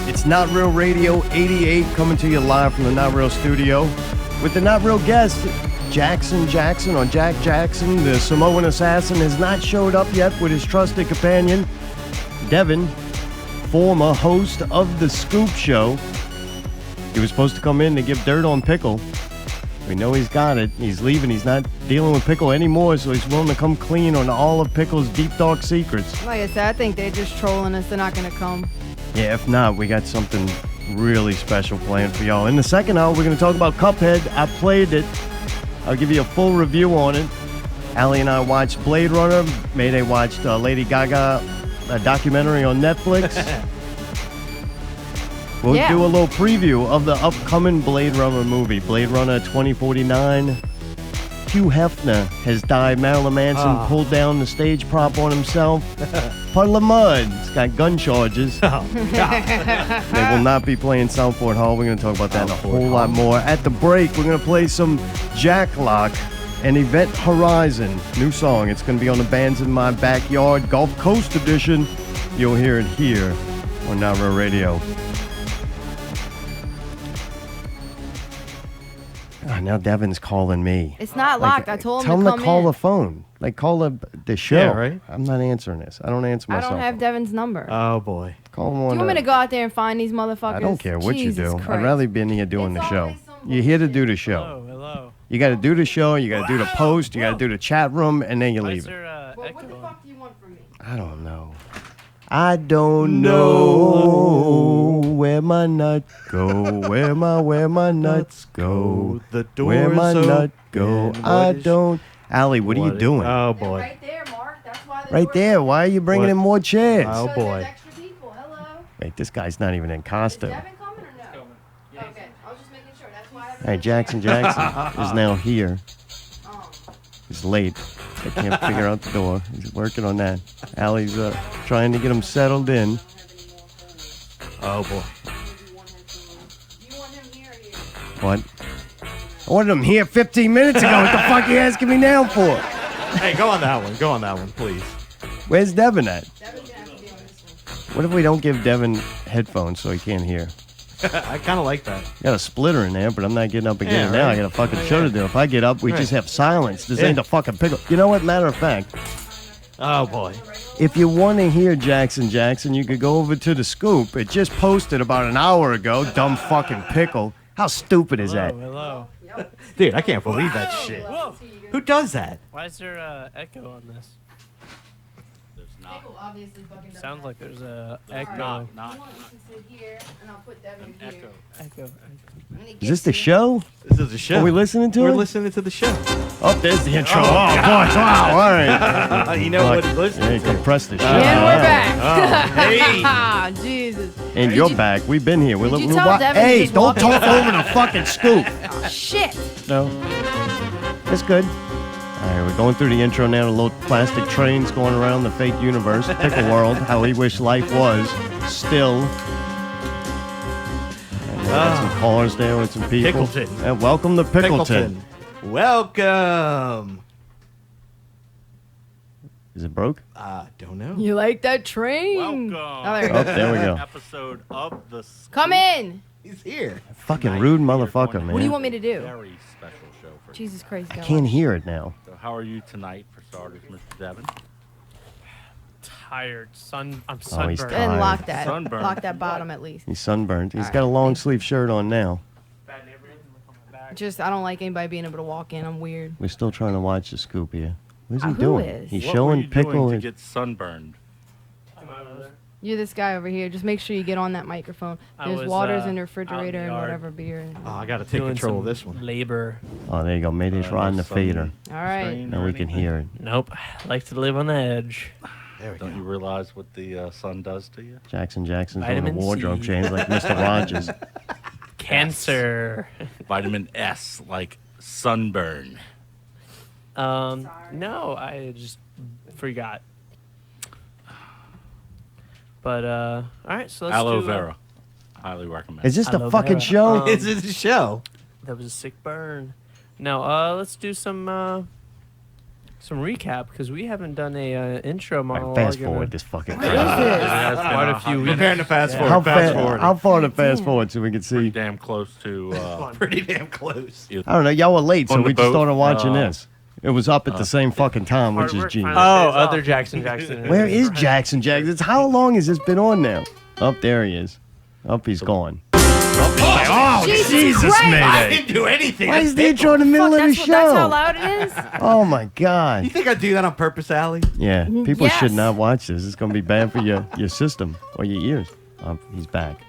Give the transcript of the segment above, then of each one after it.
It's Not Real Radio 88 coming to you live from the Not Real studio with the Not Real guest, Jackson or Jack Jackson. The Samoan assassin has not showed up yet with his trusted companion, Devin, former host of The Scoop Show. He was supposed to come in to give dirt on Pickle. We know he's got it. He's leaving. He's not dealing with Pickle anymore, so he's willing to come clean on all of Pickle's deep, dark secrets. Like I said, I think they're just trolling us. They're not going to come. Yeah, if not, we got something really special planned for y'all. In the second hour, we're going to talk about Cuphead. I played it. I'll give you a full review on it. Allie and I watched Blade Runner. Mayday watched Lady Gaga, a documentary on Netflix. We'll do a little preview of the upcoming Blade Runner movie, Blade Runner 2049. Hugh Hefner has died. Marilyn Manson pulled down the stage prop on himself. Puddle of Mud. He's got gun charges. They will not be playing Southport Hall. We're going to talk about that and a whole lot more. At the break, we're going to play some Jacklock and Event Horizon. New song. It's going to be on the Bands in My Backyard Gulf Coast edition. You'll hear it here on Not Real Radio. Now Devin's calling me. It's not locked. I told him to come in. Tell him to call the phone. Like, call the show. Yeah, right? I'm not answering this. I don't answer myself. I don't have Devin's number. Oh, boy. Call him on. Do you want me to go out there and find these motherfuckers? I don't care what Jesus you do. Christ. I'd rather be in here doing the show. You're here to do the show. Hello. You got to do the show. You got to do the post. You got to do the chat room, and then you leave it. Well, what the fuck do you want from me? I don't know. I don't know where my nut go, where my nuts go, The door's where my nut open. go. I don't. Allie, what are you doing? Oh, They're boy. right there, Mark. That's why Right there. Why are you bringing in more chairs? Oh, So boy. there's extra people. Hello. Wait, this guy's not even in Is costume. Devin coming or no? Okay. I was just making sure. That's why I haven't Hey, Jackson is now here. Oh. He's late. I can't figure out the door. He's working on that. Allie's trying to get him settled in. Oh, boy. Do you want him here or here? What? I wanted him here 15 minutes ago. What the fuck are you asking me now for? Hey, go on that one. Go on that one, please. Where's Devin at? Devin's gonna have to be on this one. What if we don't give Devin headphones so he can't hear? I kind of like that. Got a splitter in there, but I'm not getting up again. Yeah, Now I right. got a fucking show to do. If I get up, we just have silence. This Yeah. ain't the fucking Pickle. You know what? Matter of fact, Oh, boy. if you want to hear Jackson, you could go over to The Scoop. It just posted about an hour ago. Dumb fucking Pickle. How stupid is that? Hello. Dude, I can't believe that shit. Whoa. Who does that? Why is there echo on this? Pickle obviously fucking doesn't Sounds have like there's a echo. You want you can sit here, and I'll put Devin here. Echo. When it Is gets this the to you- show? This is a show. Are we listening to We're it? listening to the show. Oh, there's the intro. Oh, boy. Wow. All right. You know what? Yeah, Listen. you compressed the shit. And we're back. Hey. Jesus. And Did you're you- back. We've been here. Did you tell Devin to Hey, just don't walk talk inside? over the fucking Scoop. Oh, shit. No. That's good. All right, we're going through the intro now. The little plastic trains going around the fake universe, Pickle World, how we wish life was, still. And we got some callers there with some people. Pickleton. And welcome to Pickleton. Welcome. Is it broke? Don't know. You like that train? Welcome. Oh, there you Oh, go. there we go. Episode of the Scoop. Come in. He's here. Fucking rude motherfucker, man. What do you want me to do? Very special show for you. Jesus Christ. I can't hear it now. So how are you tonight, for starters, Mr. Devin? Tired. I'm Oh, he's sunburned. tired. And lock that. Sunburn. Lock that bottom at least. He's sunburned. He's All right, got a long thanks. sleeve shirt on now. Bad neighborhood. Look on my back. Just, I don't like anybody being able to walk in. I'm weird. We're still trying to watch the Scoop here. What's he Who doing? is? He's What were showing you Pickle. doing to his- get sunburned? I'm over there. You're this guy over here. Just make sure you get on that microphone. I There's was, waters in the out refrigerator in the and yard. whatever beer. Oh, I got to take Doing control of some this one. Labor. Oh, there you go. Mayday's riding the sun fader. All right. strain Now or we can anything? hear it. Nope. Like to live on the edge. There we go. Don't you realize what the sun does to you? Jackson's doing a Vitamin wardrobe C. change like Mr. Rogers. Cancer. Vitamin S, like sunburn. No, I just forgot. But all right, so let's Aloe do, vera. Highly recommend. Is this the Aloe fucking vera. show? This is the show. That was a sick burn. No, let's do some some recap because we haven't done a intro All right, monologue. fast in forward a- this fucking It crap. has quite a few weeks. Preparing to fast forward. How, Fast forward. how far to fast forward so we can Pretty see? damn close to. Pretty damn close. I don't know. Y'all were late, so On the we just boat, started watching this. It was up at the same fucking time, which Hard is work genius. finally Oh, pays other off. Jackson. where is Jackson? It's how long has this been on now? Up there he is. Up he's gone. Oh, Jesus, Christ. I Mayday! didn't do anything. Why I is the did- intro in the middle of the That's how show? loud it is? Oh my God! You think I do that on purpose, Allie? Yeah, people should Yes. not watch this. It's gonna be bad for your system or your ears. He's back.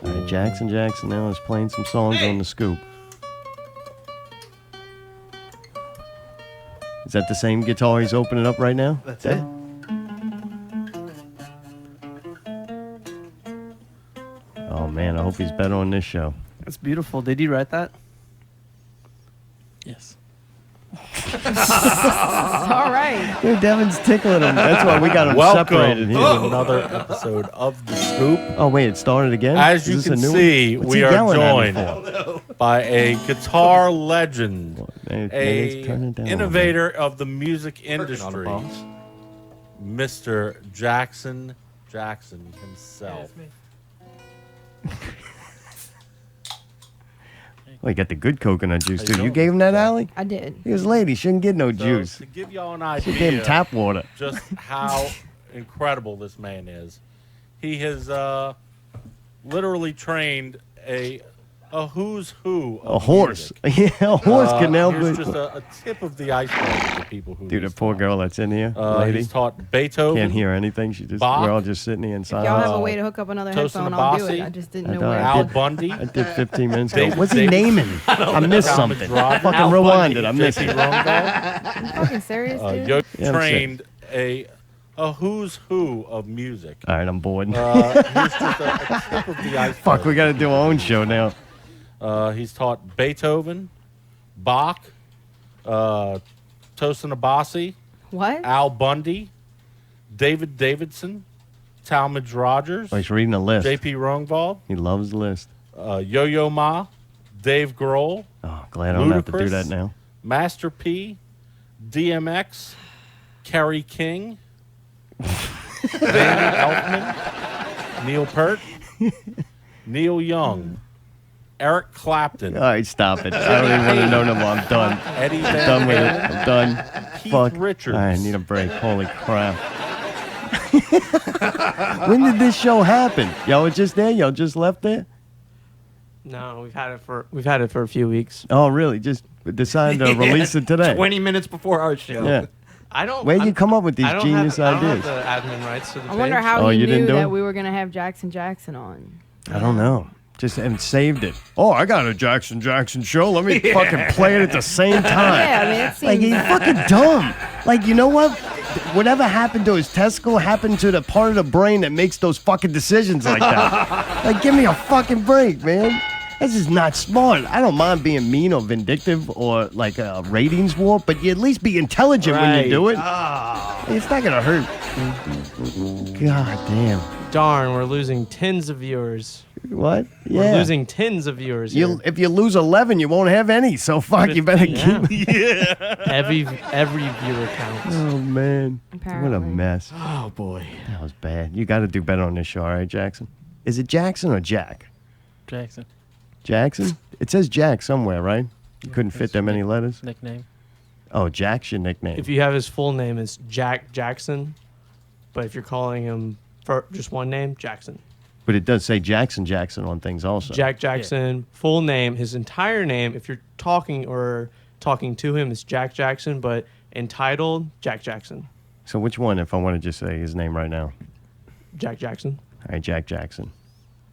All right, Jackson now is playing some songs on the scoop. Is that the same guitar he's opening up right now? That's it. Oh man, I hope he's better on this show. That's beautiful. Did you write that? Yes. All right. Dude, Devin's tickling him. That's why we got him separated Welcome here. to another episode of The Scoop. Oh wait, it started again? As Is you this a can new see, one? What's we he are yelling at me joined for? by a guitar legend, Maybe turn it down a little bit. innovator of the music On the industry, boss. Mr. Jackson himself. Oh, he got the good coconut juice How you too. You doing, gave him that, Jack? Allie? I did. He was late. He shouldn't get no So, juice. to give y'all an She gave him idea tap water. just how incredible this man is, he has literally trained a who's who of A horse. music. Yeah, a horse can now Here's be. just a tip of the iceberg to people who Dude, the he's poor taught. girl that's in here, lady, He's taught Beethoven. can't hear anything. She just, Bach. we're all just sitting here in If y'all have silence. a way to hook up another Toasting headphone, a I'll do it. bossy. I just didn't I know know, where. Al did. Bundy. I did 15 minutes ago. David What's he Davidson. naming? I missed Thomas something. Rodgers. Fucking Al rewind Bundy, it. I missed JP it. Rumsfeld. Are you fucking serious, dude? You Yeah, I'm trained a who's who of music. All right, I'm bored. Here's just a tip of the iceberg. Fuck, we got to do our own show now. He's taught Beethoven, Bach, Tosin Abasi, What? Al Bundy, David Davidson, Talmadge Rogers, Oh, he's reading a list. JP Rungvald, He loves the list. Yo-Yo Ma, Dave Grohl, Oh, glad I don't have to do Ludacris. that now. Master P, DMX, Kerry King, Danny Elfman, Neil Peart, Neil Young, Eric Clapton, All right, stop it. I don't even want to know no more. I'm done. Eddie I'm Van done with it. Halen, I'm done. Keith Fuck. Richards. All right, I need a break. Holy crap. When did this show happen? Y'all were just there? Y'all just left there? No, we've had it for a few weeks. Oh, really? Just decided to release it today? 20 minutes before our show. Yeah. I don't. Where'd you I'm- come up with these I don't genius have, ideas? I don't have the admin rights to the I wonder page. how Oh, he you didn't knew do that it? we were gonna have Jackson on. I don't know. Just and saved it. Oh, I got a Jackson show. Let me fucking play it at the same time. Yeah, I mean, it Like, seems. he's fucking dumb. Like, you know what? Whatever happened to his testicle happened to the part of the brain that makes those fucking decisions like that. Like, give me a fucking break, man. This is not smart. I don't mind being mean or vindictive or like a ratings war, but you at least be intelligent when you do it. It's not gonna hurt. God damn. Darn, we're losing tens of viewers. What? We're Yeah. losing tens of viewers. You, if you lose 11, you won't have any. So fuck, you better Yeah. keep. every viewer counts. Oh man, what a Apparently. mess. Oh, boy. That was bad. You got to do better on this show, all right, Jackson? Is it Jackson or Jack? Jackson. Jackson? It says Jack somewhere, right? You couldn't fit that many letters? Nickname. Oh, Jack's your nickname. If you have his full name, it's Jack Jackson. But if you're calling him for just one name, Jackson. But it does say Jackson on things also. Jack Jackson, full name, his entire name. If you're talking to him, it's Jack Jackson, but entitled Jack Jackson. So which one, if I want to just say his name right now? Jack Jackson. All right, Jack Jackson.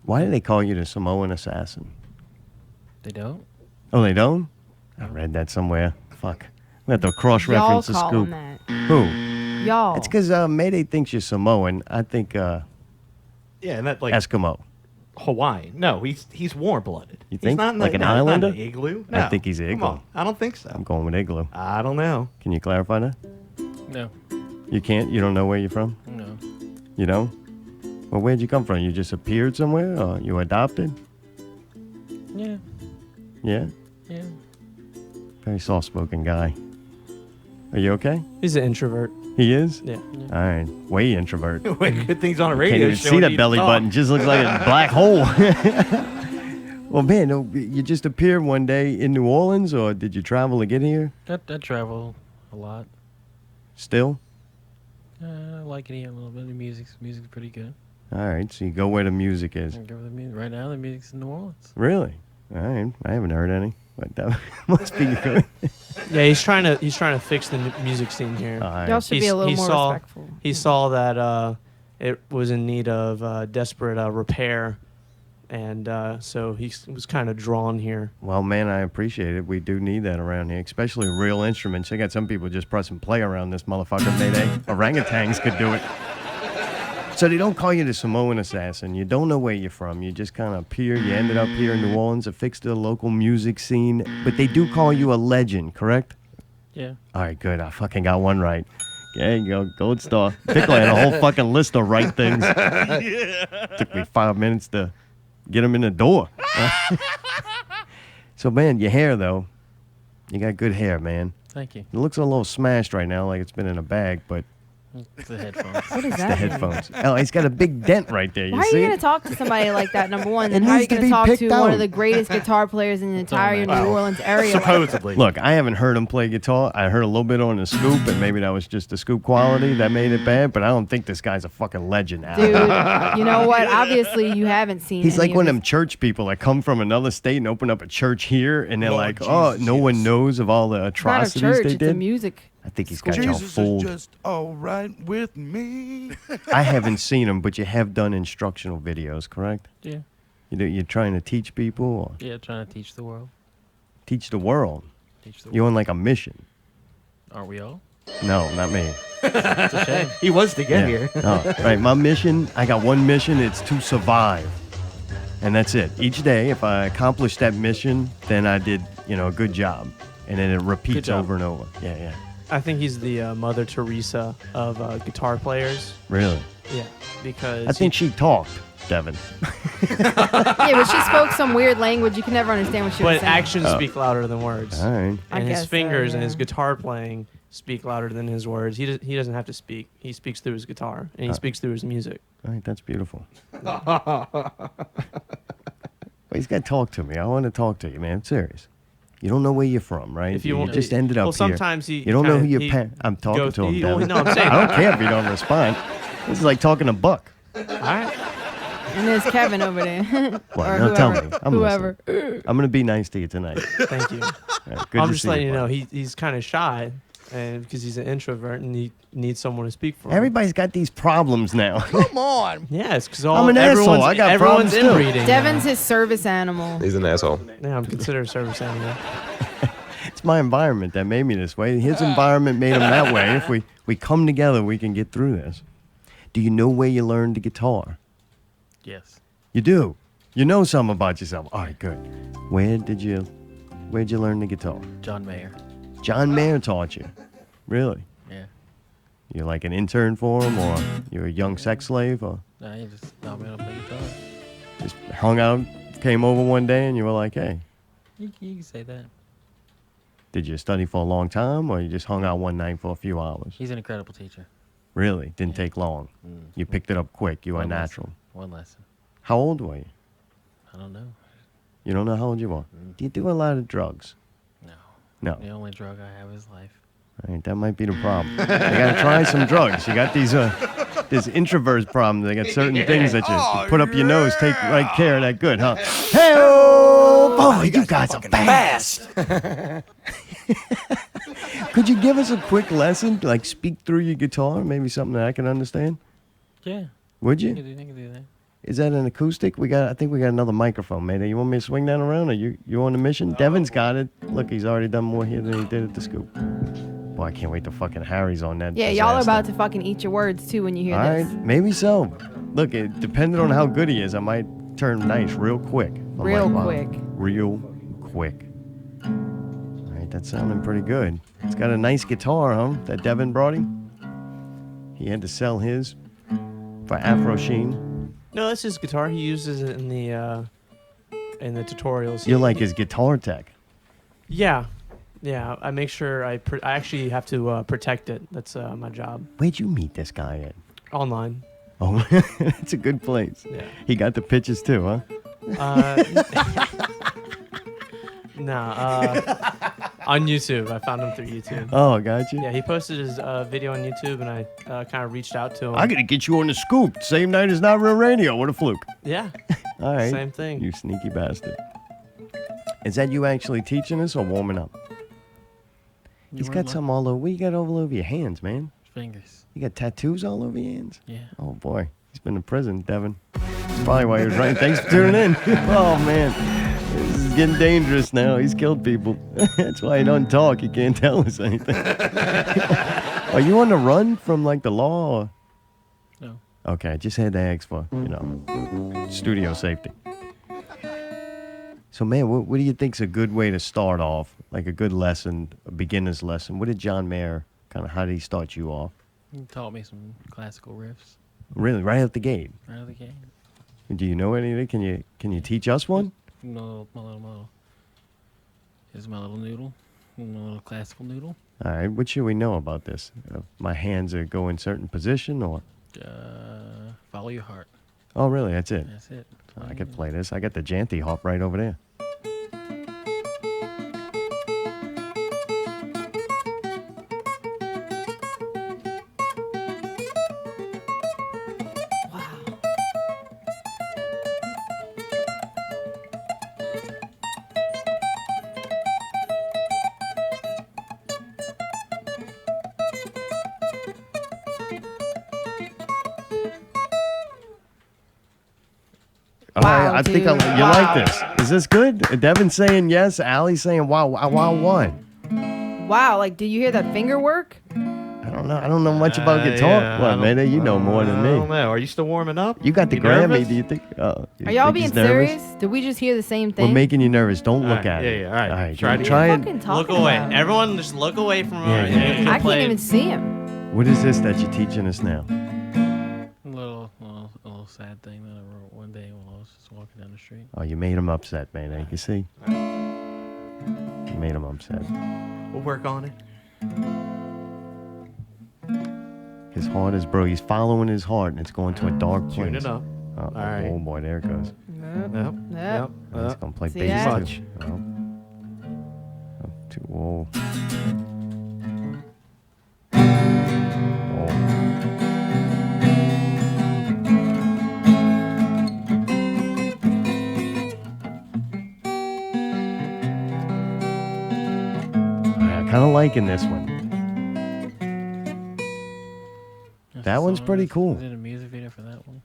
Why do they call you the Samoan assassin? They don't. Oh, they don't? I read that somewhere. Fuck. We have to Y'all cross-reference the call scoop. him that. Who? Y'all. It's because Mayday thinks you're Samoan. I think Yeah, and that, like, Eskimo. Hawaiian. No, he's warm-blooded. You He's think? not in Like the- an no, he's not islander? in the igloo? I No. think he's an Come igloo. on. I don't think so. I'm going with Igloo. I don't know. Can you clarify that? No. You can't? You don't know where you're from? No. You don't? Well, where'd you come from? You just appeared somewhere or you adopted? Yeah. Yeah? Yeah. Very soft-spoken guy. Are you okay? He's an introvert. He is? Yeah. All right. Way introvert. Wait, good things on a Can't radio even show. see and that you belly talk. button. Just looks like a black hole. Well, man, you just appeared one day in New Orleans, or did you travel to get here? I travel a lot. Still? I like it here a little bit. The music's pretty good. All right, so you go where the music is. I go with the music. Right now, the music's in New Orleans. Really? All right. I haven't heard any, but that must be good. Yeah, he's trying to fix the music scene here. All right. Y'all should be a little more respectful. He saw that it was in need of desperate repair, and so he was kind of drawn here. Well, man, I appreciate it. We do need that around here, especially real instruments. I got some people just pressing play around this motherfucker. Mayday. Orangutans could do it. So they don't call you the Samoan assassin. You don't know where you're from. You just kind of appear. You ended up here in New Orleans to fix the local music scene. But they do call you a legend, correct? Yeah. All right, good. I fucking got one right. There you go. Gold star. Pickle had a whole fucking list of right things. Took me 5 minutes to get him in the door. So, man, your hair, though. You got good hair, man. Thank you. It looks a little smashed right now, like it's been in a bag, but It's the headphones. What is it's that? the headphones. Oh, he's got a big dent right there. You Why are see you it? going to talk to somebody like that, number one? It Then how are you needs to going to be talk picked to one out. of the greatest guitar players in the entire New Wow. Orleans area? Supposedly. Look, I haven't heard him play guitar. I heard a little bit on the scoop, and maybe that was just the scoop quality that made it bad, but I don't think this guy's a fucking legend, Al. Dude, you know what? Obviously, you haven't seen He's any like one of his- them church people that come from another state and open up a church here, and they're Lord like, oh, Jesus, no one yes. knows of all the It's not a atrocities church, they it's a did. music. I think he's got school. y'all Jesus is fooled. just all right with me. I haven't seen him, but you have done instructional videos, correct? Yeah. You're trying to teach people or Yeah, trying to teach the world. teach the world. Teach the You're world. on like a mission. Aren't we all? No, not me. It's a shame. He was to get here. No, right. My mission, I got one mission. It's to survive. And that's it. Each day, if I accomplish that mission, then I did, a good job. And then it repeats job. over and over. Yeah, yeah. I think he's the Mother Teresa of guitar players. Really? Yeah, because I think she talked, Devin. Yeah, but she spoke some weird language. You can never understand what she was but saying. actions speak louder than words. All right. I And guess his so, fingers and yeah. his guitar playing speak louder than his words. He doesn't have to speak. He speaks through his guitar and he speaks through his music. All right, that's beautiful. Well, he's got to talk to me. I want to talk to you, man. I'm serious. You don't know where you're from, right? If you want, just ended up well, here. sometimes he. You don't know who your he parents. I'm talking goes- to him, he- Devin. No, I'm saying. I don't care if you don't respond. This is like talking to Buck. All right. And there's Kevin over there. What? Or No, tell whoever. me. I'm Whoever. listening. I'm gonna be nice to you tonight. Thank you. All right, good I'm to just see letting you know buddy. he's kind of shy, and because he's an introvert and he needs someone to speak for him. Everybody's got these problems now. Come on. Yes, because I'm an asshole. I got everyone's problems too. inbreeding. Devin's his service animal. He's an asshole. Yeah, I'm considered a service animal. It's my environment that made me this way. His environment made him that way. If we come together, we can get through this. Do you know where you learned the guitar? Yes. You do. You know something about yourself. All right, good. Where'd you learn the guitar? John Mayer. John Mayer taught you. Really? Yeah. You're like an intern for him, or you're a young sex slave, or Nah, he just taught me how to play guitar. just hung out, came over one day, and you were like, hey, You can say that. did you study for a long time, or you just hung out one night for a few hours? He's an incredible teacher. Really? Didn't take long. You picked it up quick. You were One natural. lesson. One lesson. How old were you? I don't know. You don't know how old you are? Do you do a lot of drugs? No. No. The only drug I have is life. All right, that might be the problem. You gotta try some drugs. You got these this introverts problem. They got certain things that you put up your nose, take right care of that good, huh? Hey, boy, you guys are fast. Could you give us a quick lesson, like speak through your guitar, maybe something that I can understand? Yeah. Would You you? can do that. Is that an acoustic? I think we got another microphone, Mayday. You want me to swing that around, or you on the mission? Devin's got it. Look, he's already done more here than he did at the scoop. Boy, I can't wait till fucking Harry's on that. Yeah, y'all are disaster. about to fucking eat your words too when you hear All this. right, maybe so. Look, it depending on how good he is, I might turn nice real quick. I'm Real like, wow, quick. Real quick. All right, that's sounding pretty good. It's got a nice guitar, huh? That Devin brought him. He had to sell his for Afro Sheen. No, that's his guitar. He uses it in the tutorials. You're like his guitar tech. Yeah, Yeah, I make sure I actually have to protect it. That's my job. Where'd you meet this guy at? Online. Oh, it's a good place. Yeah. He got the pictures too, huh? On YouTube. I found him through YouTube. Oh, got you. Yeah, he posted his video on YouTube, and I kind of reached out to him. I gotta get you on the scoop. Same night as Not Real Radio. What a fluke. Yeah. All right. Same thing. You sneaky bastard. Is that you actually teaching us or warming up? He's got some all over. What you got all over your hands, man? Fingers. You got tattoos all over your hands? Yeah. Oh, boy. He's been in prison, Devin. That's probably why he was right. Thanks for tuning in. Oh, man. This is getting dangerous now. He's killed people. That's why he don't talk. He can't tell us anything. Are you on the run from, like, the law? Or? No. Okay, I just had to ask for, studio safety. So, man, what do you think's a good way to start off? Like a good lesson, a beginner's lesson. What did John Mayer, how did he start you off? He taught me some classical riffs. Really, right out the gate? Right out of the game. Do you know anything? Can you teach us one? No, my little. Here's my little noodle. My little classical noodle. All right, what should we know about this? My hands are go in certain position or? Follow your heart. Oh, really? That's it? That's it. I could play this. I got the Janty hop right over there. Wow, I think you like this. Is this good? Devin saying yes. Allie saying wow. What? Wow, like, did you hear that finger work? I don't know. I don't know much about guitar. Yeah, Well, Mayday, you know more than I don't me. know. Are you still warming up? You got the You Grammy. nervous? Do you think? Are y'all being serious? Did we just hear the same thing? We're making you nervous. Don't look All right, at it. yeah, all right. Try it Try Fucking it. talking Look away. about? Everyone, just look away from Yeah, her. yeah. I can't even see him. What is this that you're teaching us now? A little sad thing that I wrote one day while I was just walking down the street. Oh, you made him upset, Mayday. You see? You made him upset. We'll work on it. His heart is bro. He's following his heart, and it's going to a dark place. Tune it up. Oh, All right. Oh boy, there it goes. Yep. Yep. He's gonna play See bass that? too. Oh. Whoa. Oh. I'm kind of liking this one. That one's pretty cool. I did a music video for that one.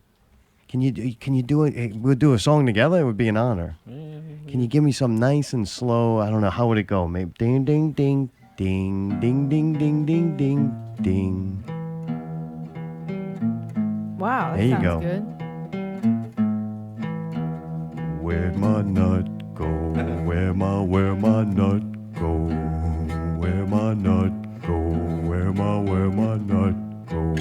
Can you do it? Hey, we'll do a song together. It would be an honor. Yeah. Can you give me something nice and slow? I don't know. How would it go? Maybe ding, ding, ding, ding, ding, ding, ding, ding, ding, ding. Wow, that There you sounds go. good. Where'd my nut go? Where my nut go? Where my nut go? Where my nut go?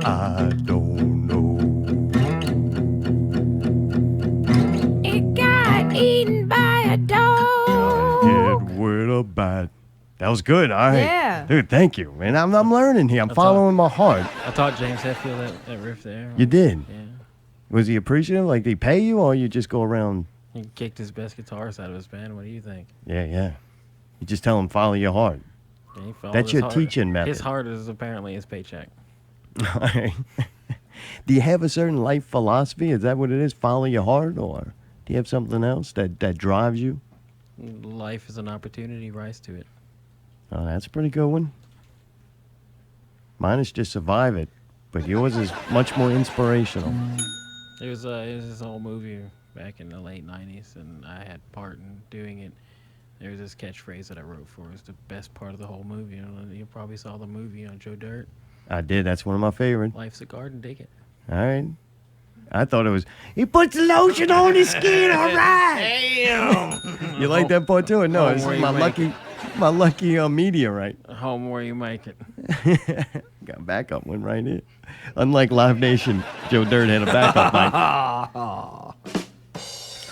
I don't know. It got eaten by a dog. Get with a bat. That was good. All right. Yeah. Dude, thank you, man. I'm learning here. I'm following my heart. I taught James Hetfield that riff there. You did? Yeah. Was he appreciative? Like, did he pay you or you just go around? He kicked his best guitarist out of his band. What do you think? Yeah. You just tell him follow your heart. Yeah, he followed That's his your heart. teaching method. His heart is apparently his paycheck. All right. Do you have a certain life philosophy? Is that what it is? Follow your heart? Or do you have something else that drives you? Life is an opportunity. Rise to it. Oh, that's a pretty good one. Mine is just survive it. But yours is much more inspirational. It was this whole movie back in the late 90s, and I had part in doing it. There was this catchphrase that I wrote for. It was the best part of the whole movie. You probably saw the movie on Joe Dirt. I did. That's one of my favorites. Life's a garden, dig it. All right. I thought it was, he puts lotion on his skin, all right. Damn. You like that part too? Or no, it's where you my make lucky meteorite. Home where you make it. Got a backup one right here. Unlike Live Nation, Joe Dirt had a backup mic.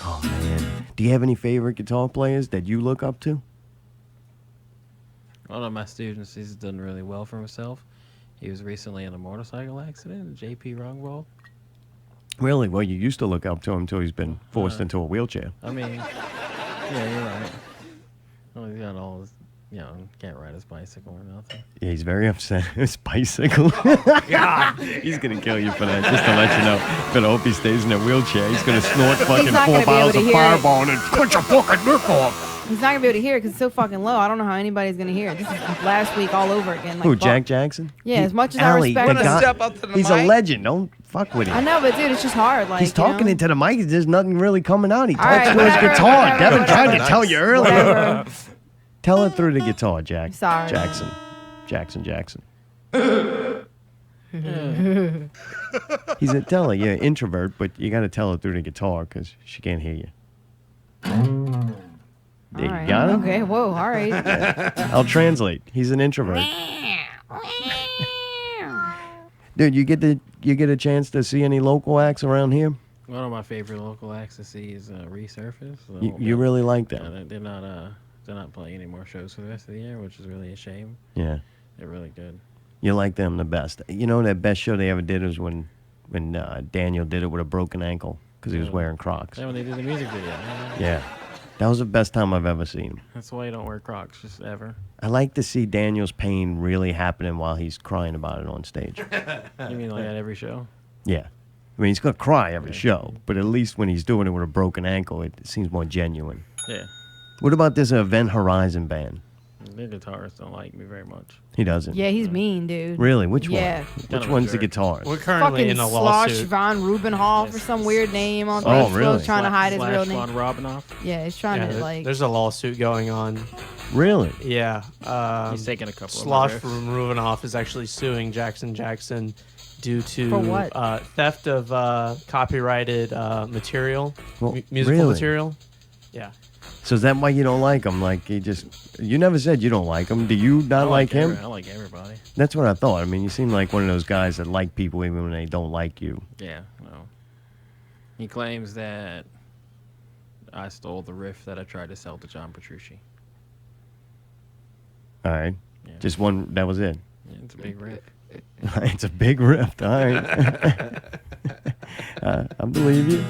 Oh, man. Do you have any favorite guitar players that you look up to? One of my students, he's done really well for himself. He was recently in a motorcycle accident, JP Rungwald. Really? Well, you used to look up to him until he's been forced into a wheelchair. I mean, yeah, you're right. Well, he's got all his, can't ride his bicycle or nothing. Yeah, he's very upset. His bicycle. God, he's gonna kill you for that. Just to let you know. But I hope he stays in a wheelchair. He's gonna snort fucking not 4 gonna be able bottles to of hear it. Fireball and cut your fucking dick off. He's not gonna be able to hear it because it's so fucking low. I don't know how anybody's gonna hear it. This is last week all over again. Like, Who, fuck. Jack Jackson? Yeah, as much as Allie, I respect the him. guy- Step up to the he's a mic. legend. Don't fuck with him. I know, but dude, it's just hard. Like He's talking into the mic. There's nothing really coming out. He talks right, through his whatever, guitar. whatever, Devin tried to whatever. tell you earlier. Whatever. Tell it through the guitar, Jack. Sorry. Jackson. He's a tell her, you're an introvert, but you got to tell her through the guitar because she can't hear you. There you All right. got it? Okay, whoa, all right. I'll translate. He's an introvert. Dude, you get a chance to see any local acts around here? One of my favorite local acts to see is Resurface. You really like Yeah, that? they're not playing any more shows for the rest of the year, which is really a shame. Yeah. They're really good. You like them the best. You know, that best show they ever did was when Daniel did it with a broken ankle because he was wearing Crocs. Yeah, when they did the music video. Yeah. That was the best time I've ever seen him. That's why you don't wear Crocs, just ever. I like to see Daniel's pain really happening while he's crying about it on stage. You mean like at every show? Yeah. I mean, he's going to cry every show, but at least when he's doing it with a broken ankle, it seems more genuine. Yeah. What about this Event Horizon band? Their guitarists don't like me very much. He doesn't. Yeah, he's mean, dude. Really? Which Yeah. one? Kind Which of a one's the jerk. guitarist? We're currently Fucking in a Slosh lawsuit. Von Rubenhoff or some weird name on Oh, Facebook, really? trying to hide his real name. Von Robinoff. Yeah, he's trying Yeah, to like. there's a lawsuit going on. Really? Yeah. He's taking a couple Slosh of from Ruvenoff is actually suing Jackson due to For what? theft of copyrighted material, Well, musical really? material. Yeah. So is that why you don't like him? Like, you never said you don't like him. Do you not like him? I like everybody. That's what I thought. I mean, you seem like one of those guys that like people even when they don't like you. Yeah, no. He claims that I stole the riff that I tried to sell to John Petrucci. All right. Yeah. Just one, that was it. Yeah, it's a big riff. It's a big rift. All right. I believe you.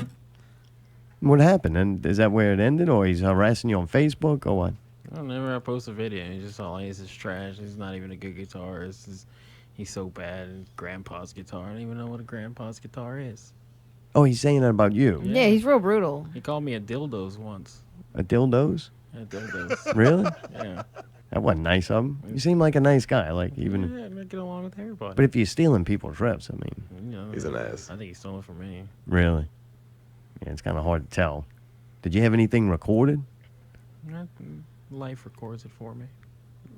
What happened? And is that where it ended, or he's harassing you on Facebook, or what? Whenever I post a video, he's just all he's just trash. He's not even a good guitarist. He's so bad. And grandpa's guitar. I don't even know what a grandpa's guitar is. Oh, he's saying that about you. Yeah, he's real brutal. He called me a dildos once. A dildos? A dildos. Really? Yeah. That wasn't nice of him. You seem like a nice guy. Like even, Yeah, I get along with everybody. but if you're stealing people's riffs, I mean, You know, He's an ass. I think he stole it from me. really? Yeah, it's kind of hard to tell. Did you have anything recorded? Life records it for me.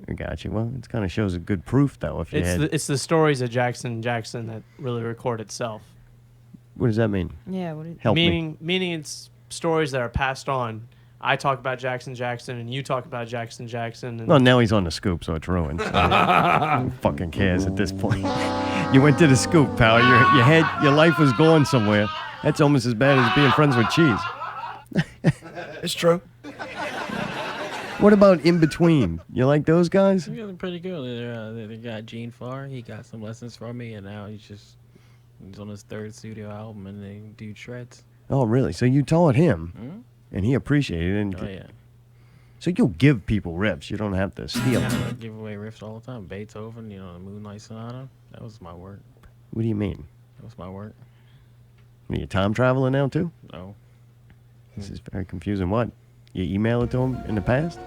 I got you. Well, it kind of shows a good proof, though. If you had, It's the stories of Jackson that really record itself. what does that mean? Yeah, what? Help me. Meaning it's stories that are passed on. I talk about Jackson, and you talk about Jackson, and Well, now he's on the scoop, so it's ruined. So who fucking cares at this point? You went to the scoop, pal. Your life was going somewhere. That's almost as bad as being friends with Cheese. It's true. What about In Between? You like those guys? Yeah, they're pretty good. They got Gene Farr. He got some lessons from me, and now he's on his third studio album, and they do shreds. Oh, really? So you taught him, Hmm? and he appreciated it. And Oh yeah. So you'll give people riffs. You don't have to steal I them. give away riffs all the time. Beethoven, the Moonlight Sonata. That was my work. What do you mean? That was my work. Are you time traveling now, too? No. This is very confusing. What? You email it to him in the past?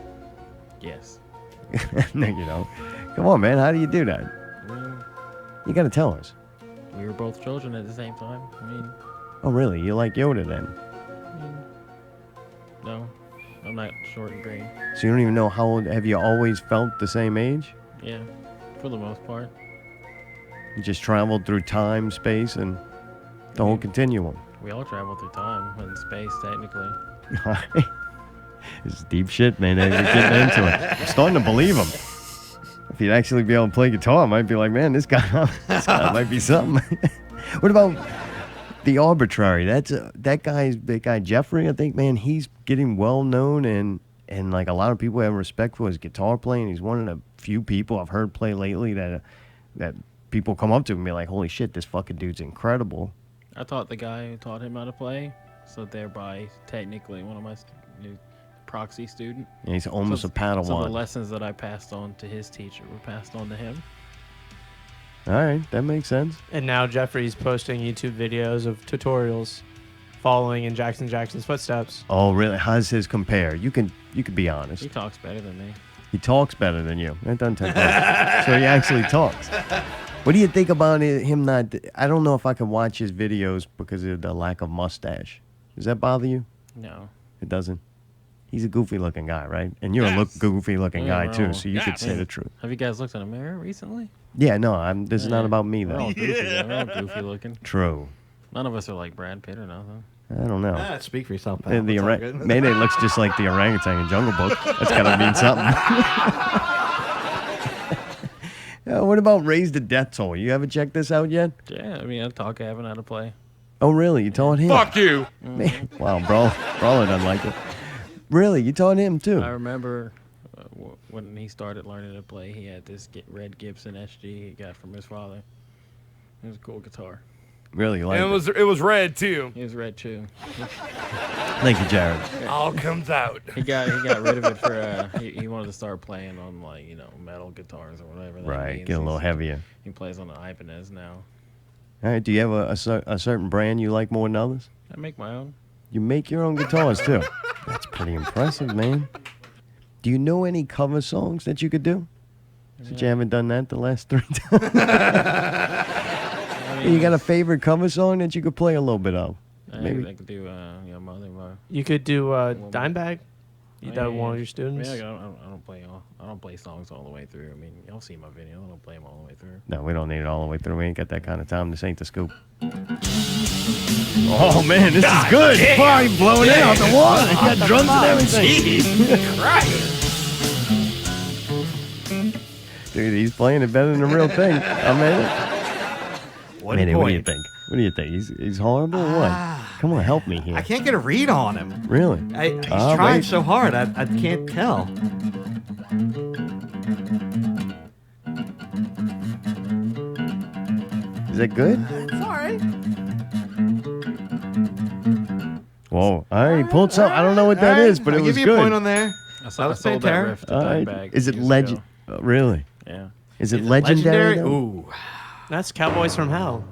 Yes. No, you don't. Come on, man. How do you do that? You got to tell us. We were both children at the same time. I mean, Oh, really? You like Yoda then? no, I'm not short and green. So you don't even know how old. Have you always felt the same age? Yeah, for the most part. You just traveled through time, space, and the whole continuum. We all travel through time and space, technically. This is deep shit, man. You're getting into it. I'm starting to believe him. If he'd actually be able to play guitar, I might be like, man, this guy might be something. What about the arbitrary. That's that guy Jeffrey. I think, man, he's getting well known and like a lot of people have respect for his guitar playing. He's one of the few people I've heard play lately that people come up to and be like, "Holy shit, this fucking dude's incredible." I taught the guy who taught him how to play, so thereby technically one of my proxy student. And he's almost a Padawan. So the lessons that I passed on to his teacher were passed on to him. All right, that makes sense. And now Jeffrey's posting YouTube videos of tutorials following in Jackson's footsteps. Oh, really? How does his compare? You can be honest. He talks better than me. He talks better than you. That doesn't take long. So he actually talks. What do you think about him not... I don't know if I can watch his videos because of the lack of mustache. Does that bother you? No. It doesn't? He's a goofy-looking guy, right? And you're a goofy-looking guy, too, so you could say the truth. Have you guys looked in a mirror recently? Yeah, no, this is not about me, We're though. all goofy, we're all goofy looking. True. None of us are like Brad Pitt or nothing. I don't know. Speak for yourself, pal. The It's all good. Mayday looks just like the orangutan in Jungle Book. That's gotta mean something. What about Raise the Death Toll? You haven't checked this out yet? Yeah, I mean, I taught Gavin how to play. Oh, really? You taught him? Fuck you. Man, wow, Brawler doesn't like it. Really? You taught him, too? I remember when he started learning to play, he had this red Gibson SG he got from his father. It was a cool guitar. Really? You like And it was red too. It was red too. Thank you, Jared. All comes out. He got rid of it for he wanted to start playing on like metal guitars or whatever. That Right, means. get a little heavier. He plays on the Ibanez now. All right, do you have a certain brand you like more than others? I make my own. You make your own guitars, too. That's pretty impressive, man. Do you know any cover songs that you could do? Since you haven't done that the last 3 times. You got a favorite cover song that you could play a little bit of? Maybe. I could do Mother. You could do Dimebag. That one of your students. I don't play songs all the way through. I mean, y'all see my video. I don't play them all the way through. No, we don't need it all the way through. We ain't got that kind of time. This ain't the scoop. Oh, man, this is good. Fire blowing it out the water. You got drums and everything. Dude, he's playing it better than the real thing. I made it. What do you think? What do you think? He's horrible or what? Come on, help me here. I can't get a read on him. Really? He's trying so hard. I can't tell. Is that good? It's all right. Whoa. All right, he pulled something. I don't know what that is, but I'll it was give you good. a point on there. I sold that riff to All right. Dimebag Is it years legend? ago. Really? Yeah. Is it legendary? though? Ooh. That's Cowboys from Hell.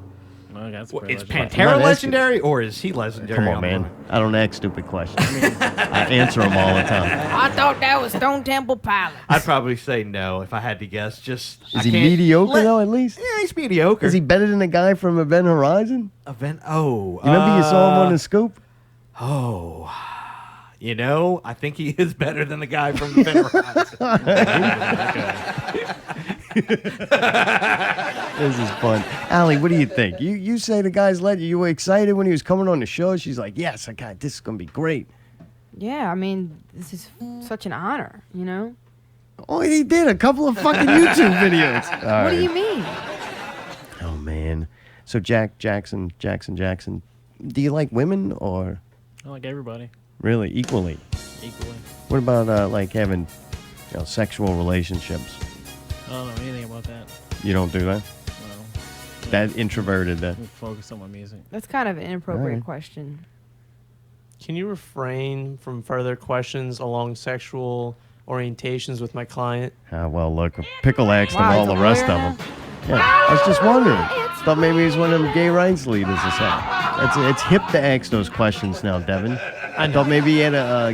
No, that's Well, is pretty Pantera I'm not legendary or is he legendary? Come on, man. I don't ask stupid questions. I answer them all the time. I thought that was Stone Temple Pilots. I'd probably say no if I had to guess. Just Is he mediocre, though, at least? Yeah, he's mediocre. Is he better than the guy from Event Horizon? Oh. You remember you saw him on the scoop? Oh. I think he is better than the guy from the Event This is fun. Allie, what do you think? You say the guy's legend. You were excited when he was coming on the show. She's like, yes, God, this is going to be great. Yeah, I mean, this is such an honor, Oh, he did a couple of fucking YouTube videos. All What do right. you mean? Oh, man. So Jackson. Do you like women or I like everybody really equally? equally. What about like having sexual relationships? I don't know anything about that. You don't do that? Well, That introverted that. we focus on my music. That's kind of an inappropriate Alright. question. Can you refrain from further questions along sexual orientations with my client? Well, look, Pickle asked him Wow, all he's the a rest of lawyer them. Yeah, I was just wondering. Thought maybe he was one of them gay rights leaders or something. It's hip to ask those questions now, Devin. I thought maybe he had a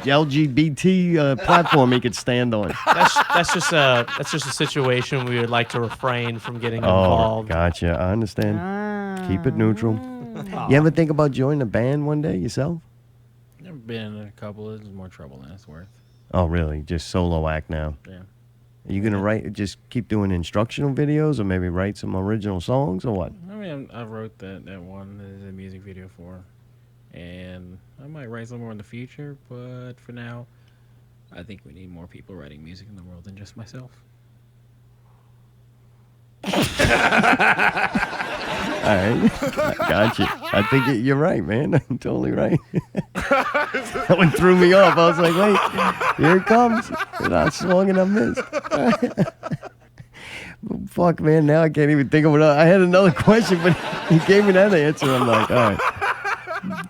LGBT platform he could stand on. That's just a situation we would like to refrain from getting Oh, involved. gotcha. I understand. Ah. Keep it neutral. You ever think about joining a band one day yourself? I've been in a couple. It's more trouble than it's worth. Oh, really? Just solo act now? Yeah. Are you gonna just keep doing instructional videos, or maybe write some original songs, or what? I mean, I wrote that one there's a music video for, and I might write some more in the future. But for now, I think we need more people writing music in the world than just myself. All right. Gotcha. I think you're right, man. I'm totally right. That one threw me off. I was like, wait, here it comes. And I swung and I missed. Fuck, man. Now I can't even think of it. I had another question, but he gave me that answer. I'm like, all right.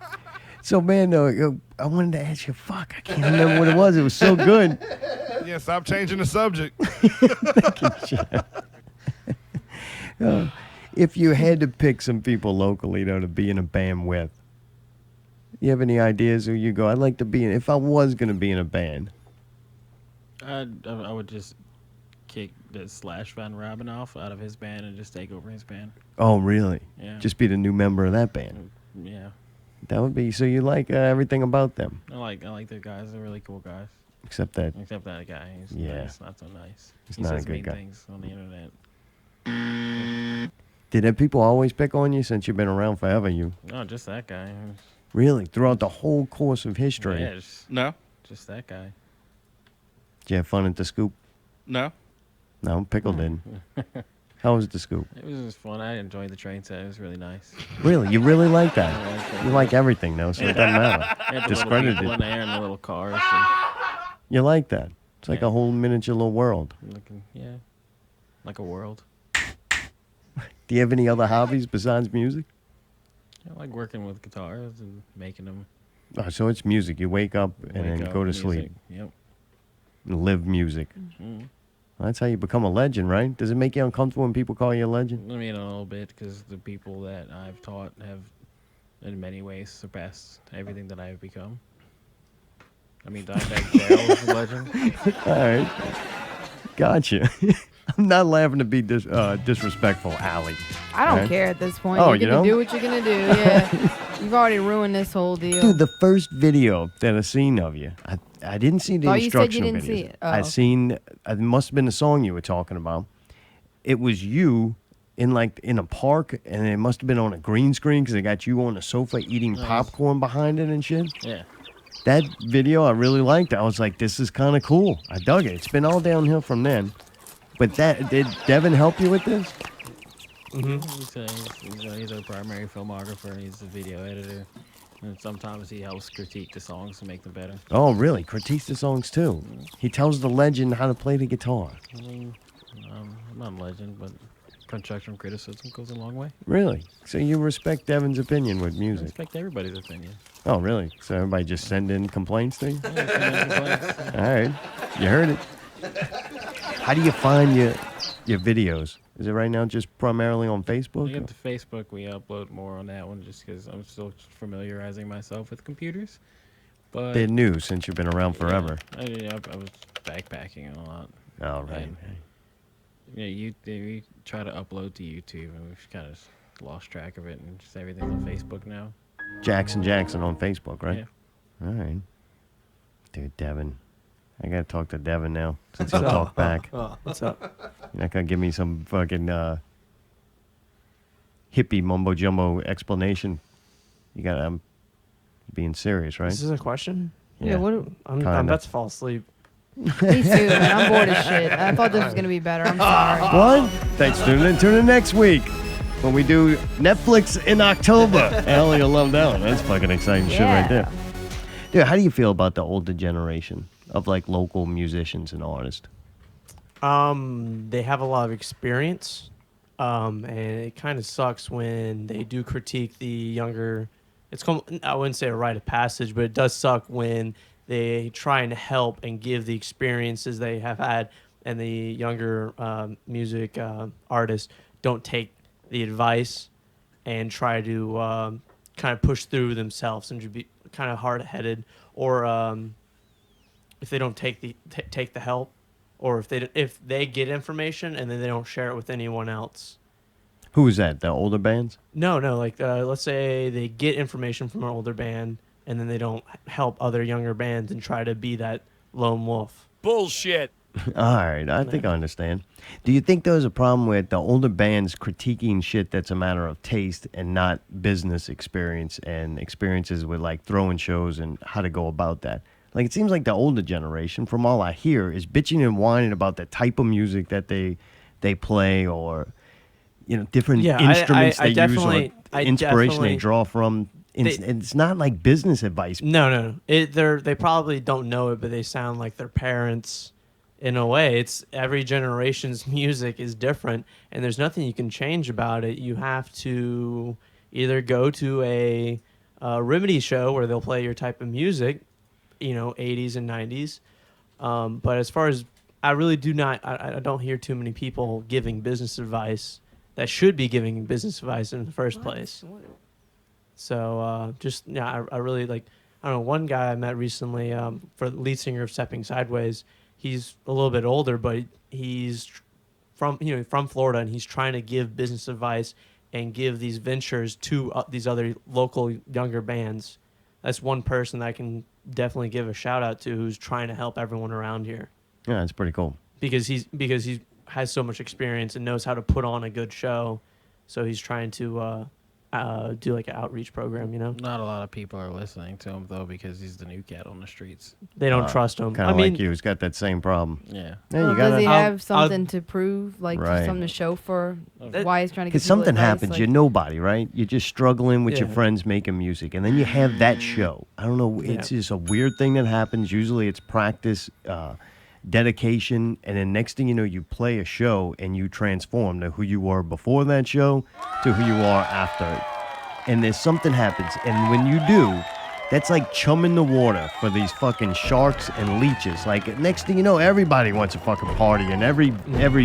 So, man, I wanted to ask you, fuck, I can't remember what it was. It was so good. Yeah, stop changing the subject. If you had to pick some people locally, though, to be in a band with, you have any ideas who you go, I'd like to be in, if I was going to be in a band? I would just kick the Slash Van Robin off out of his band and just take over his band. Oh, really? Yeah. Just be the new member of that band? Yeah. That would be, so you like everything about them? I like their guys. They're really cool guys. Except that guy. He's not so nice. He's he not says a good mean guy. things on the internet. Did people always pick on you since you've been around forever? No, just that guy. Really? Throughout the whole course of history? Yeah, No. just that guy. Did you have fun at the Scoop? No. No, Pickle didn't. How was the Scoop? It was just fun. I enjoyed the train set. It was really nice. Really? You really like I that? liked it. You like everything, though, so it doesn't matter. Had the little Discredited. people in there and the little cars. And You like that? It's like Yeah. a whole miniature little world. looking, yeah, like a world. Do you have any other hobbies besides music? I like working with guitars and making them. Oh, so it's music. You wake up and then go to sleep Yep. and live music. Mm-hmm. Well, that's how you become a legend, right? Does it make you uncomfortable when people call you a legend? I mean, a little bit, because the people that I've taught have, in many ways, surpassed everything that I've become. I mean, Dimebag Darrell was a legend. All right. Gotcha. I'm not laughing to be disrespectful, Allie. I don't Right. care at this point. Oh, You're you gonna don't? do what you're gonna do. Yeah, you've already ruined this whole deal. Dude, the first video that I seen of you, I didn't see the Oh, you said you instructional didn't videos. see it. Oh, I okay. seen, it must have been the song you were talking about. It was you in a park, and it must have been on a green screen because they got you on a sofa eating popcorn behind it and shit. Yeah. That video I really liked. I was like, this is kind of cool. I dug it. It's been all downhill from then. But did Devin help you with this? He's a primary filmographer. He's a video editor. And sometimes he helps critique the songs to make them better. Oh, really? Critiques the songs too. He tells the legend how to play the guitar. I mean, I'm not a legend, but constructive criticism goes a long way. Really? So you respect Devin's opinion with I music? respect everybody's opinion. Oh, really? So everybody just send in complaints to you? Yeah, send in complaints. All right. You heard it. How do you find your videos? Is it right now just primarily on Facebook? We get to Facebook. We upload more on that one just because I'm still familiarizing myself with computers. But They're new since you've been around forever. I was backpacking a lot. Oh, right. And, yeah, we try to upload to YouTube, and we've kind of lost track of it, and just everything's on Facebook now. Jackson on Facebook, right? Yeah. All right. Dude, Devin. I got to talk to Devin now since he'll talk back. What's up? You're not going to give me some fucking hippie mumbo-jumbo explanation. I'm being serious, right? This is a question? Yeah, I'm Kinda. about to fall asleep. Me too, man. I'm bored as shit. I thought this was gonna be better. I'm sorry. What? Thanks for tuning in. Tune in next week when we do Netflix in October. Ellie will love that one. That's fucking exciting shit right there. Dude, how do you feel about the older generation of like local musicians and artists? They have a lot of experience, and it kind of sucks when they do critique the younger. I wouldn't say a rite of passage, but it does suck when they try and help and give the experiences they have had, and the younger music artists don't take the advice and try to kind of push through themselves and to be kind of hard-headed, or if they don't take the help, or if they get information and then they don't share it with anyone else. Who is that? The older bands? No, like let's say they get information from an older band and then they don't help other younger bands and try to be that lone wolf. Bullshit. All right, I think I understand. Do you think there's a problem with the older bands critiquing shit that's a matter of taste and not business experience and experiences with like throwing shows and how to go about that? Like it seems like the older generation, from all I hear, is bitching and whining about the type of music that they play, or different Yeah, instruments I they use or definitely- I inspiration they definitely- draw from. It's not like business advice. No. They probably don't know it, but they sound like their parents. In a way, it's every generation's music is different, and there's nothing you can change about it. You have to either go to a Remedy show where they'll play your type of music, 80s and 90s. But as far as I really do not, I don't hear too many people giving business advice that should be giving business advice in the first place. So I really like. I don't know. One guy I met recently for the lead singer of Stepping Sideways. He's a little bit older, but he's from Florida, and he's trying to give business advice and give these ventures to these other local younger bands. That's one person that I can definitely give a shout out to, who's trying to help everyone around here. Yeah, that's pretty cool. Because he has so much experience and knows how to put on a good show, so he's trying to do like an outreach program. Not a lot of people are listening to him though, because he's the new cat on the streets. They don't trust him. Kind of like you, who's got that same problem. Yeah. Yeah, Does he I'll- have something to prove, like Right. something to show for why he's trying to get Because people something advice? happens, Like, you're nobody, right? You're just struggling with your Yeah. friends making music, and then you have that show. I don't know, it's just a weird thing that happens. Usually it's practice, dedication, and then next thing you know, you play a show and you transform to who you were before that show to who you are after it. And there's something happens, and when you do, that's like chumming the water for these fucking sharks and leeches. Like, next thing you know, everybody wants a fucking party, and every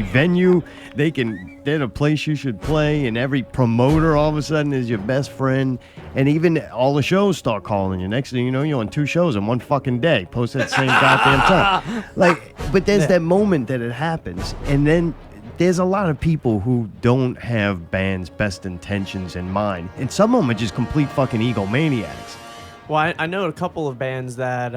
venue, they're the place you should play, and every promoter all of a sudden is your best friend, and even all the shows start calling you. Next thing you know, you're on 2 shows in one fucking day, post at the same goddamn time. Like, but there's that moment that it happens, and then there's a lot of people who don't have bands' best intentions in mind, and some of them are just complete fucking egomaniacs. Well, I know a couple of bands that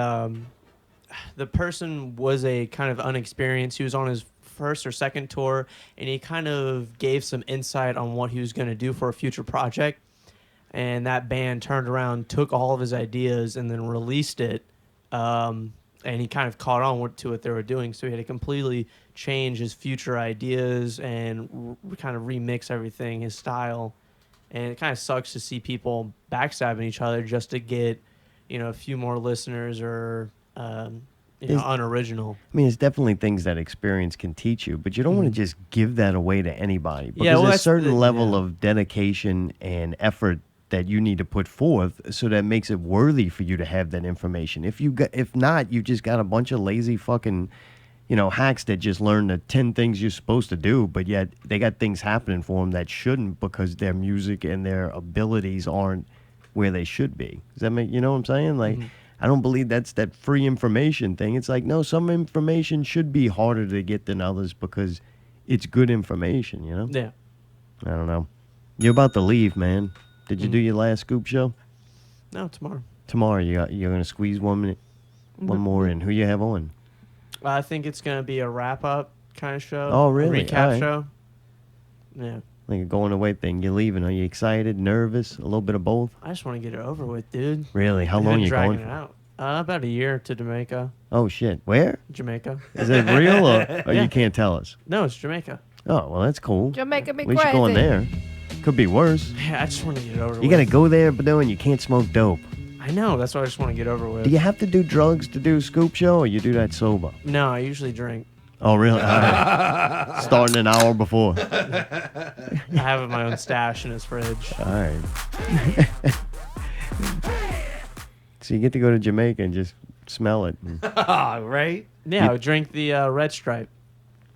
the person was a kind of unexperienced. He was on his first or second tour, and he kind of gave some insight on what he was going to do for a future project. And that band turned around, took all of his ideas, and then released it. And he kind of caught on to what they were doing. So he had to completely change his future ideas and kind of remix everything, his style. And it kind of sucks to see people backstabbing each other just to get, a few more listeners or, unoriginal. I mean, it's definitely things that experience can teach you, but you don't want to just give that away to anybody. Because Yeah, well, there's a that's certain level of dedication and effort that you need to put forth, so that makes it worthy for you to have that information. If not, you just got a bunch of lazy fucking, hacks that just learn the 10 things you're supposed to do, but yet they got things happening for them that shouldn't, because their music and their abilities aren't where they should be. Does that make, you know what I'm saying? Like, I don't believe that's that free information thing. It's like, no, some information should be harder to get than others because it's good information, Yeah. I don't know. You're about to leave, man. Did you do your last Scoop show? No, tomorrow. Tomorrow, you're going to squeeze one more in. Who you have on? I think it's going to be a wrap-up kind of show. Oh, really? A recap All right. show. Yeah. Like a going away thing. You're leaving. Are you excited, nervous, a little bit of both? I just want to get it over with, dude. Really? How I've long been you dragging going it for? out. About a year to Jamaica. Oh, shit. Where? Jamaica. Is it real or Yeah. you can't tell us? No, it's Jamaica. Oh, well, that's cool. Jamaica be At least you're going crazy. there. Could be worse. Yeah, I just want to get it over with. You got to go there, but then you can't smoke dope. I know. That's why I just want to get over with. Do you have to do drugs to do Scoop show, or you do that sober? No, I usually drink. Oh, really? All right. Starting an hour before. I have my own stash in his fridge. All right. So you get to go to Jamaica and just smell it. Right? Yeah, I would drink the Red Stripe.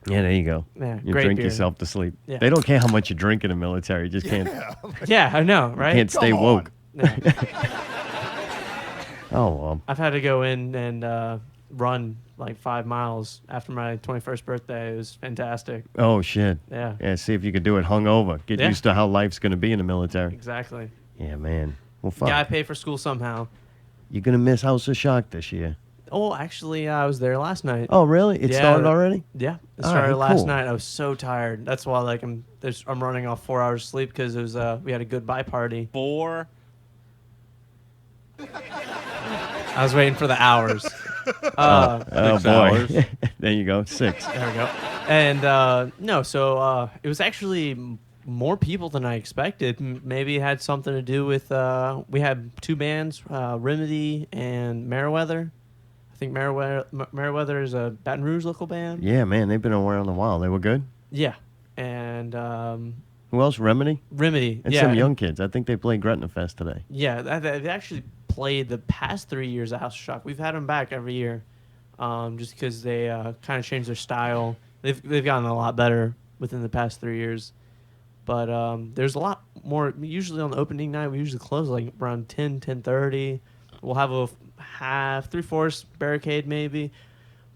Yeah, there you go. Yeah, You great drink beer. yourself to sleep. Yeah. They don't care how much you drink in the military. You just can't Yeah, I know, right? can't stay Come woke. Yeah. Oh, well. I've had to go in and run like 5 miles after my 21st birthday. It was fantastic. Oh, shit. Yeah, Yeah, see if you could do it hungover. Get Yeah. used to how life's going to be in the military. exactly. Yeah, man. Well, fuck. Gotta pay for school somehow. You're going to miss House of Shock this year. Oh, actually, I was there last night. Oh, really? It Yeah. started already? Yeah, it All started right, last cool. night. I was so tired. That's why I'm running off 4 hours sleep because it was we had a goodbye party. 4. I was waiting for the hours. Oh, 6 boy. hours. There you go. 6. There we go. And no, so it was actually more people than I expected. Maybe it had something to do with we had 2 bands, Remedy and Meriwether. I think Meriwether is a Baton Rouge local band. Yeah, man, they've been around a while. They were good. Yeah, and Who else? Remedy? Remedy. And yeah, some young kids. I think they played Gretna Fest today. Yeah, they actually played the past 3 years at House of Shock. We've had them back every year, just because they kind of changed their style. They've gotten a lot better within the past 3 years. But there's a lot more. Usually on the opening night, we usually close like around 10:30. We'll have a half, 3/4 barricade maybe.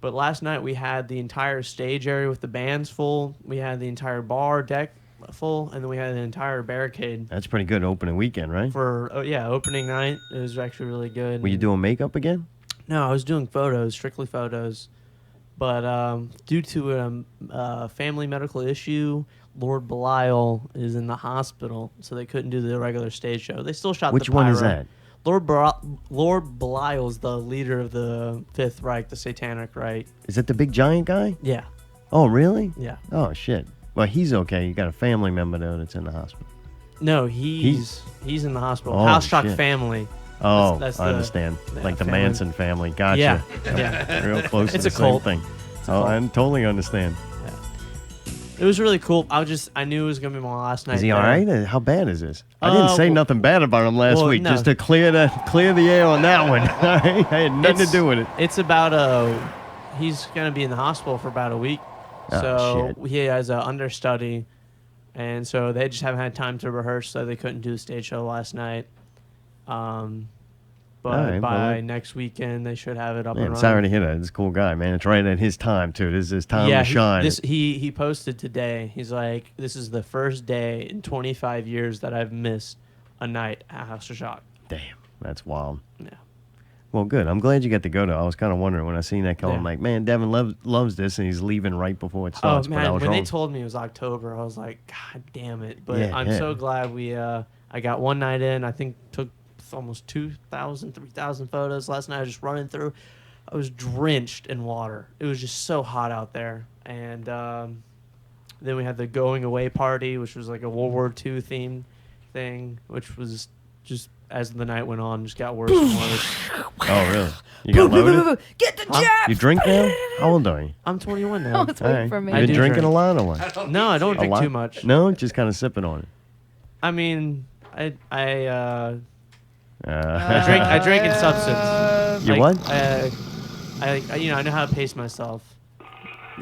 But last night we had the entire stage area with the bands full. We had the entire bar deck full, and then we had an entire barricade. That's pretty good opening weekend, right? For opening night. It was actually really good. Were you doing makeup again? No, I was doing photos, strictly photos. But due to a family medical issue, Lord Belial is in the hospital, so they couldn't do the regular stage show. They still shot Which the pyro. one is that? Lord Belial is the leader of the Fifth Reich, the Satanic Reich. Is that the big giant guy? Yeah, Oh, really? yeah. Oh, shit. Well, he's okay. You got a family member, though, that's in the hospital. No, he's in the hospital. Oh, House Shock shit. family. Oh, That's I the- understand. yeah, Like the family. Manson family. Gotcha. Yeah, yeah. Real close to It's the a cult. same thing. a Oh, cult. I totally understand. It was really cool. I knew it was gonna be my last night. Is he there. all right? How bad is this? I didn't say well- nothing bad about him last well, week, no. just to clear the air on that one. All right? I had nothing to do with it. It's about he's gonna be in the hospital for about a week. Oh, So shit. he has an understudy, and so they just haven't had time to rehearse, so they couldn't do the stage show last night. But All right, by well, next weekend they should have it up Man, and running. sorry to hear that. He's a cool guy, man. It's right at his time, too. This is his time Yeah, to shine. he posted today. He's like, "This is the first day in 25 years that I've missed a night at House of Shock." Damn, that's wild. Yeah. Well, good. I'm glad you got to go, though. I was kind of wondering when I seen that call. Yeah. I'm like, man, Devin loves this, and he's leaving right before it starts. Oh But I man, was when wrong. they told me it was October, I was like, God damn it! But Yeah, I'm yeah. so glad I got one night in. I think took almost 2,000, 3,000 photos last night. I was just running through. I was drenched in water. It was just so hot out there. And then we had the going away party, which was like a World War II themed thing, which was just as the night went on, just got worse and worse. Oh, really? You got loaded? Get the Huh? jab! You drink now? How old are you? I'm 21 I now. was All waiting right. for me. You I been do drinking drink. a lot or what? No, I don't A drink lot? too much. No, just kind of sipping on it. I mean, I Uh, drank in substance. You what? I know how to pace myself.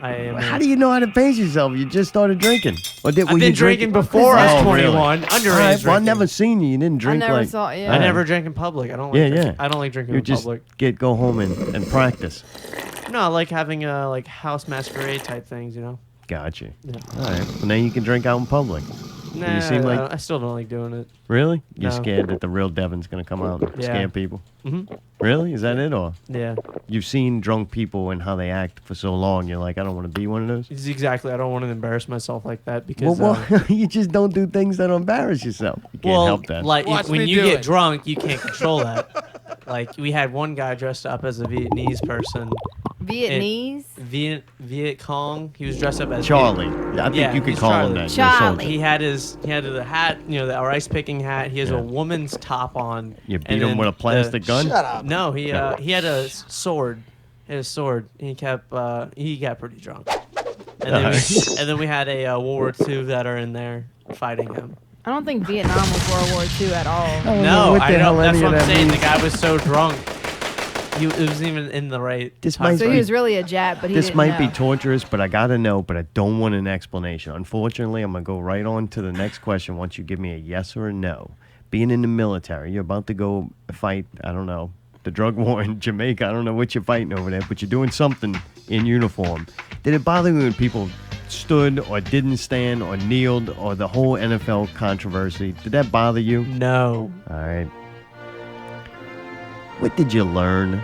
How do you know how to pace yourself? You just started drinking. Or were I've you been drinking before I was Oh, really? 21. Underage All right, well, I drinking. never seen you. You didn't drink I never like... saw. Yeah. I never drank in public. I don't like Yeah, drinking. yeah. I don't like drinking You in just public. go home and practice. No, I like having like house masquerade type things, you know. Gotcha. Yeah. All right. Well, now you can drink out in public. Nah, seem like- I still don't like doing it. Really? You're No. scared that the real Devin's going to come out and Yeah. scare people? Hmm. Really? Is that it? Or Yeah, you've seen drunk people and how they act for so long, you're like, I don't want to be one of those? it's exactly. I don't want to embarrass myself like that because. Well, you just don't do things that embarrass yourself. You can't help that. like Watch when me you do get it. drunk, you can't control that. Like we had one guy dressed up as a Vietnamese person. Vietnamese. Viet Cong. He was dressed up as Charlie. I think Yeah, you could he's call him Charlie. that. You're a Charlie. soldier. He had the hat, the rice picking hat. He has Yeah. a woman's top on. You and beat him then with a plastic gun? Shut up. No, he had a sword. He had a sword. And he got pretty drunk. And then we had a World War II veteran there fighting him. I don't think Vietnam was World War II at all. I don't know No, what the I hell know. That's any of what I'm that saying. means. The guy was so drunk. It wasn't even in the right. This time might So be- he was really a Jap, but he This didn't might be know. torturous, but I gotta know, but I don't want an explanation. Unfortunately, I'm gonna go right on to the next question once you give me a yes or a no. Being in the military, you're about to go fight, I don't know, the drug war in Jamaica. I don't know what you're fighting over there, but you're doing something in uniform. Did it bother you when people stood or didn't stand or kneeled or the whole NFL controversy? Did that bother you? No. All right. What did you learn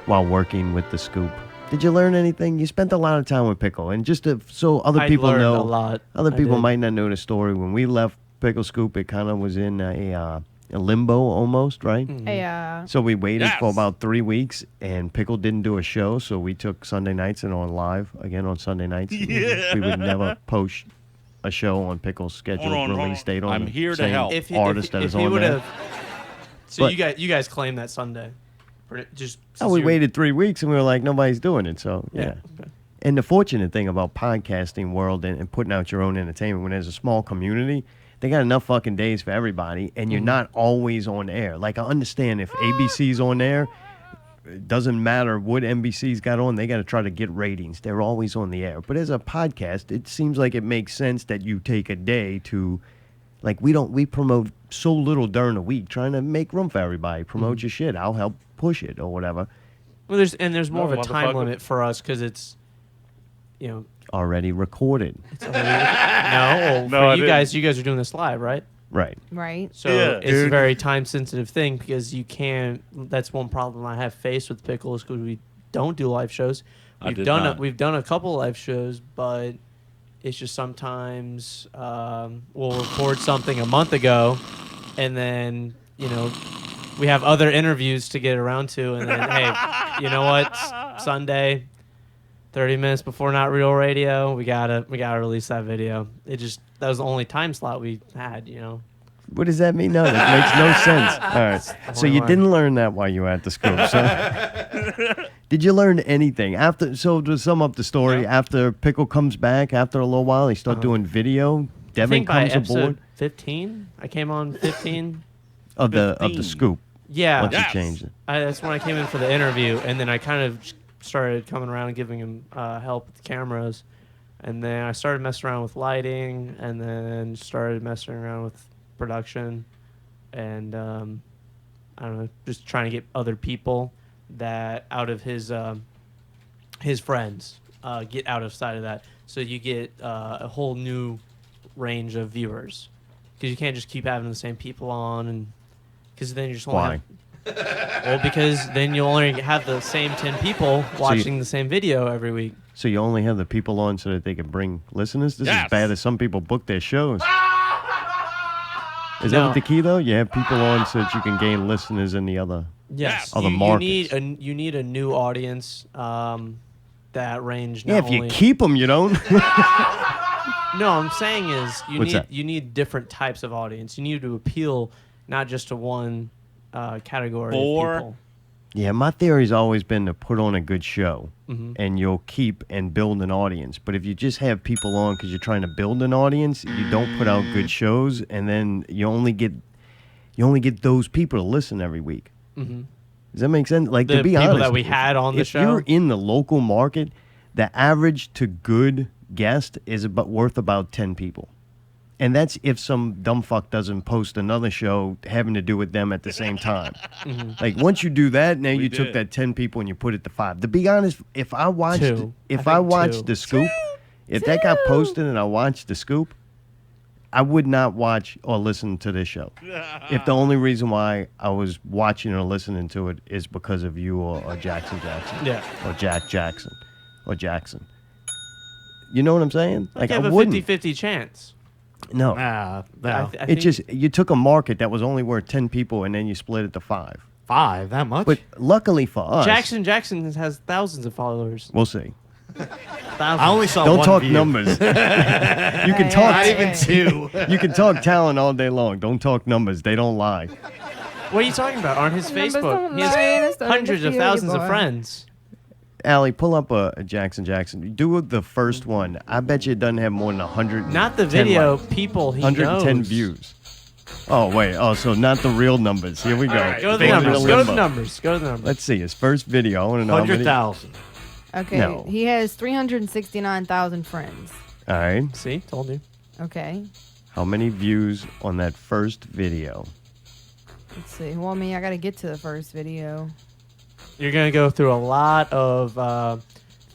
while working with the Scoop? Did you learn anything? You spent a lot of time with Pickle, and just so other I people learned know, a lot. other I people did. might not know the story. When we left Pickle Scoop, it kind of was in a limbo almost, right? Mm-hmm. Hey, So we waited for Yes. about 3 weeks, and Pickle didn't do a show, so we took Sunday nights and on live again on Sunday nights. Yeah. We would never post a show on Pickle's scheduled Hold on. release date on I'm the here to same help. artist that is he on would there. have. So But- you guys claimed that Sunday. Just Oh, we since waited 3 weeks and we were like, nobody's doing it. So, yeah. Okay. And the fortunate thing about podcasting world and putting out your own entertainment, when there's a small community, they got enough fucking days for everybody, and you're not always on air. Like, I understand if ABC's on air, it doesn't matter what NBC's got on, they got to try to get ratings. They're always on the air. But as a podcast, it seems like it makes sense that you take a day to, like, we promote so little during the week, trying to make room for everybody. Promote your shit. I'll help push it or whatever. Well, there's more No, of a time motherfucker. limit for us because it's, Already recorded. no. No, For I you guys are doing this live, right? Right. Right. So Yeah. it's a very time sensitive thing because you can't. That's one problem I have faced with Pickle is because we don't do live shows. I We've did done not. we've done a couple live shows, but it's just sometimes we'll record something a month ago, and then we have other interviews to get around to, and then hey, you know what? Sunday, 30 minutes before Not Real Radio, we gotta release that video. That was the only time slot we had, What does that mean? No, that makes no sense. All right. So you line. didn't learn that while you were at the school. So did you learn anything after? So to sum up the story, after Pickle comes back, after a little while, he start doing video. I Devin think by comes aboard episode 15, I came on 15. of the 15. scoop. Yeah, Once Yes. you changed it. that's when I came in for the interview, and then I kind of started coming around and giving him help with the cameras, and then I started messing around with lighting, and then started messing around with production, and I don't know, just trying to get other people that out of his friends get out of sight of that, so you get a whole new range of viewers, because you can't just keep having the same people on, and because then you're just only Why? well, because then you only have the same 10 people watching the same video every week. So you only have the people on so that they can bring listeners. This is Yes. bad as some people book their shows. Is that No. what the key though? You have people on so that you can gain listeners in the other. Yes, Other you markets. need a new audience that range. Yeah, Not if you only, keep them, you don't. no, I'm saying is What's that? you need different types of audience. You need to appeal not just to one category Or- of people. Yeah, my theory's always been to put on a good show, Mhm. and you'll keep and build an audience. But if you just have people on because you're trying to build an audience, you don't put out good shows, and then you only get those people to listen every week. Mhm. Does that make sense? Like The to be people honest, that we had on the if show? you're in the local market, the average to good guest is worth about 10 people. And that's if some dumb fuck doesn't post another show having to do with them at the same time. Like once you do that, now you took did. that 10 people and you put it to 5. To be honest, if I watched Two. if I I think watched two. the scoop, if that got posted and I watched the scoop, I would not watch or listen to this show. If the only reason why I was watching or listening to it is because of you or Jackson, Yeah, or Jack Jackson, or Jackson. You know what I'm saying? like you I have a wouldn't. 50-50 chance. No. No. I It think- just you took a market that was only worth 10 people and then you split it to 5. 5, that much? But luckily for us, Jackson has thousands of followers. we'll see. Thousands. I only saw Don't one talk view. numbers. You can Hey, talk. Not hey, even hey. 2. You can talk talent all day long. Don't talk numbers. They don't lie. What are you talking about? On his Numbers Facebook, don't he has lie, and it's starting to hundreds of feel you, thousands of boy. friends. Allie, pull up a Jackson. Do the first one. I bet you it doesn't have more than 100. Not the video, people he 110 knows. views. Oh wait. Oh, so not the real numbers. Here we go. right, Go to the Fade numbers. to Go to limbo. the numbers. Go to the numbers. Let's see his first video. I want to know how many. 100,000. Okay, No. he has 369,000 friends. All right. See, told you. Okay, How many views on that first video? let's see. Well, I mean, I got to get to the first video. You're gonna go through a lot of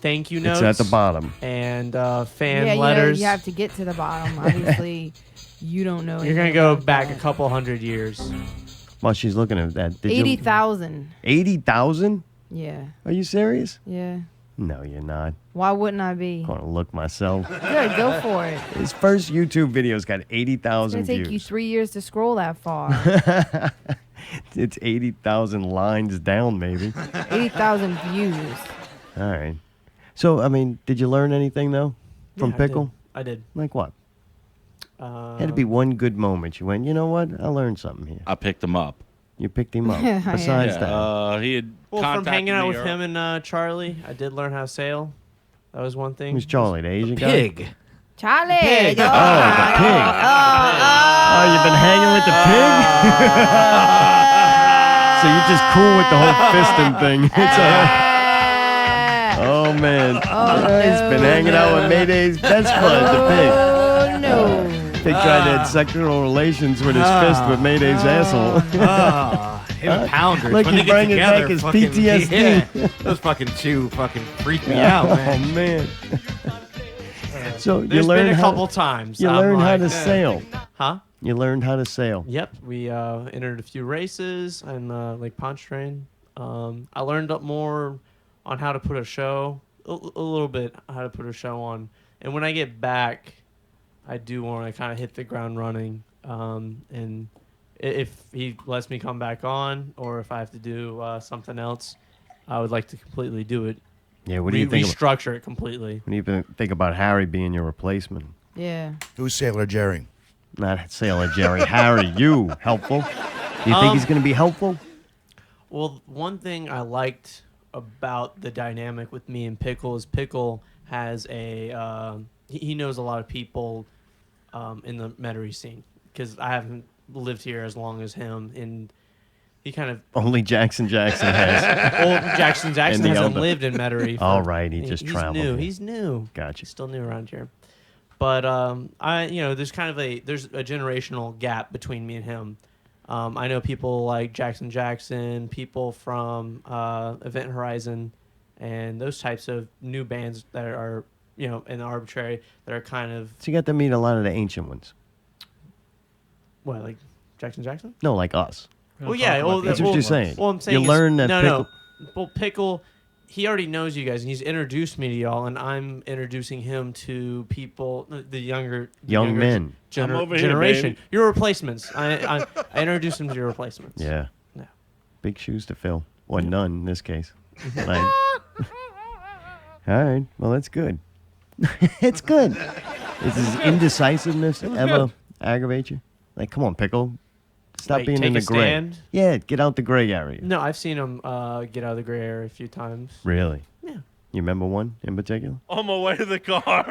thank you notes. It's at the bottom. And fan yeah, letters. you have to get to the bottom. Obviously, you don't know. You're gonna anything go about back that. a couple hundred years. While she's looking at that, 80,000. 80,000? Yeah, Are you serious? yeah. No, you're not. Why wouldn't I be? I'm gonna look myself. Good, go for it. His first YouTube video's got It's 80,000 gonna take you views. 3 years to scroll that far. It's 80,000 lines down, maybe. 80,000 views. All right. So, I mean, did you learn anything though from Yeah, I did. Pickle? I did. Like what? Had to be one good moment. You went, you know what? I learned something here. I picked him up. You picked him up. Yeah. Besides that, He had Well, from contacted hanging out me with him and Charlie, I did learn how to sail. That was one thing. who's Charlie, the Asian guy? Pig. Charlie. Pig. Oh, the pig. Oh, you've been hanging with the pig? So you're just cool with the whole fisting thing. It's oh, man. He's been hanging out with Mayday's best bud, the pig. Oh, no. Pig tried to have sexual relations with his fist with Mayday's asshole. Him pounders. Look, when he's they get bringing together, back his fucking, PTSD. Yeah, those fucking two fucking freak me out, man. Oh, man. So you There's learned been a how couple times. you I'm learned how like, to sail. Huh? You learned how to sail. Yep. We entered a few races and Lake Pontchartrain. I learned up more on how to put a show, a little bit how to put a show on. And when I get back, I do want to kind of hit the ground running. And if he lets me come back on, or if I have to do something else, I would like to completely do it. Yeah, what do you think? Restructure it completely. What do you think about Harry being your replacement? Yeah. Who's Sailor Jerry? Not Sailor Jerry. Harry, you helpful? Do you think he's going to be helpful? Well, one thing I liked about the dynamic with me and Pickle is Pickle has a he knows a lot of people in the Metairie scene, because I haven't lived here as long as him, and he kind of Only Jackson has. well, Jackson And the hasn't elder. lived in Metairie. All right, he just he's traveled new. here. He's new. Gotcha. He's still new around here. But there's kind of there's a generational gap between me and him. I know people like Jackson, people from Event Horizon, and those types of new bands that are in the arbitrary that are kind of So you got to meet a lot of the ancient ones. what, like Jackson? No, like us. Well, yeah. Well, That's what you're saying. Well, I'm saying You learn that no. Pickle. Well, Pickle, he already knows you guys, and he's introduced me to y'all, and I'm introducing him to people, the younger Men. I'm over here, generation. baby. Your replacements. I introduced him to your replacements. Yeah. Yeah. Big shoes to fill. Or none in this case. Like, all right. Well, that's good. It's good. Does his indecisiveness ever aggravate you? Like, come on, Pickle. Stop Like, being in take the a gray. stand? Yeah, get out the gray area. No, I've seen him get out of the gray area a few times. Really? Yeah. You remember one in particular? On my way to the car.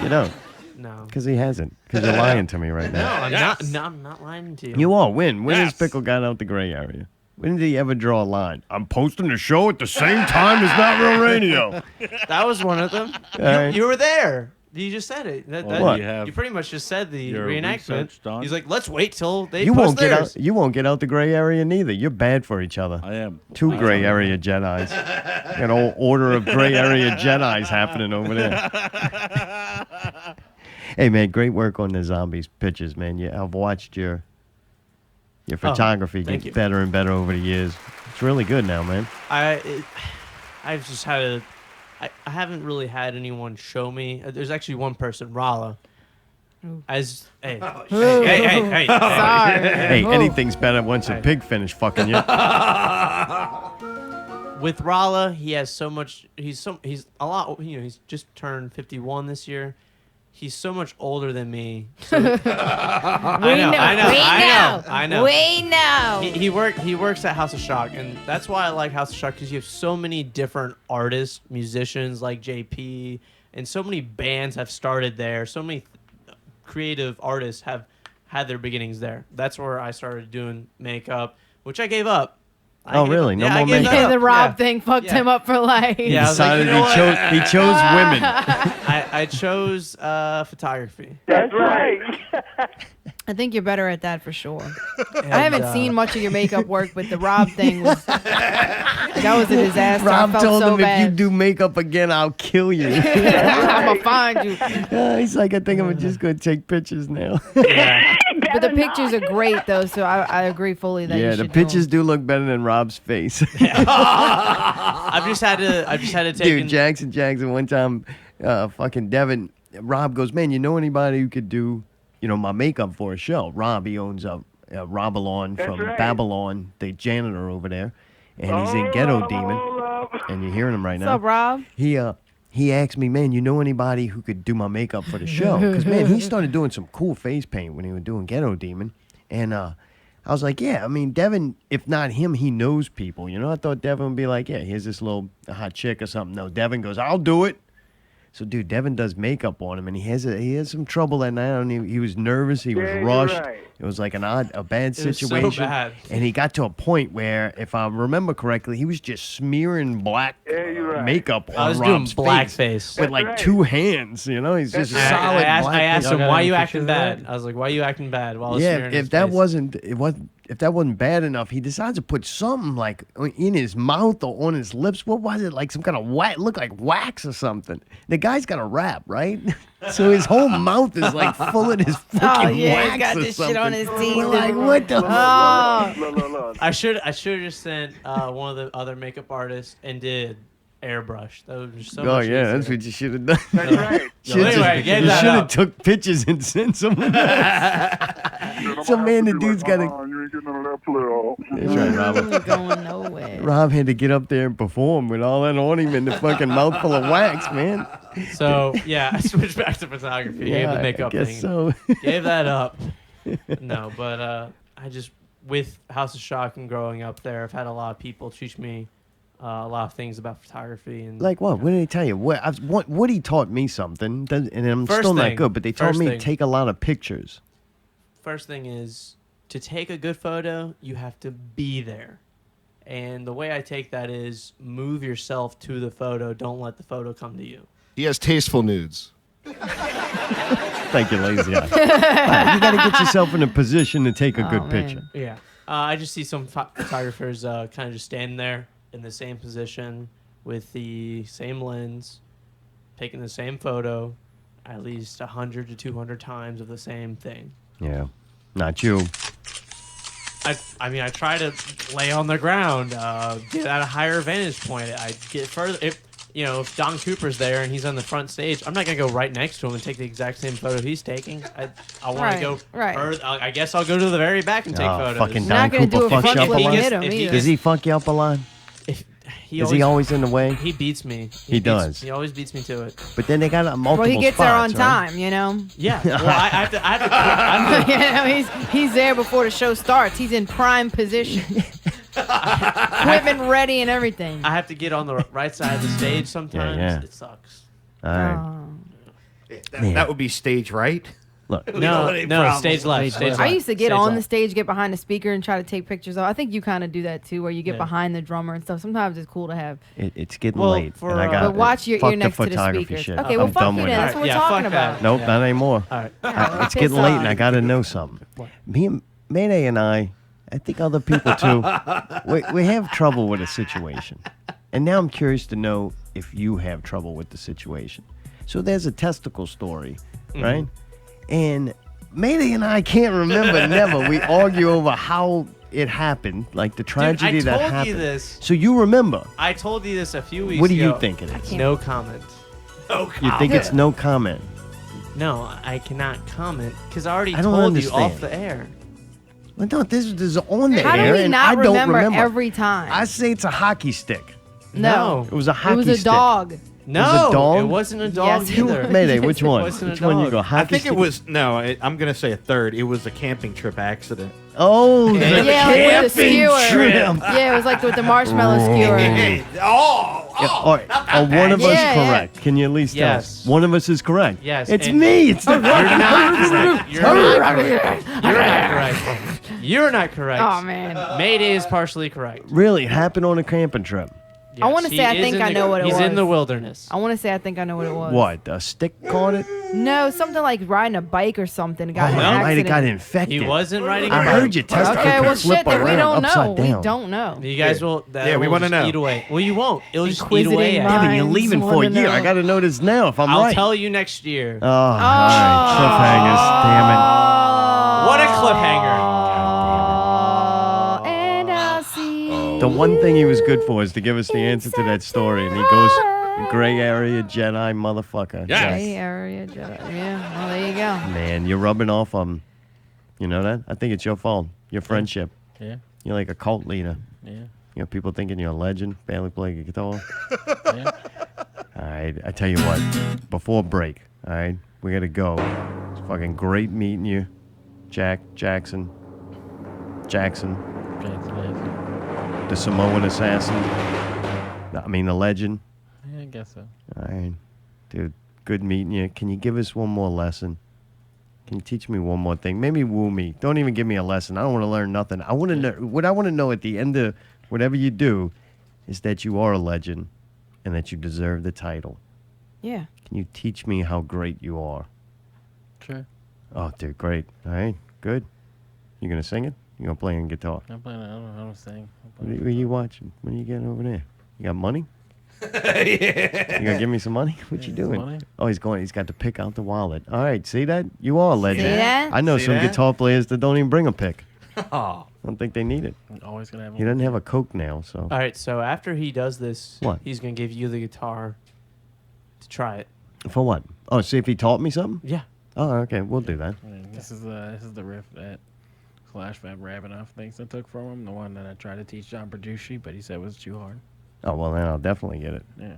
You don't. No. Because he hasn't. Because you're lying to me right No, now. I'm Yes. not. No, I'm not lying to you. You are. When? When has Yes. Pickle got out the gray area? When did he ever draw a line? I'm posting the show at the same time as Not Real Radio. That was one of them. right. You were there. You just said it. What? You pretty much just said the your reenactment. research done? He's like, let's wait till they You post won't get theirs. out. You won't get out the gray area neither. You're bad for each other. I am. Two gray area Jedis. Got a whole order of gray area Jedis happening over there. Hey man, great work on the zombies pictures, man. I've watched your photography thank get you. better and better over the years. It's really good now, man. I've just had I haven't really had anyone show me. There's actually one person, Rala. As hey, hey. Sorry. Hey, Whoa. anything's better once a Hey. pig finish fucking you. With Rala, he has so much. He's a lot. He's just turned 51 this year. He's so much older than me. So, I know. We know. He works at House of Shock, and that's why I like House of Shock, because you have so many different artists, musicians like JP, and so many bands have started there. So many creative artists have had their beginnings there. That's where I started doing makeup, which I gave up. Oh, really? No more I gave that makeup? up. The Rob Yeah. thing fucked Yeah. him up for life. Yeah, I was like, Decided you know what? he chose women. I chose photography. I think you're better at that for sure. And, I haven't seen much of your makeup work, but the Rob thing was that was a disaster. Rob I felt told so him bad. if you do makeup again, I'll kill you. I'ma find you. He's like, I think I'm just going to take pictures now. Yeah. But the pictures are great though, so I agree fully that you Yeah, should the do pictures 'em. do look better than Rob's face. I've just had to take. Dude, Jackson, one time, fucking Devin, Rob goes, man, you know anybody who could do, my makeup for a show? Rob, he owns Robalon from Babylon, the janitor over there, and he's in Ghetto Demon, and you're hearing him right What's now. up, Rob? He he asked me, man, you know anybody who could do my makeup for the show? Because, man, he started doing some cool face paint when he was doing Ghetto Demon. And I was like, yeah, I mean, Devin, if not him, he knows people. You know, I thought Devin would be like, yeah, here's this little hot chick or something. No, Devin goes, I'll do it. So, dude, Devin does makeup on him, and he has some trouble that night. He was nervous. He was rushed. Right. It was like a bad It was situation. so bad. And he got to a point where, if I remember correctly, he was just smearing black makeup I on was Rob's doing blackface with like 2 hands. You know, he's just I solid. I asked him, Y'all got why any you pictures acting of bad? that? I was like, why are you acting bad? While I was Yeah, smearing if his that face. if that wasn't bad enough, he decides to put something like in his mouth or on his lips. What was it? Like some kind of looked like wax or something. The guy's got a rap, right? So his whole mouth is like full of this fucking Oh yeah, wax he's got or this something. shit on his teeth. We're like, what the? Oh, Look. I should have just sent one of the other makeup artists and did airbrush. That would be so Oh much yeah, easier. that's what you should have done. That's right. Anyway, get you that should have up. took pictures and sent some. So man, the dude's got to. You ain't getting none of that play off. That's right, Robert. ain't going nowhere. Rob had to get up there and perform with all that on him and the fucking mouthful of wax, man. So yeah, I switched back to photography. Gave the makeup I guess thing. so. Gave that up. No, but I just with House of Shock and growing up there, I've had a lot of people teach me a lot of things about photography and Like what? What did he tell you? What he taught me something, and I'm First still not thing. good. But they told First me thing. to take a lot of pictures. First thing is to take a good photo, you have to be there. And the way I take that is move yourself to the photo. Don't let the photo come to you. He has tasteful nudes. Thank you, lazy eye. Right, you got to get yourself in a position to take a Oh, good man. picture. Yeah. I just see some photographers kind of just standing there in the same position with the same lens, taking the same photo at least 100 to 200 times of the same thing. Yeah, not you. I mean, I try to lay on the ground, get at a higher vantage point. I get further. If Don Cooper's there and he's on the front stage, I'm not gonna go right next to him and take the exact same photo he's taking. I want Right, to go right. further. I guess I'll go to the very back and take Oh, photos. fucking Not Don gonna do Cooper a fucks you front up a flip and lot. hit him If he either. Does he fuck you up a lot? If Is he always in the way? He beats me. He does. He always beats me to it. But then they got multiple Well, he gets there on spots, right? time, you know. Yeah. Well, I have to. You know, he's there before the show starts. He's in prime position. Equipment ready and everything. I have to get on the right side of the stage sometimes. yeah. It sucks. All right. Oh. Man. That would be stage right. Look, No, stage left. Stage I left. used to get Stage on left. the stage, get behind the speaker, and try to take pictures. I think you kind of do that too, where you get Yeah. behind the drummer and stuff. Sometimes it's cool to have. it's getting Well, late, for, and I got. But watch your fuck ear next to the photography speakers. shit. Okay, well, I'm fuck done you with then. it. That's what we're Yeah, talking fuck about. that. Nope, Yeah. not anymore. All right. It's Piss getting late, off. and I got to know something. Me and Mayday and I think other people too, we have trouble with a situation. And now I'm curious to know if you have trouble with the situation. So there's a testicle story, right? And Mayday and I can't remember never. We argue over how it happened, like the tragedy that told you happened. this. So you remember. I told you this a few weeks ago. What do you think it is? No comment. You think it's no comment? No, I cannot comment because I already I don't told you off understand. the air. Well, no, this is on the How do air, we and not I don't remember every time? I say it's a hockey stick. No. It was a hockey It was a stick. dog. No, Was it dog? it wasn't a dog Yes, it either. was. Mayday, which one? wasn't a Which one you dog. go? I Hockey think stick? it was I'm gonna say a third. It was a camping trip accident. Oh, the Yeah, like with the camping skewer. trip. Yeah, it was like with the marshmallow skewer. Yeah, all right. One of us Yeah, yeah. correct? Can you at least tell us? Yes. One of us is correct. Yes, It's and- me. It's the You're not correct. You're not correct. You're not correct. You're not correct. Oh man. Mayday is partially correct. Really it happened on a camping trip. I wanna he say I is think in I know what it He's in was. the wilderness. I want to say I think I know what it was. What? A stick caught it? No, something like riding a bike or something. Got Oh, in it an might have accident. got infected. He wasn't riding a I bike. heard you testicle Okay, could well, flip shit, then we around don't know. upside We down. don't know. You guys will. Yeah, we want wanna to know. Eat away. Well, you won't. It'll just eat Inquisitive away. mind. At Yeah, but you're Minds leaving for a wanna year. know. I got to know this now if I'm I'll right. tell you next year. Oh, all right. Cliffhangers. Damn What a cliffhanger! And I'll see. it. The one thing he was good for is to give us the answer to that story, and he goes, gray area Jedi motherfucker. Gray area Jedi. Yeah, well, there you go. Man, you're rubbing off on him. You know that? I think it's your fault. Your friendship. Yeah, You're like a cult leader. yeah, You know, people thinking you're a legend, barely play guitar. yeah. All right, right, I tell you what. Before break, all right, we gotta go. It's fucking great meeting you, Jackson, the Samoan assassin. I mean, the legend. Yeah, I guess so. All right, dude. Good meeting you. Can you give us one more lesson? Can you teach me one more thing? Maybe woo me. Don't even give me a lesson. I don't want to learn nothing. I want to know what I want to know at the end of whatever you do is that you are a legend and that you deserve the title. Yeah. Can you teach me how great you are? Sure. Oh, dude, great. All right, good. You gonna sing it? You gonna play on guitar? I'm playing. I don't sing. What are you watching? What are you getting over there? You got money? Yeah. You gonna give me some money? What you doing? money. Oh, he's going. He's got to pick out the wallet. All right, see that? You are a legend. See that? I know See some that? guitar players that don't even bring a pick. Oh. I don't think they need it. I'm always gonna have. He doesn't have a Coke now, so. All right, so after he does this, What? he's gonna give you the guitar to try it. For what? Oh, see if he taught me something? Yeah. Oh, okay, we'll do that. This is the riff that Flashback Rabinoff thinks I took from him. The one that I tried to teach John Produci, but he said was too hard. Oh, well, then I'll definitely get it. Yeah.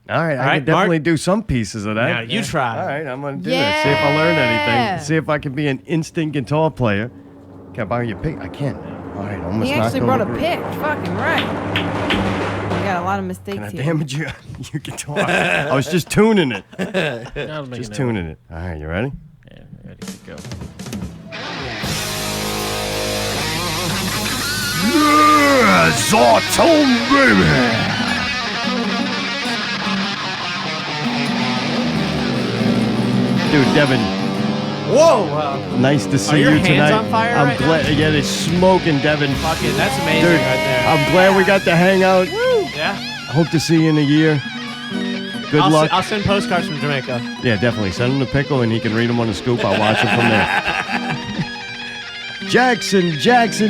All right, I right, can definitely Mark. do some pieces of that. Now you try. All right, I'm going to do that. See if I learn Yeah. anything. See if I can be an instant guitar player. Can I borrow your pick? I can. All right, almost He knocked actually over brought a Greg. pick. Fucking right. You got a lot of mistakes Can I here. damage your guitar? I was just tuning it. I was making Just that tuning it. All right, you ready? one. Yeah, ready to go. Zartone, baby! Dude, Devin, Whoa! nice to see your you hands tonight. on fire I'm right now? glad. Yeah, it's smoking, Devin. Fucking, that's amazing Dude, right there. I'm glad we got to hang out. Yeah. I hope to see you in a year. Good luck. I'll send postcards from Jamaica. Yeah, definitely. Send him to Pickle and he can read them on the scoop. I'll watch him from there. Jackson,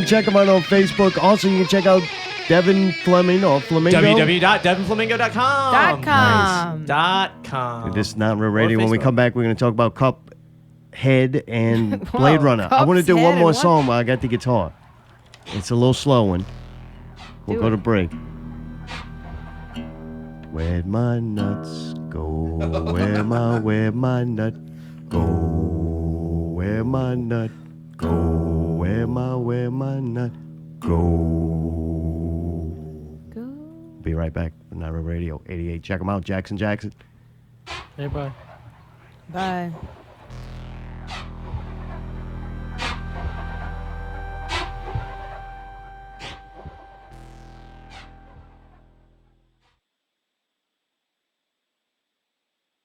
check him out on Facebook. Also, you can check out Devin Fleming or Flamingo. www.devinflamingo.com. .com. This is Not Real Radio. When we Facebook. come back, we're going to talk about Cuphead and Blade Whoa, Runner. I want to do Cuphead one and more what? song while I got the guitar. It's a little slow one. We'll Do go it. to break. Where'd my nuts go? Where my nut go? Where my nut go? Where my nut go? Be right back with Not Real Radio 88. Check them out, Jackson. Hey, bye. Bye.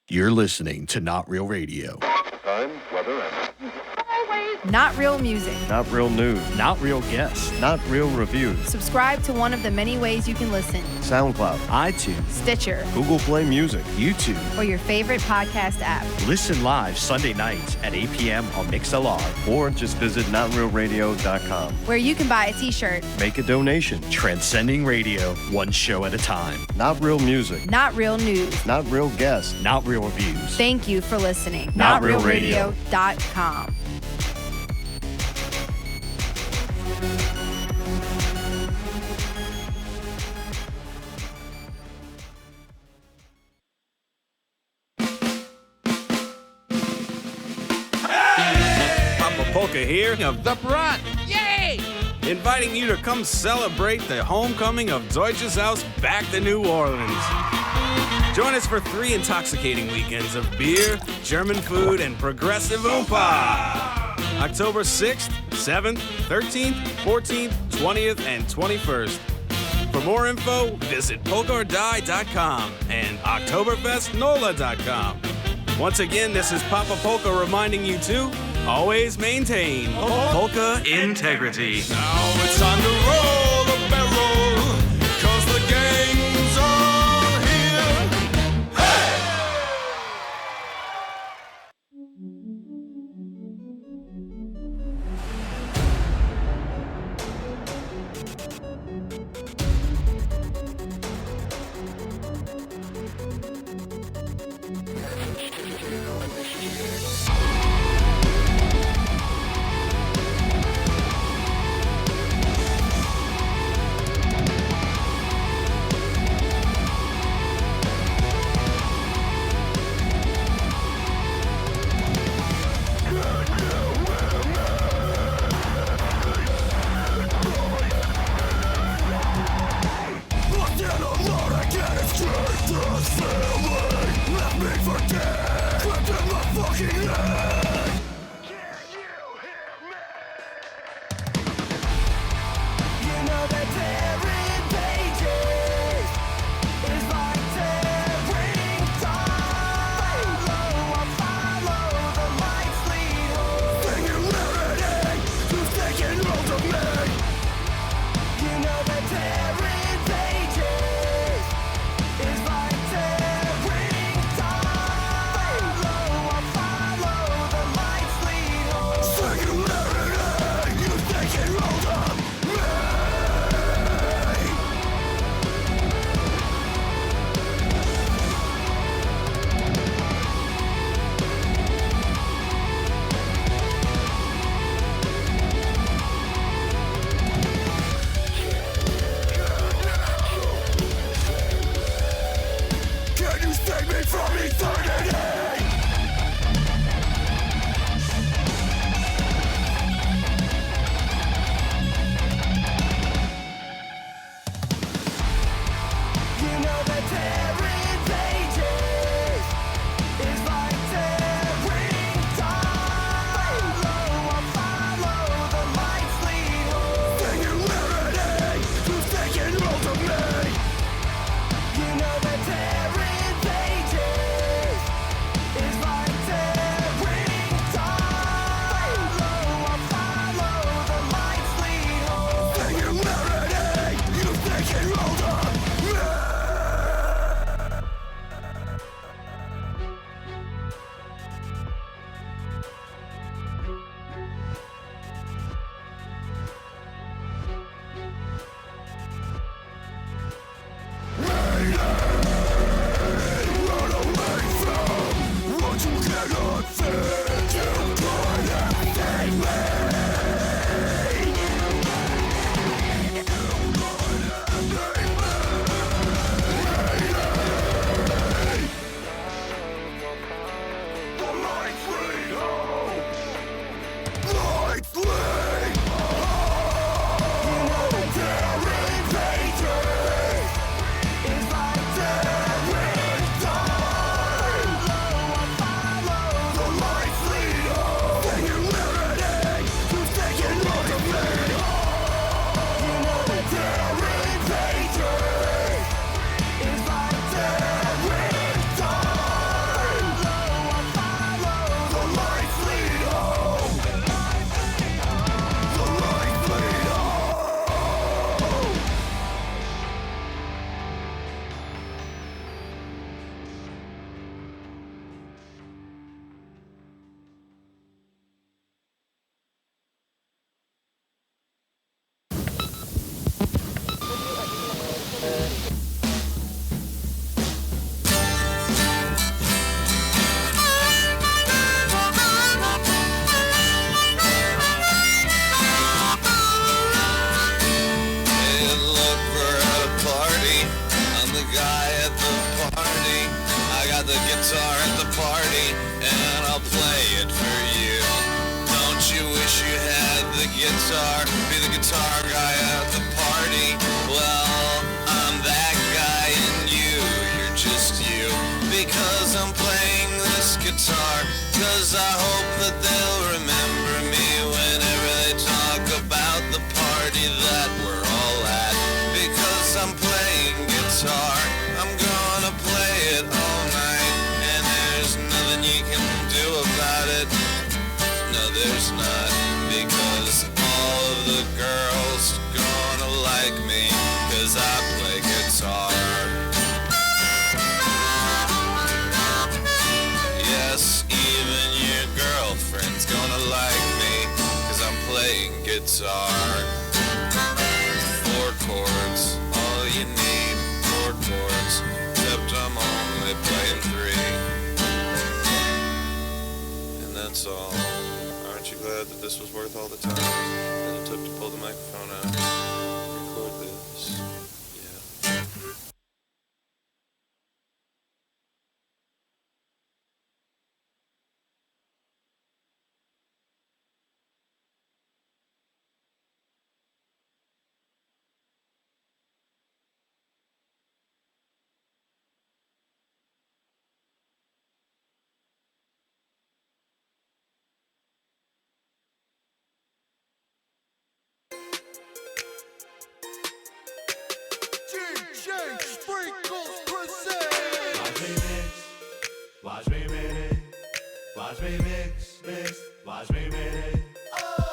You're listening to Not Real Radio. Time, weather, and Not Real Music. Not real news. Not real guests. Not real reviews. Subscribe to one of the many ways you can listen. SoundCloud. iTunes, Stitcher, Google Play Music. YouTube. or your favorite podcast app. Listen live Sunday nights at 8 p.m. on Mixlr. Or just visit NotRealRadio.com. Where you can buy a t-shirt. Make a donation. Transcending radio, one show at a time. Not real music. Not Real News. Not real guests. Not real reviews. Thank you for listening. Not Real Radio. NotRealRadio.com. Papa Polka here of The Brat. Yay! Inviting you to come celebrate the homecoming of Deutsches Haus back to New Orleans. Join us for 3 intoxicating weekends of beer, German food, and progressive oompa. October 6th, 7th, 13th, 14th, 20th, and 21st. For more info, visit polkaordie.com and oktoberfestnola.com. Once again, this is Papa Polka reminding you to always maintain polka integrity. Now it's time to roll the barrel, 'cause the gang's all here. Hey! guitar, be the guitar guy at the party. Well, I'm that guy and you're just you. Because I'm playing this guitar, cause I hope that they'll remember me whenever they talk about the party that we're all at. Because I'm playing guitar, I'm gonna play it all night, and there's nothing you can do about it. No, there's not, because all of the girls gonna like me, cause I play guitar. Yes, even your girlfriend's gonna like me, cause I'm playing guitar. 4 chords, all you need, 4 chords, except I'm only playing 3. And that's all. Aren't you glad that this was worth all the time that it took to pull the microphone out, record this? Yeah. Watch me mix, mix. Watch me Mayday.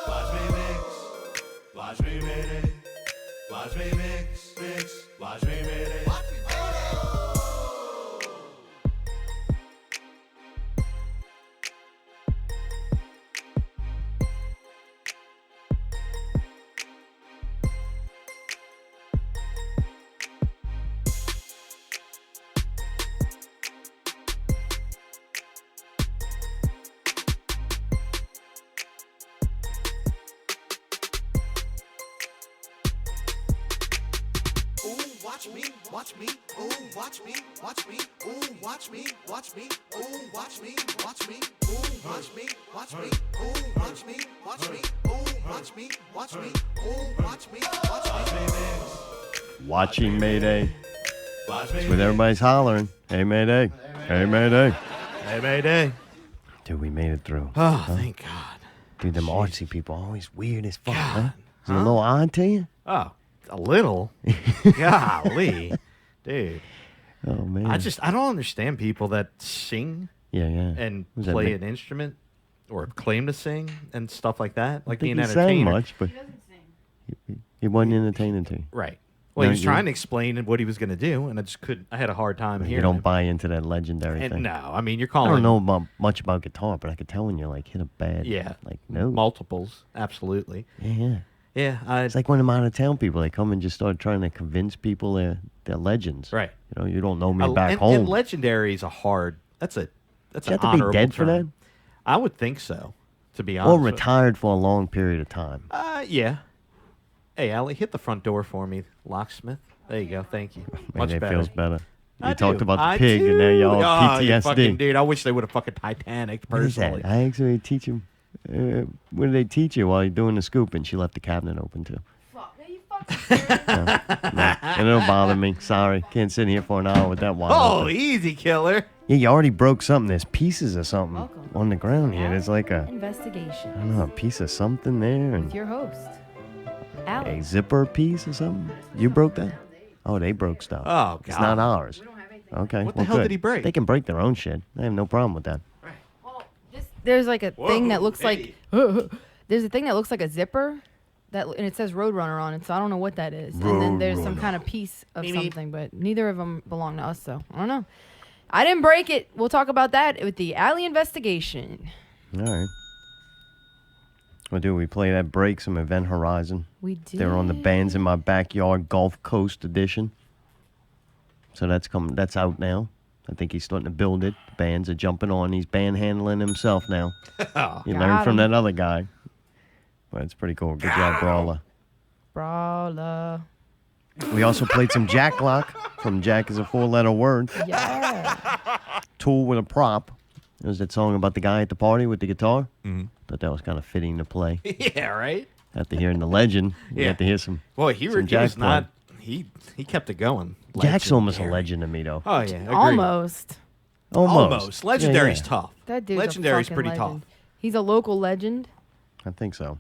Watch me mix. Watch me Mayday. Watch me mix, mix. Watch me Mayday. Watch me, watch me, ooh, watch me, watch me, ooh, watch me, watch me, ooh, watch me, watch me, ooh, watch me, watch me, ooh, watch me, watch me, ooh, watch me, watch me, ooh, watch me, watch me. Watching Mayday. Watch It's me. with everybody's hollering. Hey, Mayday. Hey, Mayday. Hey, Mayday. Dude, we made it through. Oh, thank God. Dude, them artsy people always weird as fuck, huh? Is it a little odd to you? Oh, a little. Golly, dude. Oh, man. I don't understand people that sing Yeah, yeah. and Who's that, play Mick? an instrument or claim to sing and stuff like that. Like I being think an he sang entertainer. much, but he wasn't entertaining to you. Right. Well, No, he was you- trying to explain what he was going to do, and I just couldn't. I had a hard time You hearing don't him. buy into that legendary And thing. no, I mean, you're I calling. don't know much about guitar, but I could tell when you like hit a bad. Yeah. Like no. Multiples, absolutely. Yeah, yeah. Yeah, It's like when I'm out of town people, they come and just start trying to convince people they're legends. Right. You know, you don't know me back and, home. And legendary is a hard. That's you an have to be honorable dead for term. I would think so. To be honest. or with- retired for a long period of time. Yeah. Hey, Allie, hit the front door for me, locksmith. There you go. Thank you. Much Mayday better. feels better. You I talked do. about the I pig, do. and now y'all Oh, you PTSD. fucking dude, I wish they would have fucking Titanic What is that? personally. I actually teach him. What did they teach you while you're doing the scoop? And she left the cabinet open too. No, and it'll bother me. Sorry, can't sit here for an hour with that wide Oh, open. easy, killer. Yeah, you already broke something. There's pieces of something on the ground here. There's like I Investigation don't know, a piece of something there, with and your host, a Alex. zipper piece or something. You broke that? Oh, they broke stuff. Oh, It's God. not ours. Okay. What the well, hell good. did he break? They can break their own shit. I have no problem with that. There's like a thing that Whoa, looks like there's a thing that looks like a zipper and it says Roadrunner on it, so I don't know what that is. And then there's some kind of piece of something, but neither of them belong to us, so I don't know. I didn't break it. We'll talk about that with the alley investigation. All right. Well, do we play that break some Event Horizon? We did. They're on the Bands in My Backyard Gulf Coast edition. So that's that's out now. I think he's starting to build it. The bands are jumping on. He's band handling himself now. He learned from that other guy. But it's pretty cool. Good job, Brawler. Brawler. We also played some Jack Lock from Jack is a 4-letter word. Yeah. Tool with a prop. It was that song about the guy at the party with the guitar. Mm-hmm. Thought that was kind of fitting to play. Yeah, right? After hearing the legend, you Yeah. have to hear some. Boy, he some was Jack not. He kept it going. Jack's almost a Legendary. legend to me, though. Oh yeah, agreed. Almost. Almost. Legendary's Yeah, yeah. tough. That dude's Legendary's a fucking pretty legend. tough. He's a local legend. I think so.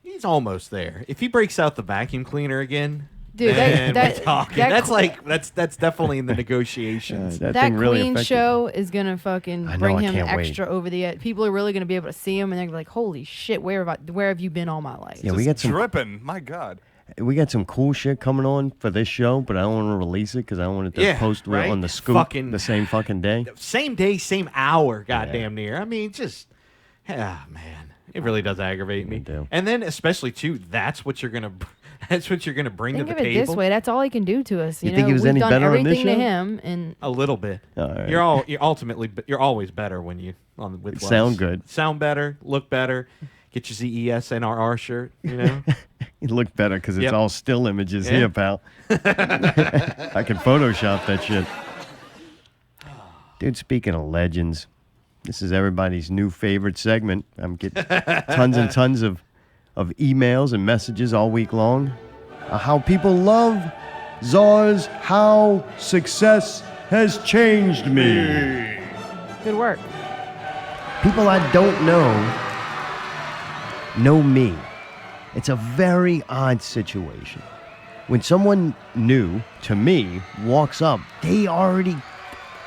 He's almost there. If he breaks out the vacuum cleaner again, Dude, then that- we're talking. that That's qu- like that's definitely in the negotiations. That That thing really Queen affected- show is gonna fucking I know, bring I him can't wait. extra over the edge. People are really gonna be able to see him, and they're gonna be like, "Holy shit, where have you been all my life?" Yeah, we got some. dripping. My God. We got some cool shit coming on for this show, but I don't want to release it because I don't want it to Yeah, post right? on the scoop Fucking- the same fucking day. Same day, same hour. Goddamn near. I mean, just man, it really does aggravate me. do. And then especially too, that's what you're gonna bring Think to of the it table. this way: that's all he can do to us. You You, think know, he was we've any done better on this everything to show? him, and A little bit. All right. You're ultimately, you're always better when you with us. Sound good. Sound better, look better. Get your ZES NRR shirt. You know. It looked better because it's Yep. all still images Yeah. here, pal. I can Photoshop that shit. Dude, speaking of legends, this is everybody's new favorite segment. I'm getting tons and tons of emails and messages all week long. How people love Czar's How Success Has Changed Me. good work. People I don't know me. It's a very odd situation. When someone new to me walks up, they already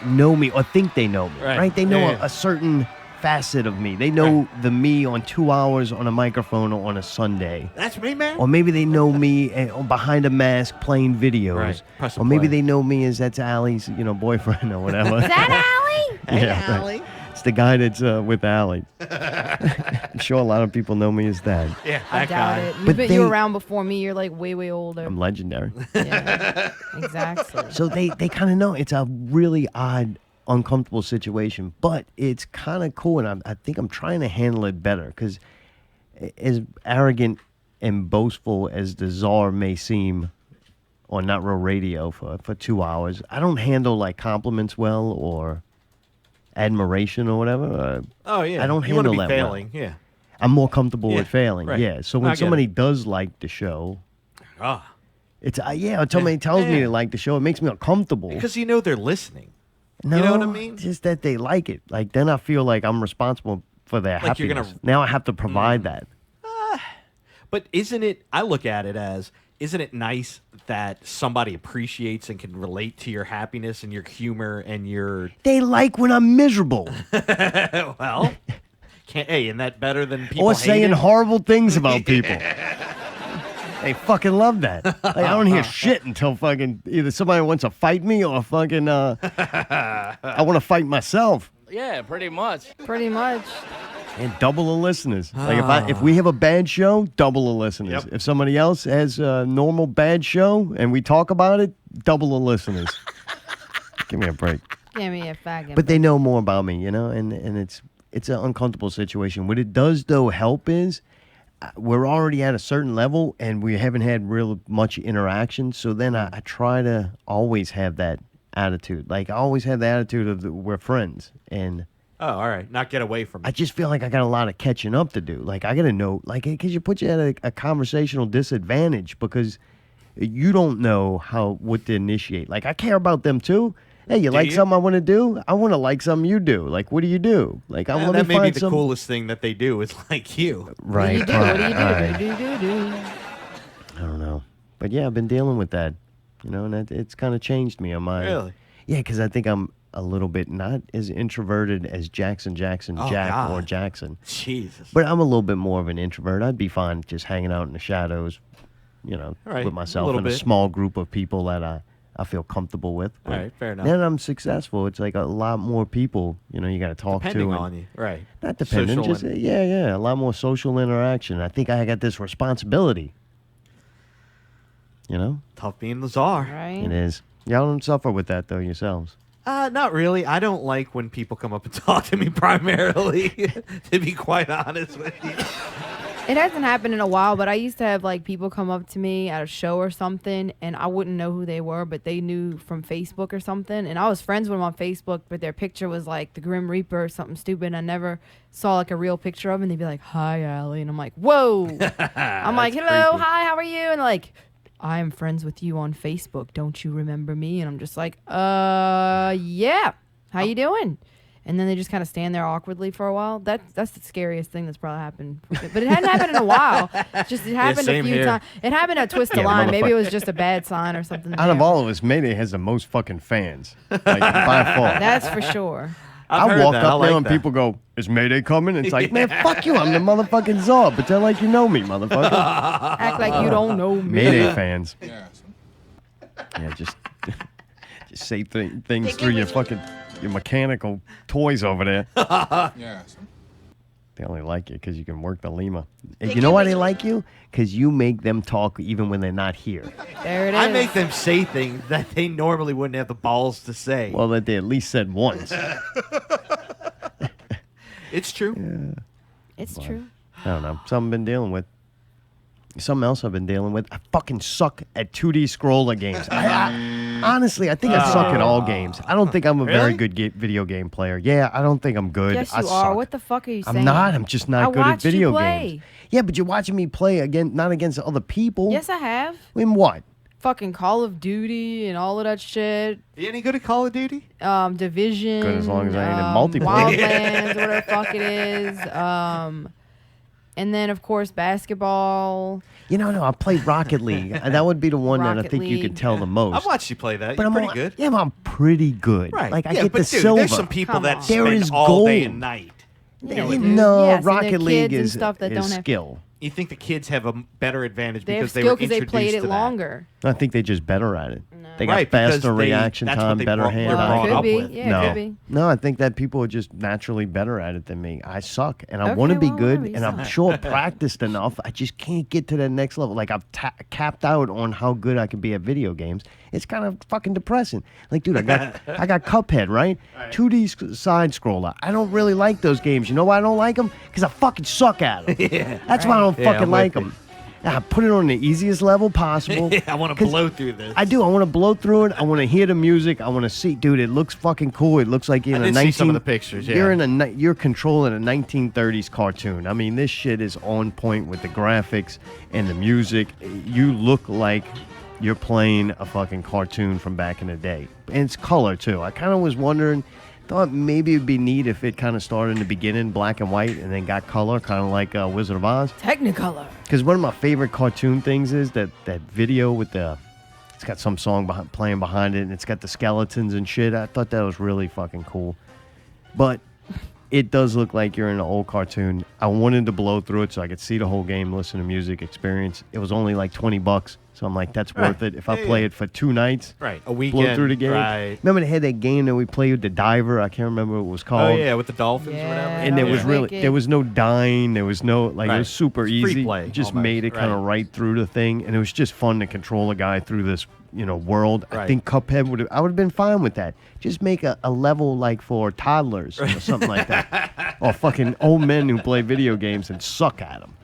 know me or think they know me, Right. right? They know Yeah. a certain facet of me. They know the me on 2 hours on a microphone on a Sunday. That's me, man. Or maybe they know me behind a mask playing videos. Right. Press Or maybe play. they know me as that's Allie's, boyfriend or whatever. Is that Allie? Hey, Yeah, right. Allie. It's the guy that's with Allie. I'm sure a lot of people know me as that. Yeah, I that doubt guy. it. But You were they- around before me. You're like way, way older. I'm legendary. Yeah, exactly. So they kind of know it's a really odd, uncomfortable situation, but it's kind of cool, and I think I'm trying to handle it better because as arrogant and boastful as the Czar may seem on Not Real Radio for 2 hours, I don't handle like compliments well or admiration or whatever. Oh yeah. I don't You want handle to be that failing. well. Yeah. I'm more comfortable Yeah, with failing. right. Yeah. So I when get somebody it. does like the show, Ah. it's when somebody tells me Yeah. they like the show, it makes me uncomfortable. Because they're listening. No, you know what I mean? Just that they like it. Like then I feel like I'm responsible for their Like you're happiness. gonna- Now I have to provide that. But isn't it? I look at it as, isn't it nice that somebody appreciates and can relate to your happiness and your humor and your? They like when I'm miserable Well, isn't that better than people or hate saying it? horrible things about people. They fucking love that. Like I don't hear shit until fucking either somebody wants to fight me or fucking I want to fight myself. Yeah, pretty much. Pretty much. And double the listeners. Like if we have a bad show, double the listeners. Yep. If somebody else has a normal bad show and we talk about it, double the listeners. Give me a break. Give me a faggot. But they know more about me, and it's an uncomfortable situation. What it does though help is we're already at a certain level and we haven't had real much interaction. So then I try to always have that attitude. Like I always have the attitude of we're friends and. Oh, all right. Not get away from it. I just feel like I got a lot of catching up to do. Like I got to know, like, because you put you at a conversational disadvantage because you don't know what to initiate. Like I care about them too. Hey, you like something I want to do? I want to like something you do. Like, what do you do? Like, And let that me may be find the some. coolest thing that they do is like you. Right. What do you do? What do you do? all right. Do. I don't know, but yeah, I've been dealing with that. And it's kind of changed me on my. Really? Yeah, because I think I'm a little bit not as introverted as Jackson, Jack, God. or Jackson. Jesus. But I'm a little bit more of an introvert. I'd be fine just hanging out in the shadows, Right, with a myself little and a bit. small group of people that I feel comfortable with. All right, fair enough. Then I'm successful. It's like a lot more people, you got to talk Depending to. and- on you. Right. Not dependent, Social just, and- yeah, a lot more social interaction. I think I got this responsibility. Tough being the czar. Right. It is. Y'all don't suffer with that, though, yourselves. Not really. I don't like when people come up and talk to me primarily, to be quite honest with you. It hasn't happened in a while, but I used to have like people come up to me at a show or something, and I wouldn't know who they were, but they knew from Facebook or something. And I was friends with them on Facebook, but their picture was like the Grim Reaper or something stupid. I never saw like a real picture of them. And they'd be like, "Hi, Allie," and I'm like, "Whoa!" I'm like, "Hello, creepy. hi, how are you?" And like, "I am friends with you on Facebook. Don't you remember me?" And I'm just like, yeah. How you doing?" And then they just kind of stand there awkwardly for a while. That's the scariest thing that's probably happened. But it hadn't happened in a while. It happened a same few here. times. It happened at Twist the Yeah, the Line. Maybe it motherfucker- was just a bad sign or something. Out of there. all of us, Mayday has the most fucking fans. Like, by far. That's for sure. I've I heard walk that. up I there like and that. people go, "Is Mayday coming?" It's like, man, fuck you. I'm the motherfucking czar. Pretend like you know me, motherfucker. Act like you don't know me. Mayday fans. Yeah, just say things through your mechanical toys over there. They only like you because you can work the Lima. And you know why they like you? Because you make them talk even when they're not here. There it is. I make them say things that they normally wouldn't have the balls to say. Well, that they at least said once. It's true. It's true. I don't know. Something I've been dealing with. Something else I've been dealing with. I fucking suck at 2D scroller games. Honestly, I think I suck at all games. I don't think I'm a very good video game player. Yeah, I don't think I'm good. Yes, I you suck. are. What the fuck are you saying? I'm not. I'm just not I good at watched you video play. games. Yeah, but you're watching me play again, not against other people. Yes, I have. In what? Fucking Call of Duty and all of that shit. You any good at Call of Duty? Division. Good as long as I ain't in multiplayer. Wildlands, whatever the fuck it is. And then, of course, basketball. No, I played Rocket League. That would be the one that I Rocket think you League. could tell the most. I've watched you play that. But You're I'm pretty all- good. Yeah, but I'm pretty good. Right. Like I yeah, get but the dude, silver. there's some people Come that on. There spend is all day gold. and night. Yes, and Rocket they're League kids and is, stuff that is don't have- skill. You think the kids have a better advantage They have because they skill were because they introduced played it to that? longer. I think they're just better at it. They got Right, because faster reaction that's what time, they better brought- hand were eye. brought up Could be. with. Yeah, no, it could be. no, I think that people are just naturally better at it than me. I suck, and I Okay, want to be well, good, whatever, you and I'm suck. sure practiced enough. I just can't get to that next level. Like I've capped out on how good I can be at video games. It's kind of fucking depressing. Like, dude, I got Cuphead, right? 2D side scroller. I don't really like those games. You know why I don't like them? Because I fucking suck at them. Yeah. That's why I don't Yeah, fucking I'm like with them. I put it on the easiest level possible. I want to blow through this. I do. I want to blow through it. I want to hear the music. I want to see, dude. It looks fucking cool. It looks like you're in I a did 19. see some of the pictures. Yeah. You're controlling a 1930s cartoon. I mean, this shit is on point with the graphics and the music. You look like you're playing a fucking cartoon from back in the day, and it's color too. I kind of was wondering. Thought maybe it'd be neat if it kind of started in the beginning black and white and then got color, kind of like Wizard of Oz. Technicolor. Because one of my favorite cartoon things is that video with it's got some song playing behind it, and it's got the skeletons and shit. I thought that was really fucking cool. But it does look like you're in an old cartoon. I wanted to blow through it so I could see the whole game, listen to music, experience. It was only like $20. So I'm like, that's worth it. If I play it for 2 nights, Right, a blow weekend. through the game. Right. Remember they had that game that we played with the diver? I can't remember what it was called. Oh yeah, with the dolphins or whatever. And there was there was no dying. There was no, like, it Right. was super It's easy. free play, Just almost. made it kind of right through the thing. And it was just fun to control a guy through this, world. I Right. think Cuphead I would have been fine with that. Just make a level like for toddlers or something like that. Or fucking old men who play video games and suck at them.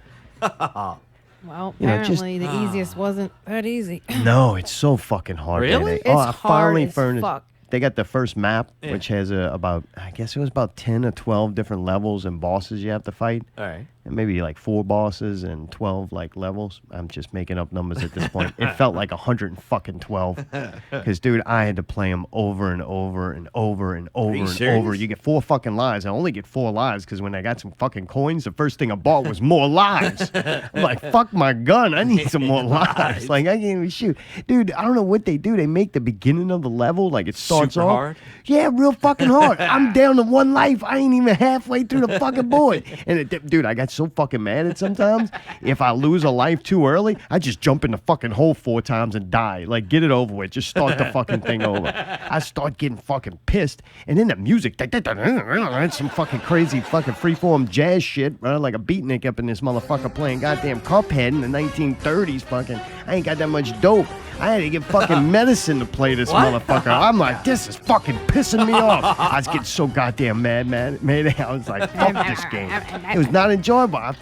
Well, You know, just- apparently the easiest wasn't that easy. No, it's so fucking hard. Really? Mayday. It's I hard finally as furnished. fuck. They got the first map, which has I guess it was about 10 or 12 different levels and bosses you have to fight. All right. And maybe like 4 bosses and 12 like levels. I'm just making up numbers at this point. It felt like 112. Because, dude, I had to play them over and over and over and over you and serious? over. You get 4 fucking lives. I only get 4 lives because when I got some fucking coins, the first thing I bought was more lives. I'm like, fuck my gun. I need some more lives. Like, I can't even shoot. Dude, I don't know what they do. They make the beginning of the level like it starts Super off. hard? Yeah, real fucking hard. I'm down to 1 life. I ain't even halfway through the fucking board. And dude, I got so fucking mad at sometimes. If I lose a life too early, I just jump in the fucking hole 4 times and die. Like, get it over with. Just start the fucking thing over. I start getting fucking pissed. And then the music, it's some fucking crazy fucking freeform jazz shit, right? Like a beatnik up in this motherfucker playing goddamn Cuphead in the 1930s fucking. I ain't got that much dope. I had to get fucking medicine to play this motherfucker. I'm like, this is fucking pissing me off. I was getting so goddamn mad. Mayday. I was like, fuck this game. It was not enjoyable. I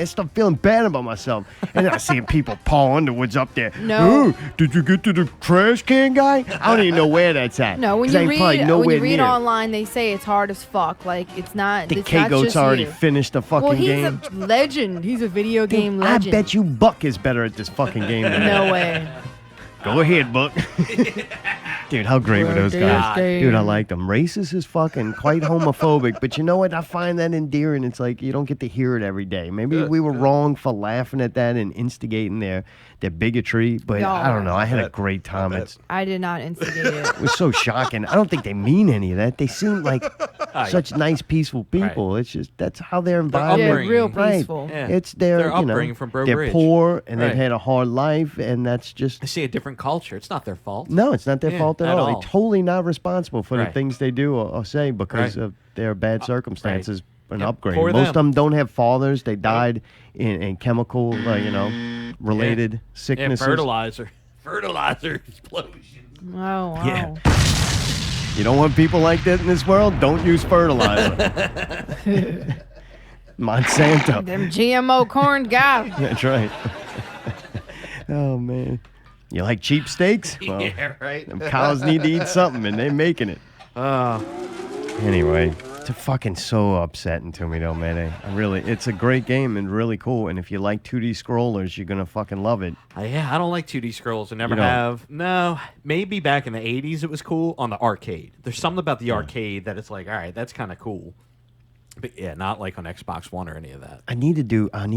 started feeling bad about myself. And then I see people Paul Underwood's up there. No. "Oh, did you get to the trash can guy? I don't even know where that's at. No, when 'Cause I you ain't probably read nowhere it near. online, they say it's hard as fuck. Like it's not. The it's not K-Goat's just already you. finished the fucking Well, he's game. a legend. He's a video game I legend. bet you Buck is better at this fucking game than No me. way. Go ahead, Buck. Dude, how great were those guys? Dude, I liked them. Racist is fucking quite homophobic, but you know what? I find that endearing. It's like you don't get to hear it every day. Maybe we were wrong for laughing at that and instigating their bigotry, but I don't know. I had a great time. I did not instigate it. It was so shocking. I don't think they mean any of that. They seem like such nice, peaceful people. It's just that's how they're involved. Yeah, real peaceful. Yeah. It's their upbringing from Bro they're Bridge. poor and Right. they've had a hard life, and that's just I see a different culture. It's not their fault. no, it's not their Yeah, fault at at all. all. They're totally not responsible for the Right. things they do or say because Right. of their bad circumstances and Yep. upbringing. For Most of them. them don't have fathers. They died in chemical, related sicknesses. Yeah, fertilizer explosions. Oh wow. Yeah. You don't want people like that in this world? Don't use fertilizer. Monsanto. Them GMO corn guys. That's right. Oh, man. You like cheap steaks? Well, Yeah, right. them cows need to eat something, and they're making it. Anyway, it's fucking so upsetting to me, though, man. It's a great game and really cool. And if you like 2D scrollers, you're going to fucking love it. Yeah, I don't like 2D scrolls. I never You don't? have. No, maybe back in the 80s it was cool on the arcade. There's something about the arcade that it's like, all right, that's kind of cool. But yeah, not like on Xbox One or any of that. I need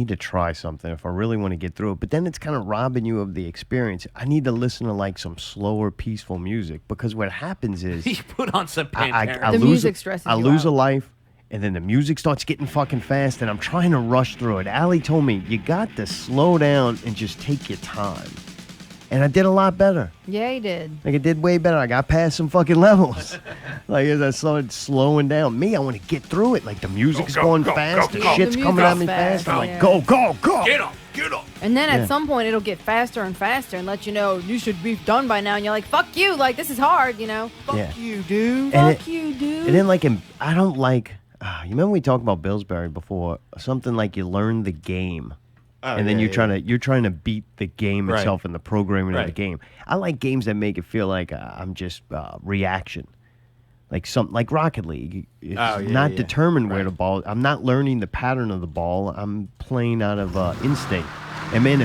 to try something if I really want to get through it. But then it's kind of robbing you of the experience. I need to listen to like some slower, peaceful music because what happens is You put on some I Pantera. The lose music stresses I you lose out. a life, and then the music starts getting fucking fast, and I'm trying to rush through it. Allie told me, you got to slow down and just take your time. And I did a lot better. Yeah, you did. Like, I did way better. I got past some fucking levels. Like, as I started slowing down. Me, I want to get through it. Like, the music's going fast. The shit's coming at me fast. I'm like, go, go, go. Get up. And then at some point, it'll get faster and faster and let you know you should be done by now. And you're like, fuck you. Like, this is hard, you know? Fuck you, dude. And Fuck you, dude. And then, like, I don't like... you remember we talked about Pillsbury before? Something like you learn the game. And then you're trying to beat the game itself and the programming of the game. I like games that make it feel like I'm just reaction, like Rocket League. It's not determined where the ball. I'm not learning the pattern of the ball. I'm playing out of instinct. And man,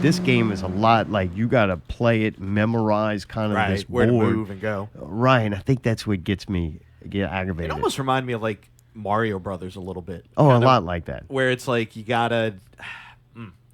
this game is a lot like you got to play it, memorize kind of this where board. to move and go. Right, and I think that's what gets aggravated. It almost reminded me of like Mario Brothers a little bit. Oh, a lot like that. Where it's like you gotta.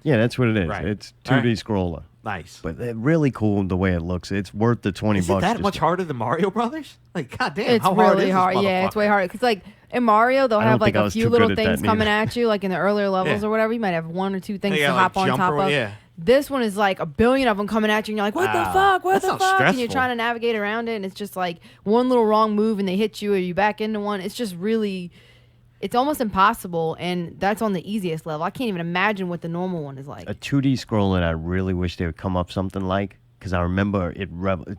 Yeah, that's what it is. Right. It's 2D scroller. Nice. But really cool the way it looks. It's worth the $20. Is it that much harder than Mario Brothers? Like, goddamn, It's how hard really is hard. this Yeah, it's motherfucker? way harder. Because, like, in Mario, they'll I don't have, like, think I a was few too little good at things that coming neither. at you, like in the earlier levels or whatever. You might have one or two things to hop on top of. Yeah. This one is like a billion of them coming at you, and you're like, what the fuck? What that the sounds fuck? And you're stressful. trying to navigate around it, and it's just like one little wrong move, and they hit you, or you back into one. It's just really... It's almost impossible, and that's on the easiest level. I can't even imagine what the normal one is like. A 2D scroller that I really wish they would come up something like, because I remember it.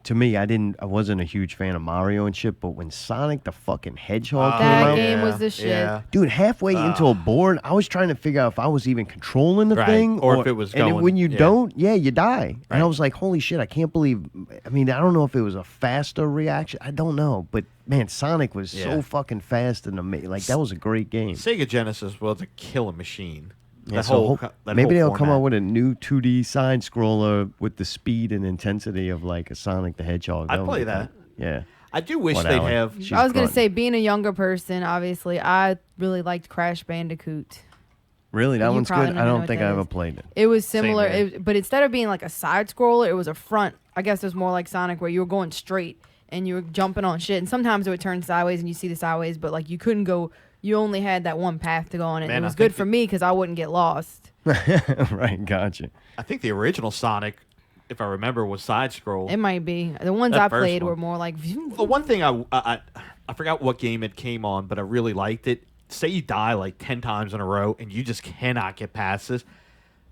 To me, I wasn't a huge fan of Mario and shit, but when Sonic the fucking Hedgehog came that out, game was the shit. dude, halfway into a board, I was trying to figure out if I was even controlling the thing, or if it was going. And when you yeah. don't, you die. And I was like, holy shit, I can't believe. I mean, I don't know if it was a faster reaction. I don't know, but man, Sonic was so fucking fast and amazing. Like that was a great game. Sega Genesis was a killer machine. Yeah, That maybe whole they'll come format. out with a new 2D side scroller with the speed and intensity of like a Sonic the Hedgehog. I'd would play be that. cool. Yeah. I do wish What, they'd Alan? have. She's I was going grunting. to say, being a younger person, obviously, I really liked Crash Bandicoot. Really, that You one's probably good. don't I know don't what think that I ever is. played it. It was similar, here. but instead of being like a side scroller, it was a front. I guess it was more like Sonic, where you were going straight and you were jumping on shit. And sometimes it would turn sideways and you see the sideways, but like you couldn't go. You only had that one path to go on, and Man, it I was good think for me because I wouldn't get lost. Right, gotcha. I think the original Sonic, if I remember, was side scroll. It might be the ones That I first played one. were more like. The one thing I forgot what game it came on, but I really liked it. Say you die like 10 times in a row and you just cannot get past this.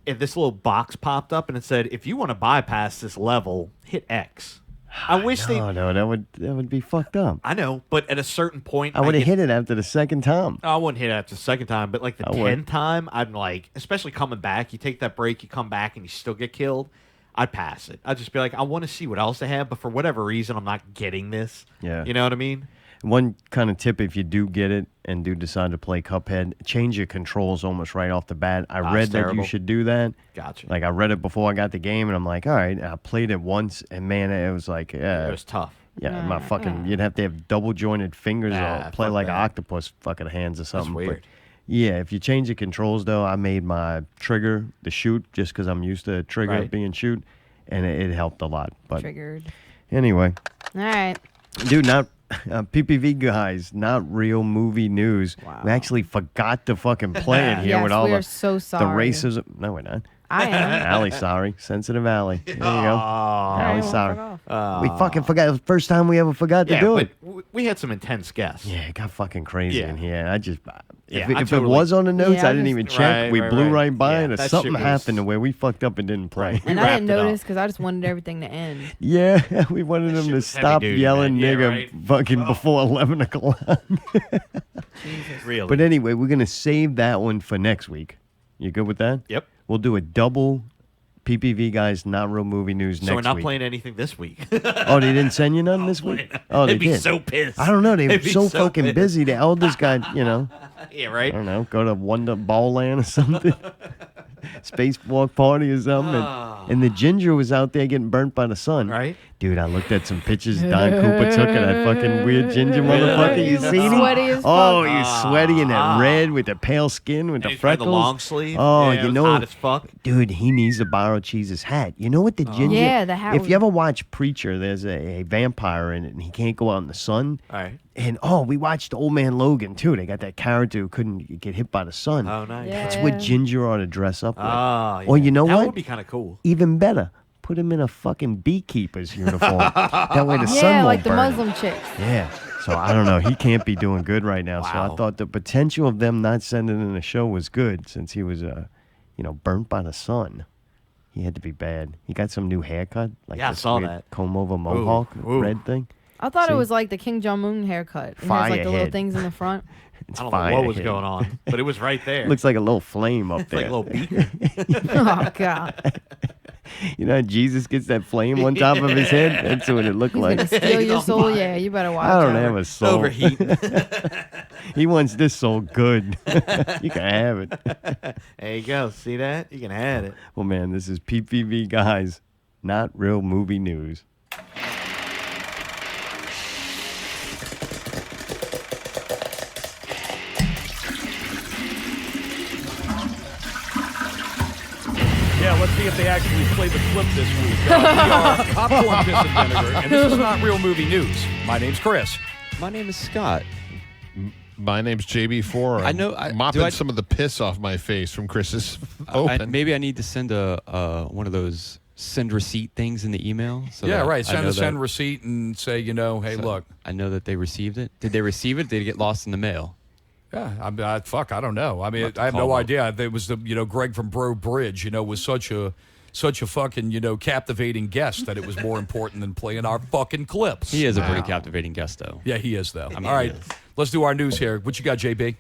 If this little box popped up and it said, if you want to bypass this level, hit X. I wish they. No, that would be fucked up. I know, but at a certain point, I would have hit it after the second time. I wouldn't hit it after the second time, but like the I would. 10th time, I'm like, especially coming back, you take that break, you come back, and you still get killed. I'd pass it. I'd just be like, I want to see what else they have, but for whatever reason, I'm not getting this. Yeah. You know what I mean? One kind of tip, if you do get it and do decide to play Cuphead, change your controls almost right off the bat. I read that terrible. you should do that. Gotcha. Like, I read it before I got the game, and I'm like, all right. And I played it once, and man, it was like... It was tough. Yeah, my fucking... You'd have to have double-jointed fingers or play fuck like an that. octopus fucking hands or something. But, weird. yeah, if you change the controls, though, I made my trigger the shoot just because I'm used to trigger Right. being shoot, and it helped a lot. But Triggered. anyway, All right. dude, not... PPV guys, not real movie news. Wow. We actually forgot to fucking play it here Yes, with all we the are so the sorry. racism. No, we're not. I am. Allie, sorry. Sensitive Allie. There you go. All right, Allie, well, sorry. fuck off. We fucking forgot. It was the first time we ever forgot to Yeah, do but it. we had some intense guests. Yeah, it got fucking crazy Yeah. in here. I just... Yeah, if I it totally- was on the notes, Yeah, I I didn't just- even check. Right, We right, blew right. right by Yeah, it, or that something shit was- happened to where we fucked up and didn't play. And I wrapped didn't it up. notice because I just wanted everything to end. Yeah, we wanted them to was heavy stop duty, yelling man. Yeah, nigga right. fucking before 11 o'clock. Really. But anyway, we're going to save that one for next week. You good with that? Yep. We'll do a double PPV guys not real movie news next So we're not week. playing anything this week. Oh, they didn't send you none this week? Oh, they They'd be did. so pissed. I don't know. They were They'd be so fucking pissed. busy. The eldest guy, you know, Yeah, I right? don't know, go to Wonder Ball Land or something. Spacewalk party or something. And the ginger was out there getting burnt by the sun. Right. Dude, I looked at some pictures Don Cooper took of that fucking weird ginger motherfucker. You seen him? Sweaty as fuck. Oh, he's sweaty in that red with the pale skin with the he's wearing freckles. the long sleeve. Oh, Yeah, it you was know, hot as fuck. dude, he needs to borrow Cheese's hat. You know what the ginger? Yeah, the hat If was- you ever watch Preacher, there's a vampire in it, and he can't go out in the sun. All right. And we watched Old Man Logan too. They got that character who couldn't get hit by the sun. Oh, nice. That's what Ginger ought to dress up with. Oh, yeah. Or you know that what? would be kind of cool. Even better, put him in a fucking beekeeper's uniform. That way the sun Yeah, won't like the burn him. Muslim chicks. Yeah. So I don't know. He can't be doing good right now. So Wow. I thought the potential of them not sending in a show was good since he was, burnt by the sun. He had to be bad. He got some new haircut, like Yeah, I this saw weird that. comb over mohawk, Ooh. red thing. I thought See? it was like the King Jong-un haircut. It has Fire like the little head. things in the front. It's I don't know fire what was head. going on, but it was right there. Looks like a little flame up it's there. like a little beaker. Oh, God. You know how Jesus gets that flame on top of his head? That's what it looked He's like. going to steal your Oh, soul? my. Yeah, you better watch I don't out. have a soul. Overheat. He wants this soul good. You can have it. There you go. See that? You can have it. Well, man, this is PPV Guys, not real movie news. Yeah, let's see if they actually play the clip this week. We are Popcorn Piss and Vinegar, and this is not real movie news. My name's Chris. My name is Scott. My name's JB4. I know- I'm do mopping I- some of the piss off my face from Chris's open. Maybe I need to send one of those send receipt things in the email. So Yeah, that right. I know Send that- receipt and say, hey, so look. I know that they received it. Did they receive it? Did it get lost in the mail? Yeah, I don't know. I mean, Have to I have call no them. idea. It was the Greg from Bro Bridge. Was such a fucking captivating guest that it was more important than playing our fucking clips. He is a pretty captivating guest, though. Yeah, he is though. I mean, All right, he is. let's do our news here. What you got, JB?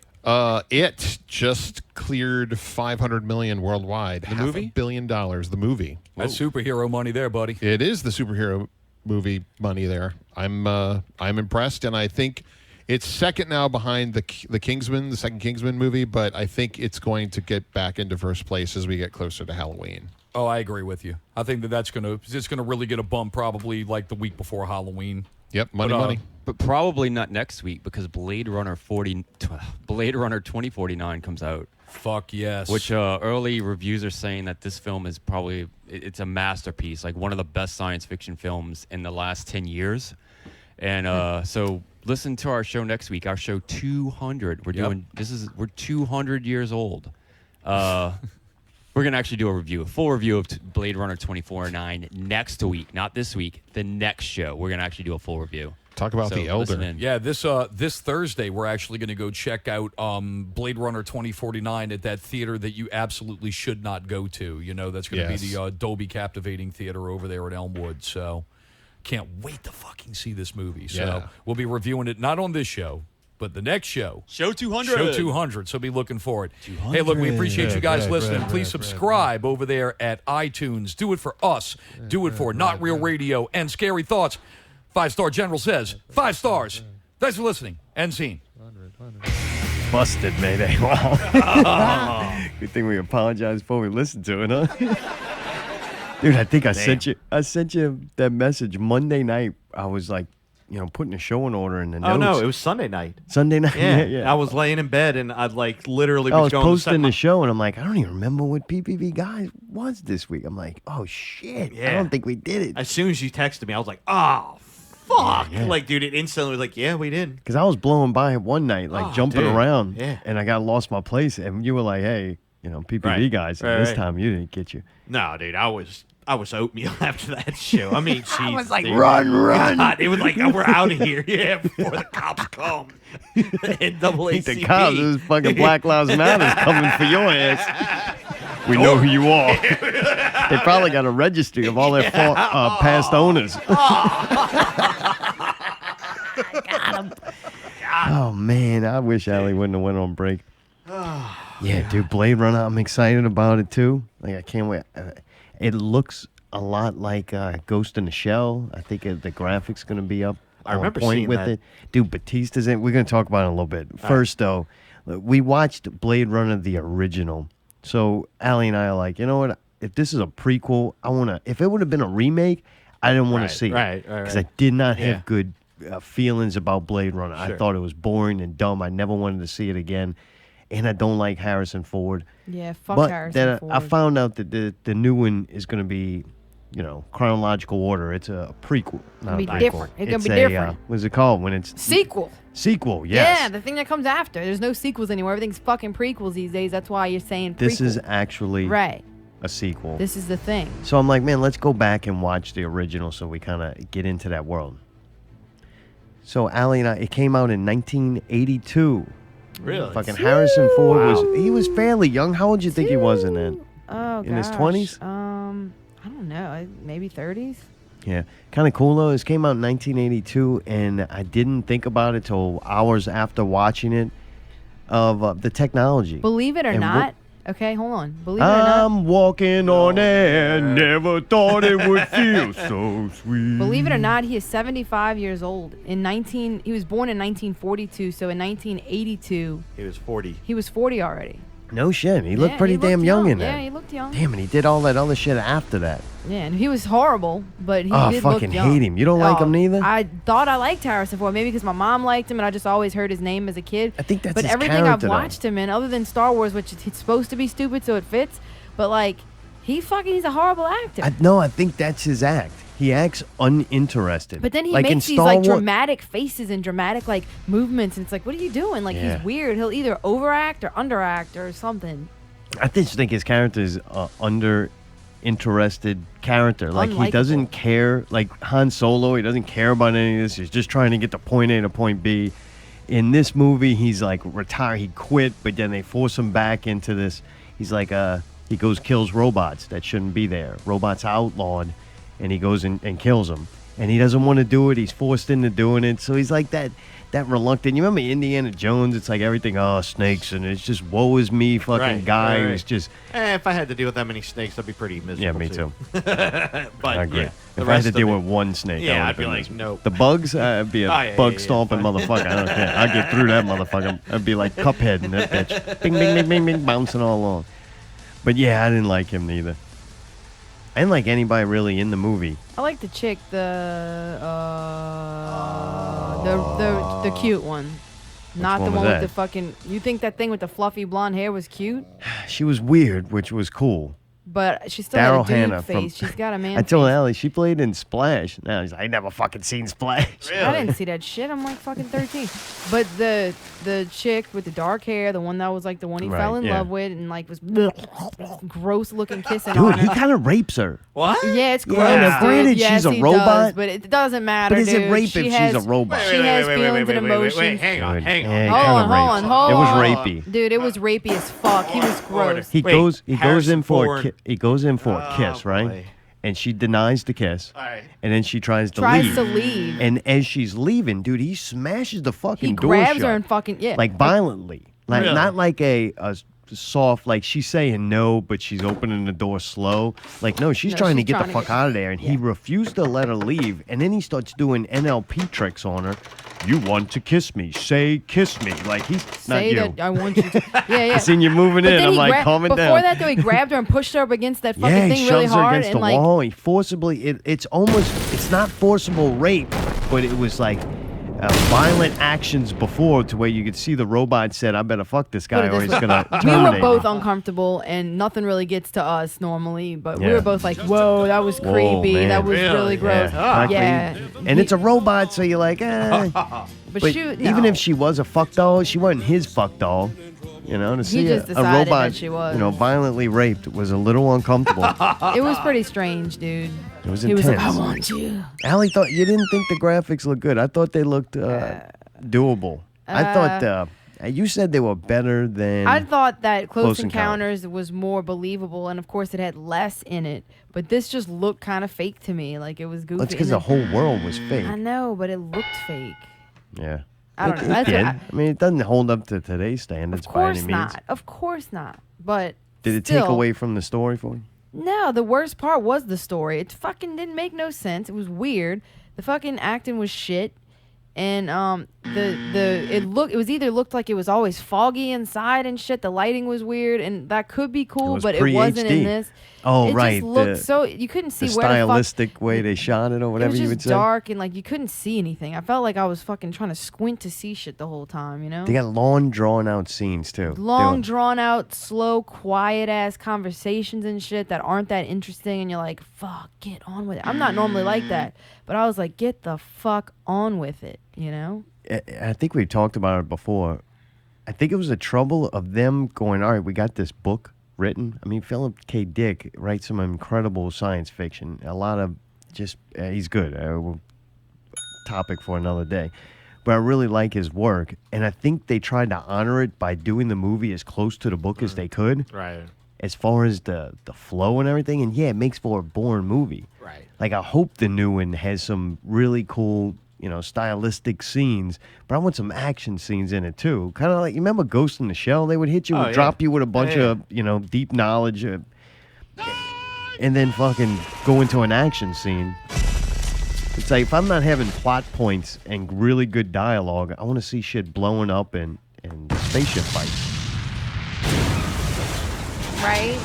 It just cleared $500 million worldwide. The movie? $500 million. The movie. That's superhero money there, buddy. It is the superhero movie money there. I'm impressed, and I think it's second now behind the Kingsman, the second Kingsman movie. But I think it's going to get back into first place as we get closer to Halloween. Oh, I agree with you. I think it's gonna really get a bump probably like the week before Halloween. Yep, money. But probably not next week because Blade Runner 2049 comes out. Fuck yes. Which early reviews are saying that this film is probably it's a masterpiece, like one of the best science fiction films in the last 10 years. And so listen to our show next week. Our show 200. We're 200 years old. We're gonna actually do a full review of Blade Runner 2049 next week, not this week. The next show, we're gonna actually do a full review. Talk about the Elder. listen in. Yeah, this Thursday we're actually going to go check out Blade Runner 2049 at that theater that you absolutely should not go to. That's going to be the Dolby Captivating Theater over there at Elmwood. So can't wait to fucking see this movie. So Yeah. we'll be reviewing it not on this show, but the next show. Show 200. Show 200. So be looking for it. Hey, look, we appreciate you guys listening. Please subscribe over there at iTunes. Do it for us. Do it for Not Real Radio and Scary Thoughts. 5-star General says 5 stars. Thanks for listening. End scene. Busted, Mayday. Wow. Good thing we apologized before we listened to it, huh? Dude, I think I sent you that message Monday night. I was like, putting a show in order in the notes. Oh, no, it was Sunday night. Sunday night? Yeah, Yeah. I was laying in bed, and I'd literally I was going to posting the show, and I'm like, I don't even remember what PPV Guys was this week. I'm like, oh, shit. I don't think we did it. As soon as you texted me, I was like, oh, fuck. Yeah. Dude, it instantly was like, yeah, we did. Because I was blowing by it one night, jumping dude. around, Yeah. and I got lost my place, and you were like, hey, PPV Right. Guys, and Right, this right. time you didn't get you. No, dude, I was oatmeal after that show. I mean, I was Jesus, like, dude. run. God, it was like, we're out of here. Yeah, before the cops come. NAACP. The cops, this fucking Black Lives Matter is coming for your ass. We know who you are. They probably got a registry of all their past owners. Got him. Oh, man, I wish Allie wouldn't have went on break. Yeah, dude, Blade Runner, I'm excited about it, too. I can't wait. It looks a lot like Ghost in the Shell. I think the graphics going to be up I on remember point seeing with that. it. Dude, Batista's in. We're going to talk about it in a little bit. First, though, we watched Blade Runner, the original. So Allie and I are like, you know what? If this is a prequel, if it would have been a remake, I didn't want Right, to see right, it right, because I right. did not have Yeah. good feelings about Blade Runner. Sure. I thought it was boring and dumb. I never wanted to see it again, and I don't like Harrison Ford. Yeah, fuck but Harrison then Ford. I found out that the new one is going to be, chronological order. It's a prequel. Not Be a prequel. different. It's gonna be a, different. what's it called when it's Sequel. Sequel. Yes. Yeah, the thing that comes after. There's no sequels anymore. Everything's fucking prequels these days. That's why you're saying prequel. This is actually right. a sequel. This is the thing. So I'm like, man, let's go back and watch the original so we kind of get into that world. So Allie and I, it came out in 1982. Really? Fucking Harrison Ford he was fairly young. How old do you think he was in that? Oh, In his gosh. 20s? I don't know. Maybe 30s. Yeah. Kind of cool though. This came out in 1982 and I didn't think about it till hours after watching it of the technology. Believe it or And not. Okay, hold on. Believe it or not. I'm walking on air. Never thought it would feel so sweet. Believe it or not, he is 75 years old. He was born in 1942, so in 1982, He was 40. he was 40 already. No shit. He looked Yeah, pretty he looked damn young in Yeah, that. he looked young. Damn, and he did all that other shit after that. Yeah, and he was horrible, but he Oh, did fucking look young. hate him. You don't like him neither? I thought I liked Harrison Ford, maybe because my mom liked him and I just always heard his name as a kid. I think that's But his everything I've character, though. watched him in, other than Star Wars, which it's supposed to be stupid, so it fits, but like, he's a horrible actor. I think that's his act. He acts uninterested. But then he like in makes these Star like Wars- dramatic faces and dramatic like movements, and it's like, what are you doing? Like Yeah. he's weird. He'll either overact or underact or something. I just think his character is under-interested character. Like he doesn't care. Like Han Solo, he doesn't care about any of this. He's just trying to get to point A to point B. In this movie, he's like retired. He quit, but then they force him back into this. He's like he goes kills robots that shouldn't be there. Robots are outlawed, and he goes and kills them. And he doesn't want to do it. He's forced into doing it. So he's like that reluctant. You remember Indiana Jones? It's like everything, snakes, and it's just woe is me fucking Right, guy right. who's just. If I had to deal with that many snakes, I'd be pretty miserable. Yeah, me too. but I agree. yeah, the If I had rest to of deal it- with one snake, yeah, I I'd would be like, miserable. nope. The bugs, I'd be a bug stomping motherfucker. I don't care. I'd get through that motherfucker. I'd be like Cuphead in that bitch. Bing, bing, bing, bing, bing, bouncing all along. But yeah, I didn't like him neither. I didn't like anybody really in the movie. I like the chick, the cute one. Not the one was one with that? the fucking. You think that thing with the fluffy blonde hair was cute? She was weird, which was cool. But she still Daryl had a dude Hannah face. She's got a man I told face. Allie she played in Splash. Now he's like, I never fucking seen Splash. I didn't see that shit. I'm like fucking 13. But the chick with the dark hair, the one that was like the one he Right, fell in yeah. love with, and like was gross looking kissing Dude, on he her. kind of rapes her. What? Yeah, it's gross. Yeah, now, dude. granted, Yes, she's a he robot, does, but it doesn't matter. But is it dude. rape if She she's has, a robot? She has feelings and emotions. Wait, hang on, hang on. Yeah, Hold on, hold on, hold It was on. rapey. Dude, it was rapey as fuck. He was gross. He goes in Harrison for Ford. he goes in for a kiss, right? boy. And she denies the kiss. Alright. And then she tries to Tries leave. to leave. And as she's leaving, dude, he smashes the fucking He door grabs shut. her and fucking like violently. Like Really? not like a soft, like she's saying no, but she's opening the door slow. Like, no, she's No, trying to she's get the trying to fuck out of there. And he refused to let her leave. And then he starts doing NLP tricks on her. You want to kiss me. Say kiss me. Like, he's not Say you. that I want you to. Yeah, yeah. I seen you moving But in. then I'm he like, calm it Before down. that, though, he grabbed her and pushed her up against that fucking Yeah, he thing really shoves her hard. against And the like, wall. He forcibly, it's almost, it's not forcible rape, but it was like violent actions before to where you could see the robot said, I better fuck this put guy it or this he's way. going to we terminate were both me. uncomfortable, and nothing really gets to us normally. But we Yeah. were both like, "Whoa, that was Whoa, creepy. man. That was really gross." Yeah. Yeah. And it's a robot, so you're like, eh. But But shoot, even no. if she was a fuck doll, she wasn't his fuck doll. You know, to see just a decided robot, that she was. violently raped was a little uncomfortable. It was pretty strange, dude. It was He intense. was like, "I want you." Allie thought you didn't think the graphics looked good. I thought they looked doable. I thought you said they were better than. I thought that Close Close Encounters was more believable, and of course it had less in it. But this just looked kind of fake to me, like it was goofy. That's because And the whole world was fake. I know, but it looked fake. Yeah. I don't It- know. It That's did. what I mean, it doesn't hold up to today's standards Of by course any means. not. Of course not. But Did it take still- away from the story for you? No, the worst part was the story. It fucking didn't make no sense. It was weird. The fucking acting was shit. And it was either looked like it was always foggy inside and shit. The lighting was weird, and that could be cool, but it wasn't in this. Oh, it right. Just looked so you couldn't see the where the stylistic way they shot it, or whatever you would would say. Dark and like you couldn't see anything. I felt like I was fucking trying to squint to see shit the whole time. You know. They got long, drawn out scenes too. Long, drawn out, slow, quiet ass conversations and shit that aren't that interesting, and you're like, fuck, get on with it. I'm not normally like that, but I was like, get the fuck on with it. You know. I think we talked about it before. I think it was the trouble of them going, all right, we got this book written. I mean, Philip K. Dick writes some incredible science fiction. A lot of just, he's good. Topic for another day. But I really like his work. And I think they tried to honor it by doing the movie as close to the book as they could. Right. As far as the flow and everything. And yeah, it makes for a boring movie. Right. Like, I hope the new one has some really cool, stylistic scenes, but I want some action scenes in it too. Kind of like, you remember Ghost in the Shell? They would hit you, drop you with a bunch of, deep knowledge, and then fucking go into an action scene. It's like, if I'm not having plot points and really good dialogue, I want to see shit blowing up and spaceship fights. Right?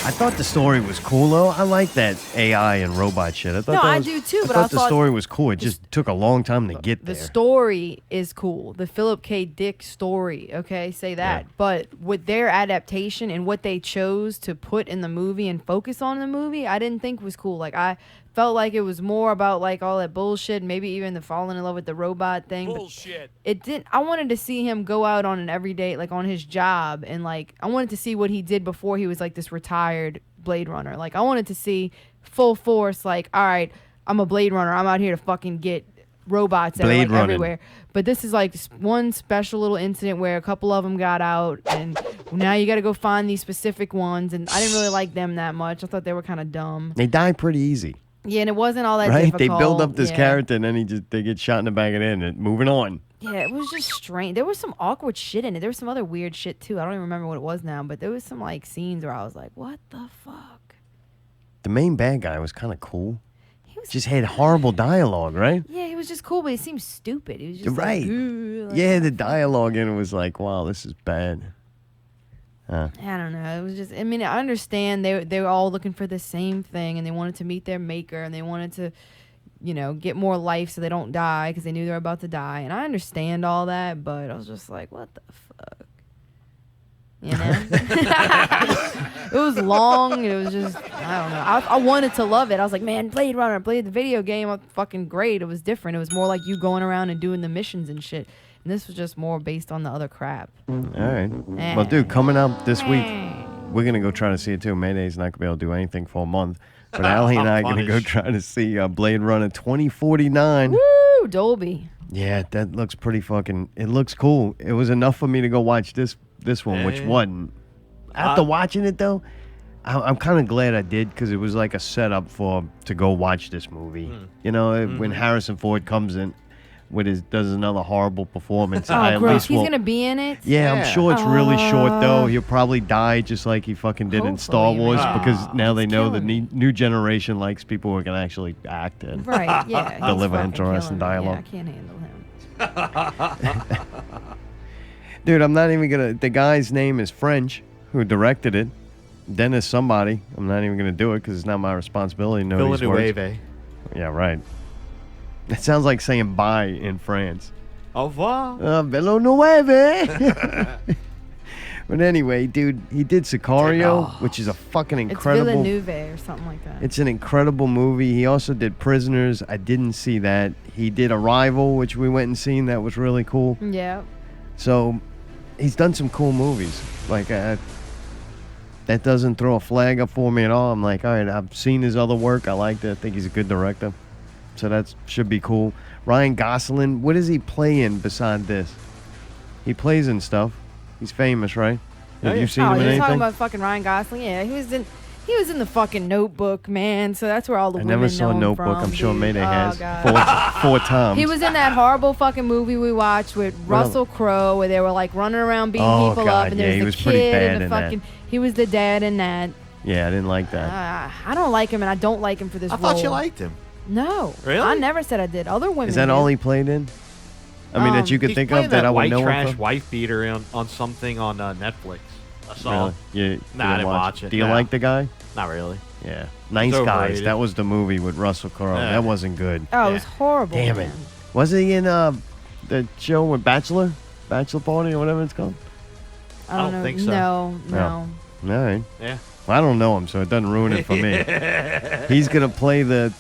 I thought the story was cool, though. I like that AI and robot shit. I do too, but I thought the story was cool. It just took a long time to get there. The story is cool. The Philip K. Dick story, okay? Say that. Yeah. But with their adaptation and what they chose to put in the movie and focus on in the movie, I didn't think was cool. Like, I felt like it was more about, like, all that bullshit, maybe even the falling in love with the robot thing. Bullshit. It didn't. I wanted to see him go out on an everyday, like, on his job, and, like, I wanted to see what he did before he was, like, this retired Blade Runner. Like, I wanted to see full force, like, all right, I'm a Blade Runner. I'm out here to fucking get robots that are, like, everywhere. But this is, like, one special little incident where a couple of them got out, and now you got to go find these specific ones, and I didn't really like them that much. I thought they were kind of dumb. They die pretty easy. Yeah, and it wasn't all that right? difficult. They build up this character, and then they get shot in the back of the head, and moving on. Yeah, it was just strange. There was some awkward shit in it. There was some other weird shit, too. I don't even remember what it was now, but there was some, like, scenes where I was like, what the fuck? The main bad guy was kind of cool. He just had horrible dialogue, right? Yeah, he was just cool, but he seemed stupid. He was just right. Like, yeah, the dialogue in it was like, wow, this is bad. I don't know. It was just, I mean, I understand they were all looking for the same thing, and they wanted to meet their maker, and they wanted to, get more life so they don't die because they knew they were about to die. And I understand all that, but I was just like, what the fuck? You know? It was long, and it was just, I don't know. I wanted to love it. I was like, man, Blade Runner, played the video game, fucking great. It was different. It was more like you going around and doing the missions and shit. And this was just more based on the other crap. All right. Well, dude, coming up this week, we're going to go try to see it too. Mayday's not going to be able to do anything for a month. But Allie and I are going to go try to see Blade Runner 2049. Woo! Dolby. Yeah, that looks pretty fucking... It looks cool. It was enough for me to go watch this one, which wasn't. After watching it, though, I'm kind of glad I did, because it was like a setup to go watch this movie. You know, when Harrison Ford comes in... does another horrible performance. Oh, gross. He's going to be in it? Yeah, I'm sure it's really short, though. He'll probably die just like he fucking did in Star Wars, because now they know the new generation likes people who can actually act and right, yeah, deliver interesting dialogue. Yeah, I can't handle him. Dude, I'm not even going to... The guy's name is French, who directed it. Dennis somebody. I'm not even going to do it, because it's not my responsibility to know these words. Yeah, right. It sounds like saying bye in France. Au revoir. Velo nueve. But anyway, dude, he did Sicario, which is a fucking incredible... It's Villeneuve or something like that. It's an incredible movie. He also did Prisoners. I didn't see that. He did Arrival, which we went and seen. That was really cool. Yeah. So, he's done some cool movies. Like, that doesn't throw a flag up for me at all. I'm like, all right, I've seen his other work. I liked it. I think he's a good director. So that should be cool. Ryan Gosling, what does he play in beside this? He plays in stuff. He's famous, right? Have you seen him in anything? You're talking about fucking Ryan Gosling? Yeah, he was in the fucking Notebook, man. So that's where all the women know him from. I never saw Notebook. I'm sure Mayday has. Four times. He was in that horrible fucking movie we watched with Russell Crowe, where they were like running around beating people up, and there was the kid and the fucking. He was the dad in that. Yeah, I didn't like that. I don't like him, and I don't like him for this role. I thought you liked him. No. Really? I never said I did. Other women. Is that did. all he played in? I mean, that you could He's think playing of that I would white know him trash from? wife beater on something on Netflix. I saw. Really? it. Nah, I didn't watch it. Do you No. like the guy? Not really. Yeah. Nice He's Guys. overrated. That was the movie with Russell Crowe. Yeah. That wasn't good. Oh, it was horrible. Damn it. Was he in the show with Bachelor Party or whatever it's called? I don't know. think so. No. All right. Yeah. Well, I don't know him, so it doesn't ruin it for me. He's gonna play the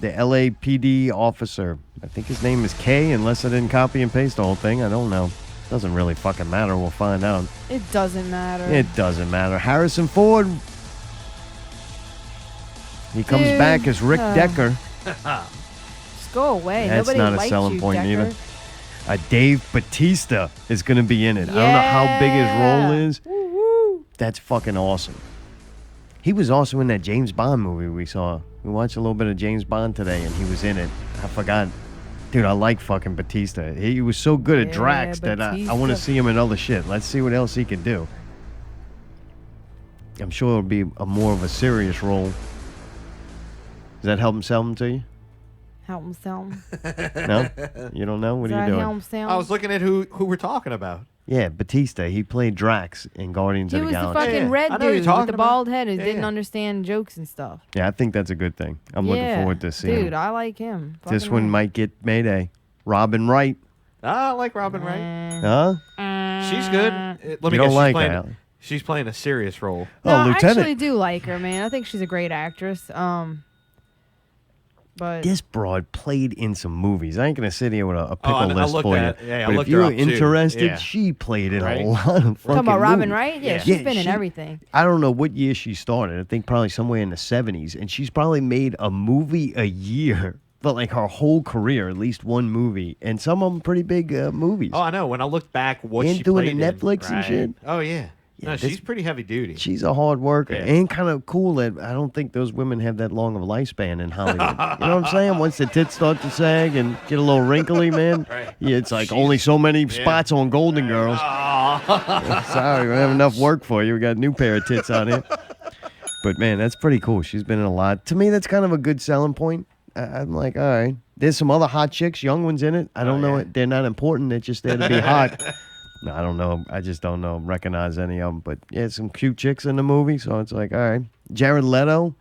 LAPD officer. I think his name is K, unless I didn't copy and paste the whole thing. I don't know. Doesn't really fucking matter. We'll find out. It doesn't matter. It doesn't matter. Harrison Ford. He comes Dude, back as Rick Decker. Just go away. That's Nobody not a likes selling you, point Decker. either. Dave Bautista is going to be in it. I don't know how big his role is. That's fucking awesome. He was also in that James Bond movie we saw. We watched a little bit of James Bond today, and he was in it. I forgot. Dude, I like fucking Bautista. He was so good at Drax that I want to Bautista. see him in other shit. Let's see what else he can do. I'm sure it'll be a more of a serious role. Does that help him sell him to you? Help him sell him. No? You don't know? What Does are that you doing? help him sell I was looking at who we're talking about. Yeah, Batista. He played Drax in Guardians He of the was the Galaxy. fucking I red know who you're dude with talking the about. bald head who Yeah, didn't yeah. understand jokes and stuff. Yeah, I think that's a good thing. I'm looking forward to seeing Dude, him. I like him. This Fucking one right. might get Mayday. Robin Wright. I like Robin Wright. Huh? She's good. Let You me don't guess. She's like playing, her. she's playing a serious role. No, Oh, I Lieutenant. actually do like her, man. I think she's a great actress. But This broad played in some movies. I ain't gonna sit here with a I pickle list looked for you. at- yeah, I but if looked her you're up, too. interested, Yeah. she played in Right? a lot of fucking talking about Robin movies. Wright? Yeah, Yeah. she's been in she- everything. I don't know what year she started. I think probably somewhere in the 70s. And she's probably made a movie a year. But like her whole career, at least one movie. And some of them pretty big movies. Oh, I know. When I look back, what And she doing played the in, Netflix and right. shit? Oh yeah. Yeah, No, this- she's pretty heavy duty. She's a hard worker Yeah. and kind of cool that I don't think those women have that long of a lifespan in Hollywood. You know what I'm saying? Once the tits start to sag and get a little wrinkly, man, yeah, it's like only so many spots on Golden Girls. Sorry, we don't have enough work for you. We got a new pair of tits on here. But man, that's pretty cool. She's been in a lot. To me, that's kind of a good selling point. I'm like, all right. There's some other hot chicks, young ones in it. I don't know. They're not important. They're just there to be hot. No, I don't know. I just don't know. Recognize any of them. But yeah, some cute chicks in the movie. So it's like, all right. Jared Leto,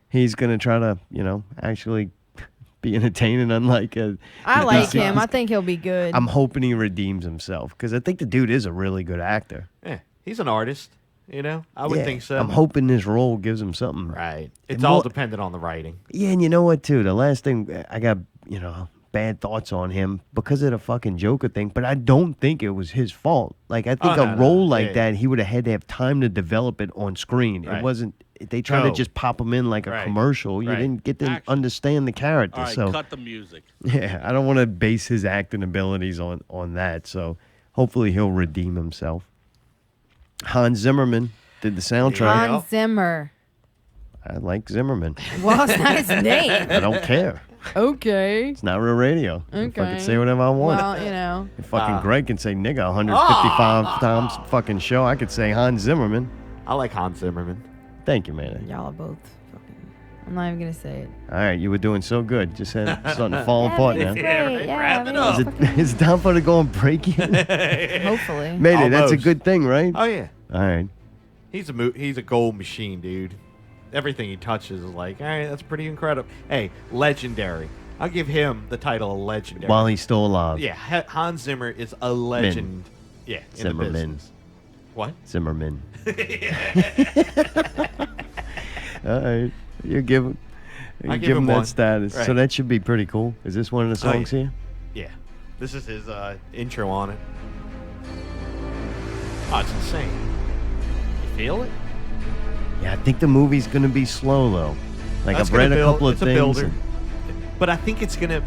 he's going to try to, actually be entertaining, unlike I like him. I think he'll be good. I'm hoping he redeems himself because I think the dude is a really good actor. Yeah, he's an artist. I would Yeah, think so. I'm hoping this role gives him something. Right. It's And all more- dependent on the writing. Yeah, and you know what, too? The last thing, I got, bad thoughts on him because of the fucking Joker thing, but I don't think it was his fault. Like, I think a role like that, he would have had to have time to develop it on screen. Right. It wasn't, they tried to Go. just pop him in like a Right. commercial. You Right. didn't get to Action. understand the character. All right, so, cut the music. yeah, I don't want to base his acting abilities on that. So, hopefully he'll redeem himself. Hans Zimmerman did the soundtrack. Hans Zimmer. I like Zimmerman. Well, it's not his name. I don't care. Okay. It's not real radio. I Okay. fucking say whatever I want. Well, If fucking Greg can say nigga 155 times fucking show, I could say Hans Zimmerman. I like Hans Zimmerman. Thank you, man. Y'all are both fucking. I'm not even gonna say it. All right, you were doing so good. Just had starting to fall apart now. Great. Yeah, Is it time for to go and break it? Hopefully. Mayday, that's a Almost. good thing, right? Oh yeah. All right. He's a gold machine, dude. Everything he touches is like, all right, that's pretty incredible. Hey, legendary. I'll give him the title of legendary. While he's still alive. Yeah, Hans Zimmer is a legend. Yeah, in the Zimmerman. business. What? Zimmerman. All right. You give him. I You give give him him that one. status. So Right. that should be pretty cool. Is this one of the Oh, songs here? Yeah. This is his intro on it. Oh, it's insane. You feel it? Yeah, I think the movie's going to be slow, though. Like, That's I've read gonna a build- couple of it's a things. builder. and- But I think it's gonna.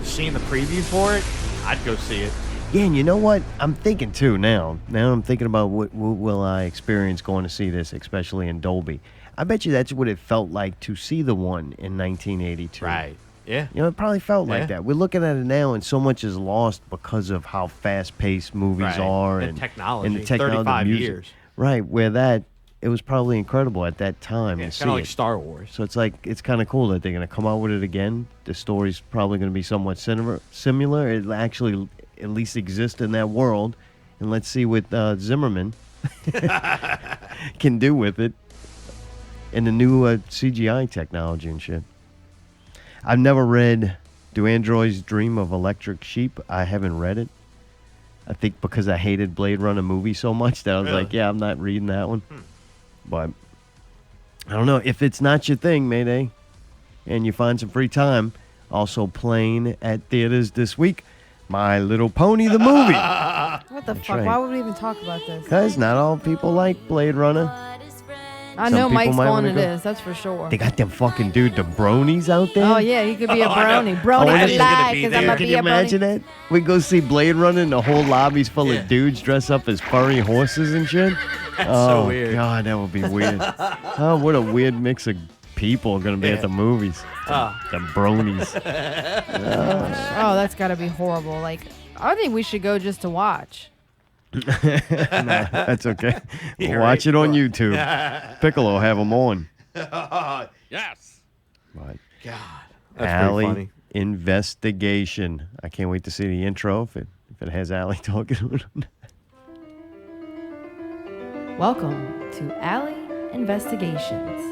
Seeing the preview for it, I'd go see it. Yeah, and you know what? I'm thinking, too, now. Now I'm thinking about what will I experience going to see this, especially in Dolby. I bet you that's what it felt like to see the one in 1982. Right. Yeah. You know, it probably felt Yeah. like that. We're looking at it now, and so much is lost because of how fast-paced movies Right. are And technology. and the technology, 35 music. years. Right, where that it was probably incredible at that time. Yeah, to it's see kind of like it. Star Wars. So it's like it's kind of cool that they're going to come out with it again. The story's probably going to be somewhat similar. It'll actually at least exist in that world, and let's see what Zimmerman can do with it and the new CGI technology and shit. I've never read Do Androids Dream of Electric Sheep? I haven't read it. I think because I hated Blade Runner movie so much that I was like, yeah, I'm not reading that one. But I don't know. If it's not your thing, Mayday, and you find some free time, also playing at theaters this week, My Little Pony the movie. What the fuck? right. Why would we even talk about this? Because not all people like Blade Runner. I Some know people Mike's might going wanna to go. this. That's for sure. They got them fucking dude, the bronies out there. Oh yeah, he could be a brony. Brony Oh, for he's life, because I'm gonna Can be you a imagine brony. that? We go see Blade Runner and the whole lobby's full of dudes dressed up as furry horses and shit. That's oh, so weird. God, that would be weird. Oh, what a weird mix of people are going to be at the movies. The bronies. Oh, that's got to be horrible. Like, I think we should go just to watch. Nah, that's okay. We'll You're watch right. it on YouTube. Pickle will have them on. Yes. But God. That's Alley pretty funny. Investigation. I can't wait to see the intro if it has Allie talking. Welcome to Alley Investigations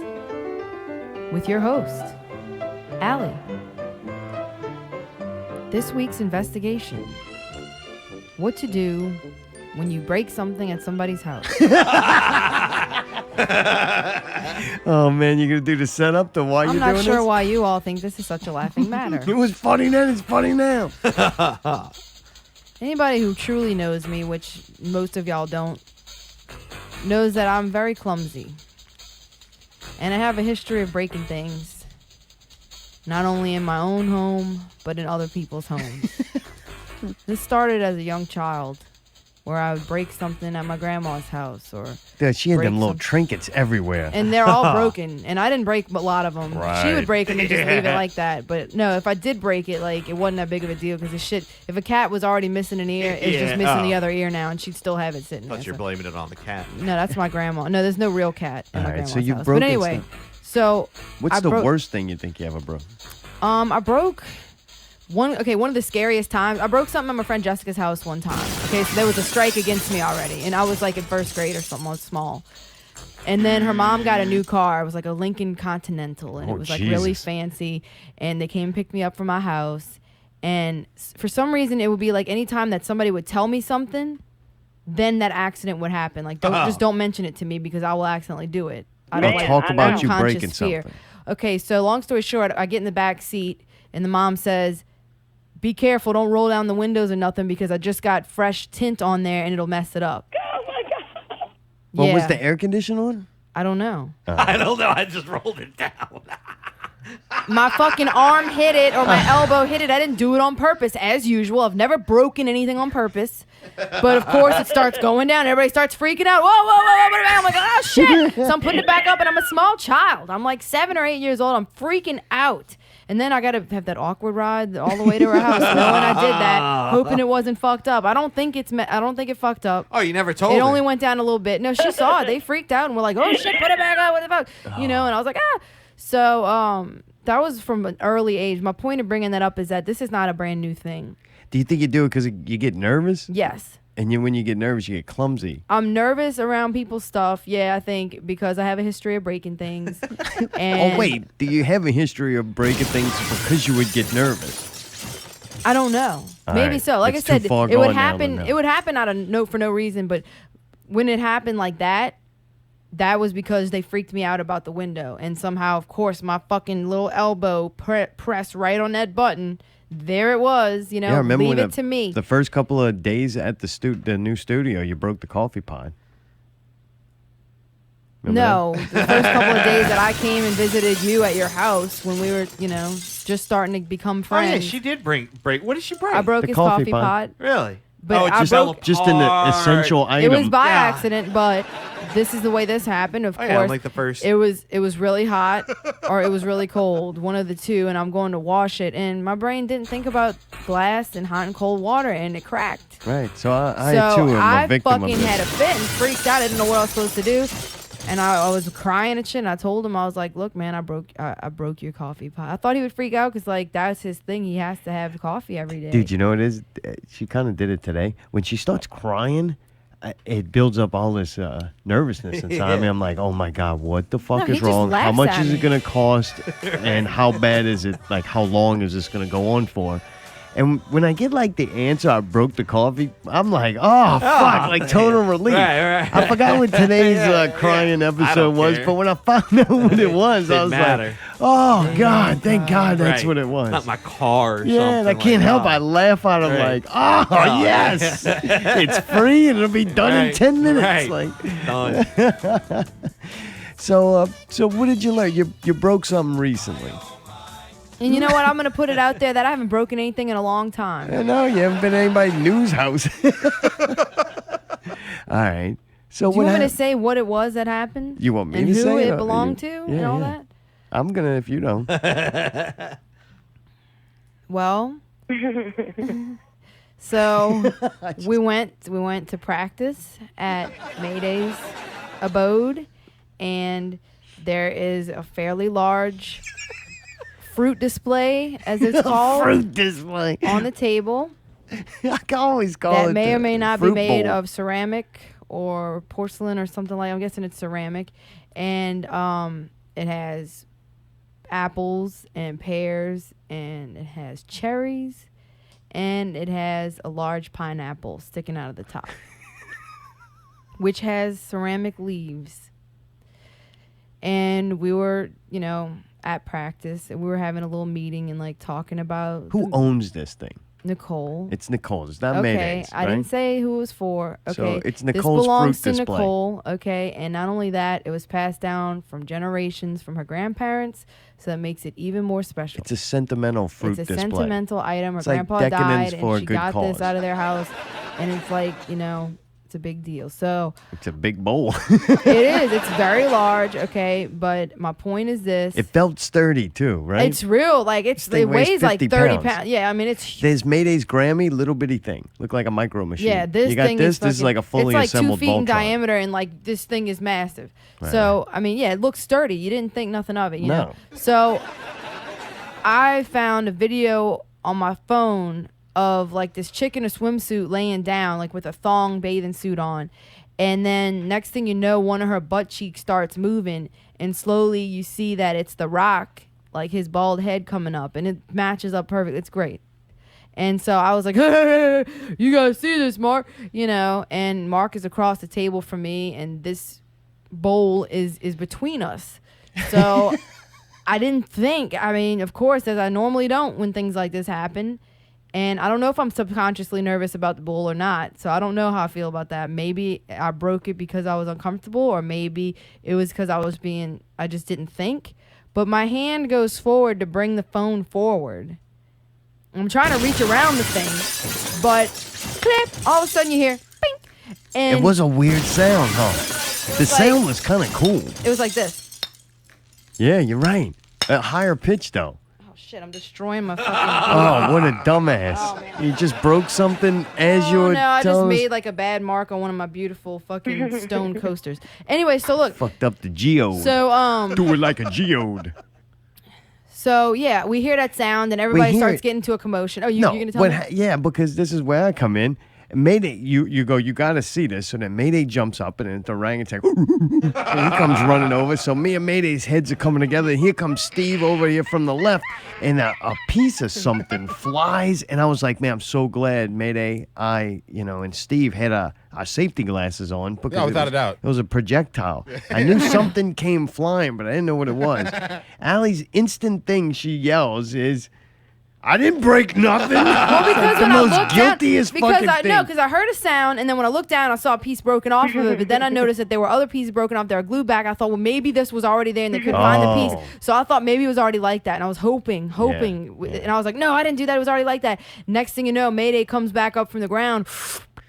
with your host, Allie. This week's investigation: what to do when you break something at somebody's house. Oh man, you're gonna do the setup to why I'm you're not doing sure this? why you all think this is such a laughing matter. It was funny then. It's funny now. Anybody who truly knows me, which most of y'all don't, knows that I'm very clumsy. And I have a history of breaking things, not only in my own home, but in other people's homes. This started as a young child, where I would break something at my grandma's house, or Dude, she had break them little some- trinkets everywhere. and they're all broken. And I didn't break a lot of them. She Right. would break them and just leave it like that. But no, if I did break it, like, it wasn't that big of a deal, because the shit, if a cat was already missing an ear, it's just missing the other ear now, and she'd still have it sitting there. Thought you're So- blaming it on the cat. No, that's my grandma. No, there's no real cat in my All right, grandma's so you house. broke But anyway, so What's I the broke- worst thing you think you ever broke? I broke one of the scariest times. I broke something at my friend Jessica's house one time. Okay, so there was a strike against me already, and I was like in first grade or something. I was small. And then her mom got a new car. It was like a Lincoln Continental, and Oh, it was like really Jesus. fancy. And they came and picked me up from my house. And for some reason, it would be like anytime that somebody would tell me something, then that accident would happen. Like, just don't mention it to me, because I will accidentally do it. I Now don't like talk about you unconscious breaking fear. something. Okay, so long story short, I get in the back seat, and the mom says, "Be careful, don't roll down the windows or nothing, because I just got fresh tint on there and it'll mess it up." Oh my god! Well, was the air conditioner on? I don't know. I don't know. I just rolled it down. My fucking arm hit it, or my elbow hit it. I didn't do it on purpose, as usual. I've never broken anything on purpose. But of course, it starts going down. Everybody starts freaking out. Whoa, whoa, whoa, whoa. I'm like, oh shit. So I'm putting it back up, and I'm a small child. I'm like 7 or 8 years old. I'm freaking out. And then I got to have that awkward ride all the way to her house, knowing I did that, hoping it wasn't fucked up. I don't think it fucked up. Oh, you never told It her. only went down a little bit. No, she saw it. They freaked out and were like, "Oh shit, put it back up. What the fuck?" You know, and I was like, "Ah." So, that was from an early age. My point of bringing that up is that this is not a brand new thing. Do you think you do it because you get nervous? Yes. And when you get nervous, you get clumsy. I'm nervous around people's stuff. Yeah, I think because I have a history of breaking things. And Oh wait, do you have a history of breaking things because you would get nervous? I don't know. All Maybe right. so. Like It's I too said, far it would gone now to happen. know. It would happen out of for no reason. But when it happened like that, that was because they freaked me out about the window, and somehow, of course, my fucking little elbow pressed right on that button. There it was. You know, Yeah, I remember leave when it to me. the first couple of days at the new studio, you broke the coffee pot. Remember No, the first couple of days that I came and visited you at your house when we were, just starting to become Oh friends. yeah, she did break. What did she break? I broke The his coffee coffee pot. pot. Really? But oh, it I just broke- fell Just an apart. essential It item. was by Yeah. accident, but this is the way this happened. Of Oh, course, yeah, like the first- It was really hot, or it was really cold, one of the two. And I'm going to wash it, and my brain didn't think about glass and hot and cold water, and it cracked. Right. So I so too am a I victim of fucking this. had a fit and freaked out. I didn't know what I was supposed to do. And I was crying and shit. And I told him, I was like, look, man, I broke your coffee pot. I thought he would freak out because, like, that's his thing. He has to have coffee every day. Dude, you know what it is? She kind of did it today. When she starts crying, it builds up all this nervousness inside me. I'm like, oh, my God, what the fuck is wrong? How much is it going to cost? And how bad is it? Like, how long is this going to go on for? And when I get, like, the answer, I broke the coffee, I'm like, oh, fuck, like total relief. Right. I forgot what today's crying episode was, but when I found out what it was, I was like, oh, God, thank God that's what it was. Not my car or yeah, something. and I can't help I laugh out. I'm like, oh, yes. It's free and it'll be done in 10 minutes. Like, done. So what did you learn? You broke something recently. And you know what? I'm going to put it out there that I haven't broken anything in a long time. I know. You haven't been to anybody's news house. All right. So Do you want me to say what it was that happened? You want me and to say who it? it belonged to and all that? I'm going to if you don't. Well, so we went to practice at Mayday's abode, and there is a fairly large fruit display, as it's called, fruit display on the table. I can always call it that may or may not be fruit made bowl. of ceramic or porcelain or something like. I'm guessing it's ceramic, and it has apples and pears, and it has cherries, and it has a large pineapple sticking out of the top, which has ceramic leaves. And we were, at practice, and we were having a little meeting and like talking about Who owns this thing? Nicole. It's Nicole's. It's not Okay, Mayday's, I didn't say who it was for. Okay, So it's this Nicole's belongs fruit to display. Nicole. Okay, and not only that, it was passed down from generations from her grandparents, so that makes it even more special. It's a sentimental fruit It's a display. sentimental item. Her It's like grandpa decadence died, for a and she good got cause. this out of their house, and it's like it's a big deal. So It's a big bowl. it is. It's very large. Okay, but my point is this: It felt sturdy too, right? it's real. Like it thing weighs like 50 30 pounds. pounds. Yeah, I mean it's. There's Mayday's Grammy, little bitty thing. Look like a micro machine. Yeah, this you got thing this. is This is like a fully it's like assembled 2 feet in Voltron. diameter, and like this thing is massive. Right. So I mean, yeah, it looks sturdy. You didn't think nothing of it, you know. No. So I found a video on my phone of like this chick in a swimsuit laying down, like with a thong bathing suit on. And then next thing you know, one of her butt cheeks starts moving, and slowly you see that it's The Rock, like his bald head coming up, and it matches up perfect. It's great. And so I was like, hey, you guys see this, Mark? And Mark is across the table from me, and this bowl is between us. So I didn't think, of course, as I normally don't when things like this happen. And I don't know if I'm subconsciously nervous about the bowl or not. So I don't know how I feel about that. Maybe I broke it because I was uncomfortable, or maybe it was because I just didn't think. But my hand goes forward to bring the phone forward. I'm trying to reach around the thing, but clip, all of a sudden you hear, bing. And It was a weird sound, huh? The sound was kind of cool. It was like this. Yeah, you're right. A higher pitch, though. Oh, shit, I'm destroying my fucking... Oh, what a dumbass. You just broke something as you were No, I just telling us- made like a bad mark on one of my beautiful fucking stone coasters. Anyway, so look. Fucked up the geode. So, Do it like a geode. So, yeah, we hear that sound and everybody hear starts it. getting into a commotion. Oh, you're No, going to tell me? yeah, because this is where I come in. Mayday, you go, you got to see this. So then Mayday jumps up, and it's the orangutan. And he comes running over. So me and Mayday's heads are coming together. And here comes Steve over here from the left. And a piece of something flies. And I was like, man, I'm so glad Mayday, and Steve had our safety glasses on. Because Yeah, without a doubt. It was a projectile. I knew something came flying, but I didn't know what it was. Allie's instant thing she yells is, I didn't break nothing. Well, because the when I most looked guiltiest down, fucking thing. because I heard a sound, and then when I looked down, I saw a piece broken off of it. But then I noticed that there were other pieces broken off that were glued back. I thought, well, maybe this was already there, and they couldn't find the piece. So I thought maybe it was already like that, and I was hoping, and I was like, no, I didn't do that. It was already like that. Next thing you know, Mayday comes back up from the ground.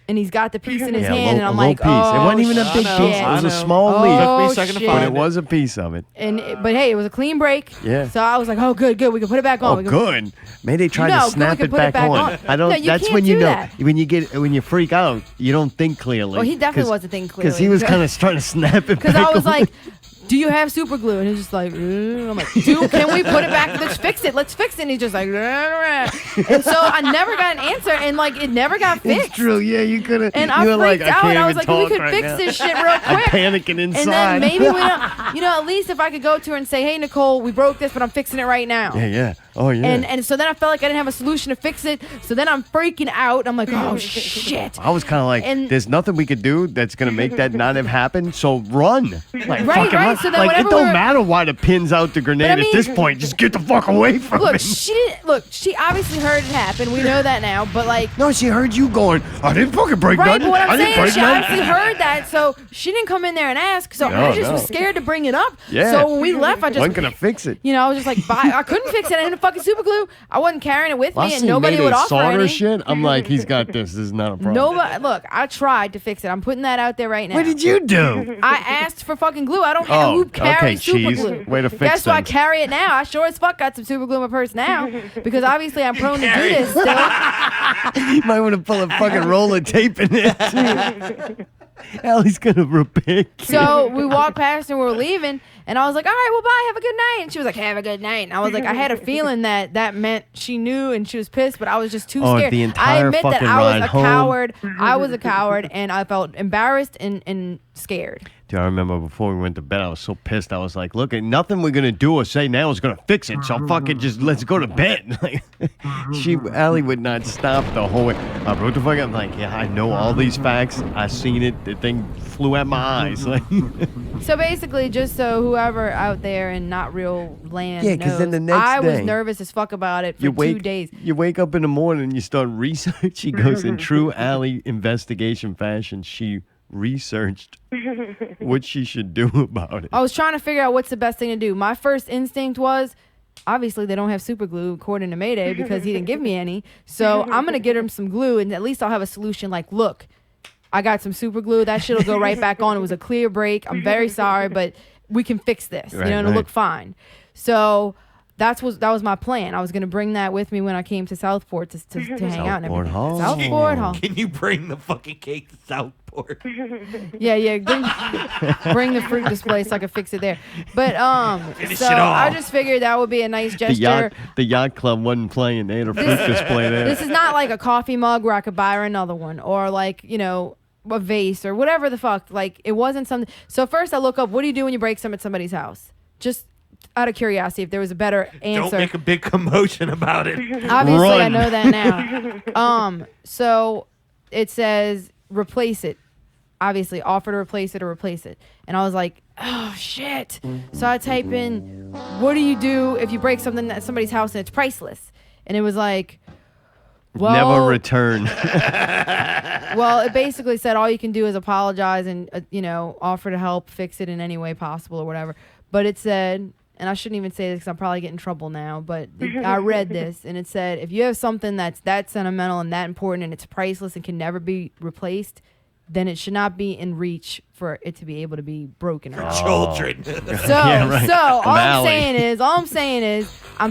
and he's got the piece in his Yeah, hand, and I'm low like, piece. oh, It wasn't even a big piece. It was a small leaf. Oh, But it was a piece of it. But hey, it was a clean break. Yeah. So I was like, oh, good. We can put it back on. Oh, good. Mayday tried No, to good, snap we can it put it back back on. on. I don't. No, you that's can't when you do know that. when you freak out, you don't think clearly. Well, he definitely 'Cause- wasn't thinking because he clearly. was kind of trying to snap it. Because back I was on. like, do you have super glue? And he was just like, I'm like, dude, can we put it back? Let's fix it. And he's just like, and so I never got an answer, and like it never got fixed. It's true. Yeah, you could have. And I you were freaked like, out, can't and I was even like, we talk could right fix now. this shit real quick. I'm panicking inside. And then maybe we don't, at least if I could go to her and say, hey, Nicole, we broke this, but I'm fixing it right now. Yeah. Oh yeah. And so then I felt like I didn't have a solution to fix it. So then I'm freaking out. I'm like, oh shit. I was kind of like, And- there's nothing we could do that's gonna make that not have happened. So run. Like, Right, fucking right. run. So then like it whenever don't we're- matter why the pin's out the grenade But I at this mean- point. Just get the fuck away from Look, him. she obviously heard it happen. We know that now. But like, No, she heard you going. I didn't fucking break right, nothing. but what I I'm didn't saying, break she nothing. obviously heard that, so she didn't come in there and ask. So No, I just was no. scared to bring it up. Yeah. So when we left, I just wasn't gonna fix it. I was just like, bye. I couldn't fix it. I had a fucking super glue. I wasn't carrying it with Well, I me, and seen nobody Mayday would offer solder any. shit. I'm like, he's got this. This is not a problem. Nobody. Look, I tried to fix it. I'm putting that out there right now. What did you do? I asked for fucking glue. I don't know Oh, who carries okay, super cheese. glue. Way to fix Guess why I things. carry it now? I sure as fuck got some super glue in my purse now because obviously I'm prone to do this still. You might want to pull a fucking roll of tape in it. Allie's gonna repick. So we walked past and we were leaving, and I was like, all right, well, bye, have a good night. And she was like, have a good night. And I was like, I had a feeling that meant she knew and she was pissed, but I was just too scared. the I entire admit that fucking I was ride a home. coward. I was a coward, and I felt embarrassed and scared. Dude, I remember before we went to bed, I was so pissed. I was like, look, ain't nothing we're going to do or say now is going to fix it. So fucking just let's go to bed. Like, Allie would not stop the whole way. I wrote the fuck up. I'm like, yeah, I know all these facts. I seen it. The thing flew at my eyes. Like, So basically, just so whoever out there in not real land Yeah, 'cause knows, then the next I was day, nervous as fuck about it for 2 days. You wake up in the morning and you start research. She goes in true Allie investigation fashion. She researched what she should do about it. I was trying to figure out what's the best thing to do. My first instinct was, obviously they don't have super glue according to Mayday because he didn't give me any. So I'm going to get him some glue and at least I'll have a solution like, look, I got some super glue. That shit'll go right back on. It was a clear break. I'm very sorry, but we can fix this. Right, it'll right. look fine. So that was my plan. I was going to bring that with me when I came to Southport to hang out. And Southport everything. Hall. Southport Hall. Can you bring the fucking cake to Southport? Yeah. Bring the fruit display so I can fix it there. But Finish so it off. I just figured that would be a nice gesture. The yacht club wasn't playing. They had a fruit display there. This is not like a coffee mug where I could buy her another one or like, a vase or whatever the fuck. Like it wasn't something. So first I look up, what do you do when you break something at somebody's house? Just out of curiosity, if there was a better answer. Don't make a big commotion about it. Obviously, I Run. know that now. So it says replace it. Obviously, offer to replace it or replace it. And I was like, oh shit. So I type in, what do you do if you break something at somebody's house and it's priceless? And it was like, well, Never return. well, it basically said all you can do is apologize and offer to help fix it in any way possible or whatever. But it said, and I shouldn't even say this because I'm probably getting in trouble now, but I read this and it said, if you have something that's that sentimental and that important and it's priceless and can never be replaced, then it should not be in reach for it to be able to be broken. Or Children. So, Yeah, right. so all I'm Valley. saying is, I'm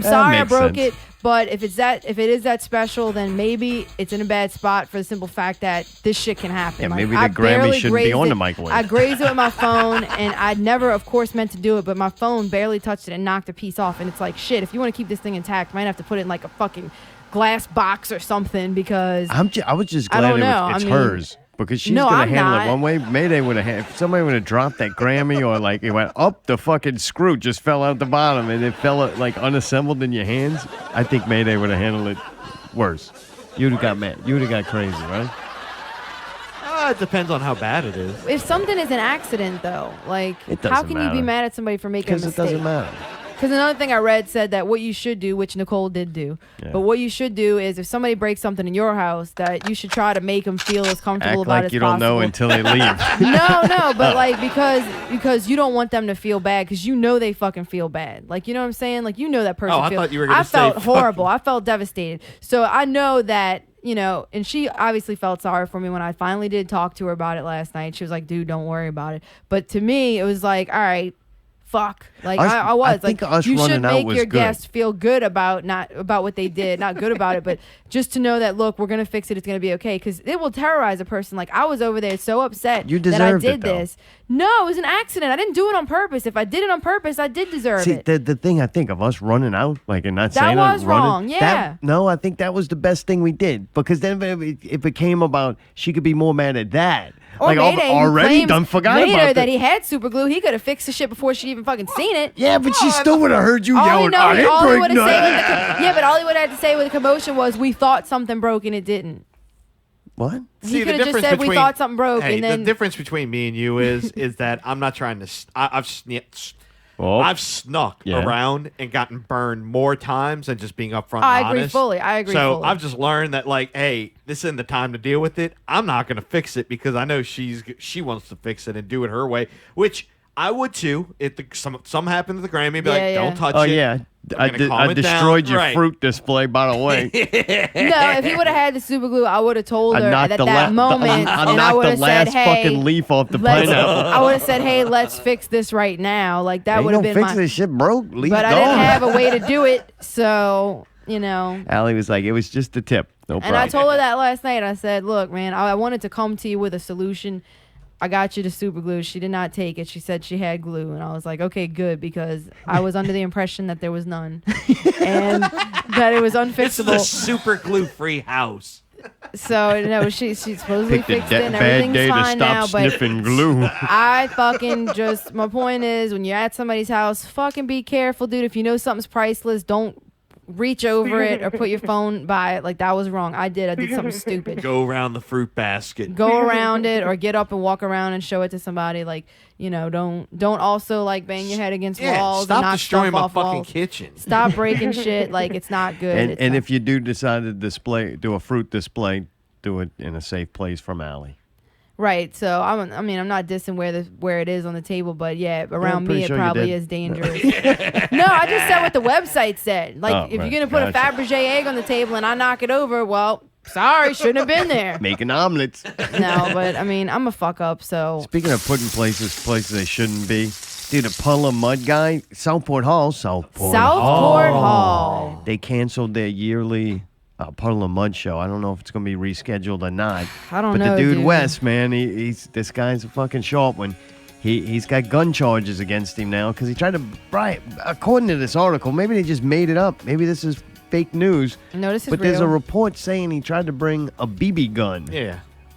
sorry I makes broke sense. it. But if it is that special, then maybe it's in a bad spot for the simple fact that this shit can happen. Yeah, Like, maybe I the Grammy barely shouldn't be grazed on it. the microwave. I grazed it with my phone, and I never, of course, meant to do it. But my phone barely touched it and knocked a piece off. And it's like, shit. If you want to keep this thing intact, might have to put it in like a fucking glass box or something because I was just I glad don't know. it's I mean, hers. Because she's No, gonna I'm handle not. it one way. Mayday would have. If somebody would have dropped that Grammy, or like it went up, the fucking screw just fell out the bottom, and it fell like unassembled in your hands. I think Mayday would have handled it worse. You'd have got mad. You would have got crazy, right? It depends on how bad it is. if something is an accident, though, like It how doesn't can you be matter. mad at somebody for making a Because it mistake? doesn't matter. Because another thing I read said that what you should do, which Nicole did do, Yeah. but what you should do is if somebody breaks something in your house, that you should try to make them feel as comfortable Act about it like as you don't possible. know until they leave. No, but like because you don't want them to feel bad because you know they fucking feel bad. Like you know what I'm saying? Like you know that person. Oh, I feels, thought you were gonna I say felt fucking- horrible. I felt devastated. So I know that you know, and she obviously felt sorry for me when I finally did talk to her about it last night. She was like, dude, don't worry about it. But to me, it was like, all right, fuck. Like I think like, us you should running out make was your good. guests feel good about what they did, not good about it, but just to know that, look, we're gonna fix it. It's gonna be okay, because it will terrorize a person. Like, I was over there so upset You that I deserved did it, though. this. No, it was an accident. I didn't do it on purpose. If I did it on purpose, I did deserve See, it. the thing I think of us running out, like, and not That saying was it, running, wrong, yeah. No, I think that was the best thing we did, because then it became about she could be more mad at that. Or Like, Mayday, who already claims done forgot later about that he had super glue. He could have fixed the shit before she even fucking seen it. Yeah, but she still would have heard you All yelling, he "I didn't all he break would have nothing." said with the, yeah, but all he would have had to say with the commotion was, we thought something broke and it didn't. What? He could have just said, we thought something broke, Hey, and then the difference between me and you is that I'm not trying to. I've snuck Yeah. around and gotten burned more times than just being upfront. and I agree honest. fully. I agree So fully. I've just learned that, like, hey, this isn't the time to deal with it. I'm not going to fix it because I know she wants to fix it and do it her way, which I would too. If some happened to the Grammy, be like, don't touch Oh it. yeah, We're I gonna calm it down. destroyed your Right. fruit display, by the way. no, if he would have had the super glue, I would have told her at that moment, I and I knocked would the have said, last "Hey, fucking leaf off the let's-" pineapple. I would have said, "Hey, let's fix this right now." Like, that Ain't would have no been fix my. this shit broke. Leave But it I didn't gone. have a way to do it, so you know. Allie was like, it was just a tip. No problem. And I told her that last night. I said, "Look, man, I wanted to come to you with a solution. I got you the super glue." She did not take it. She said she had glue, and I was like, "Okay, good," because I was under the impression that there was none, and that it was unfixable. This is a super glue-free house. So no, she supposedly Picked a fixed it, and bad everything's day to fine stop now. But sniffing glue. I fucking just, my point is, when you're at somebody's house, fucking be careful, dude. If you know something's priceless, don't reach over it or put your phone by it. Like, that was wrong. I did something stupid. Go around the fruit basket. Go around it, or get up and walk around and show it to somebody. Like, you know, don't also like bang your head against walls. Stop and knock destroying stuff my off fucking walls. kitchen. Stop breaking shit. Like, it's not good. And, It's and not- if you do decide to do a fruit display, do it in a safe place from Allie. Right, so I'm not dissing where it is on the table, but yeah, around pretty me sure it you probably did. is dangerous. No, I just said what the website said. Like, Oh, if you're right, gonna put a gotcha. Fabergé egg on the table and I knock it over, well, sorry, shouldn't have been there. Making omelets. No, but I mean, I'm a fuck up, so Speaking of putting places they shouldn't be, dude, the Puddle Mud guy, Southport Hall. They canceled their yearly Puddle of Mud show. I don't know if it's going to be rescheduled or not. I don't but know, the dude, dude. Wes, man, this guy's a fucking sharp one. He's got gun charges against him now because he tried to, right, according to this article, maybe they just made it up. Maybe this is fake news. No, this is But there's a real. report saying he tried to bring a BB gun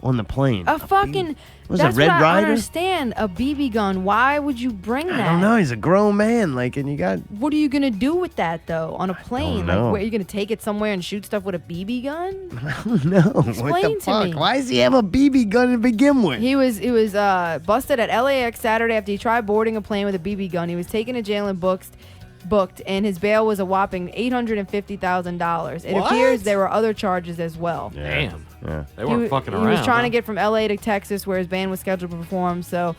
on the plane. A fucking Was it that's Red what I Ryder? don't understand. A BB gun. Why would you bring that? I don't know. He's a grown man. Like, and you got What are you gonna do with that though on a plane? know. Like, where are you gonna take it somewhere and shoot stuff with a BB gun? no. What Explain the to fuck? me. Why does he have a BB gun to begin with? He was busted at LAX Saturday after he tried boarding a plane with a BB gun. He was taken to jail and booked, and his bail was a whopping $850,000. It What? appears there were other charges as well. Damn. Yeah. They weren't fucking around. He was trying huh? to get from LA to Texas, where his band was scheduled to perform. So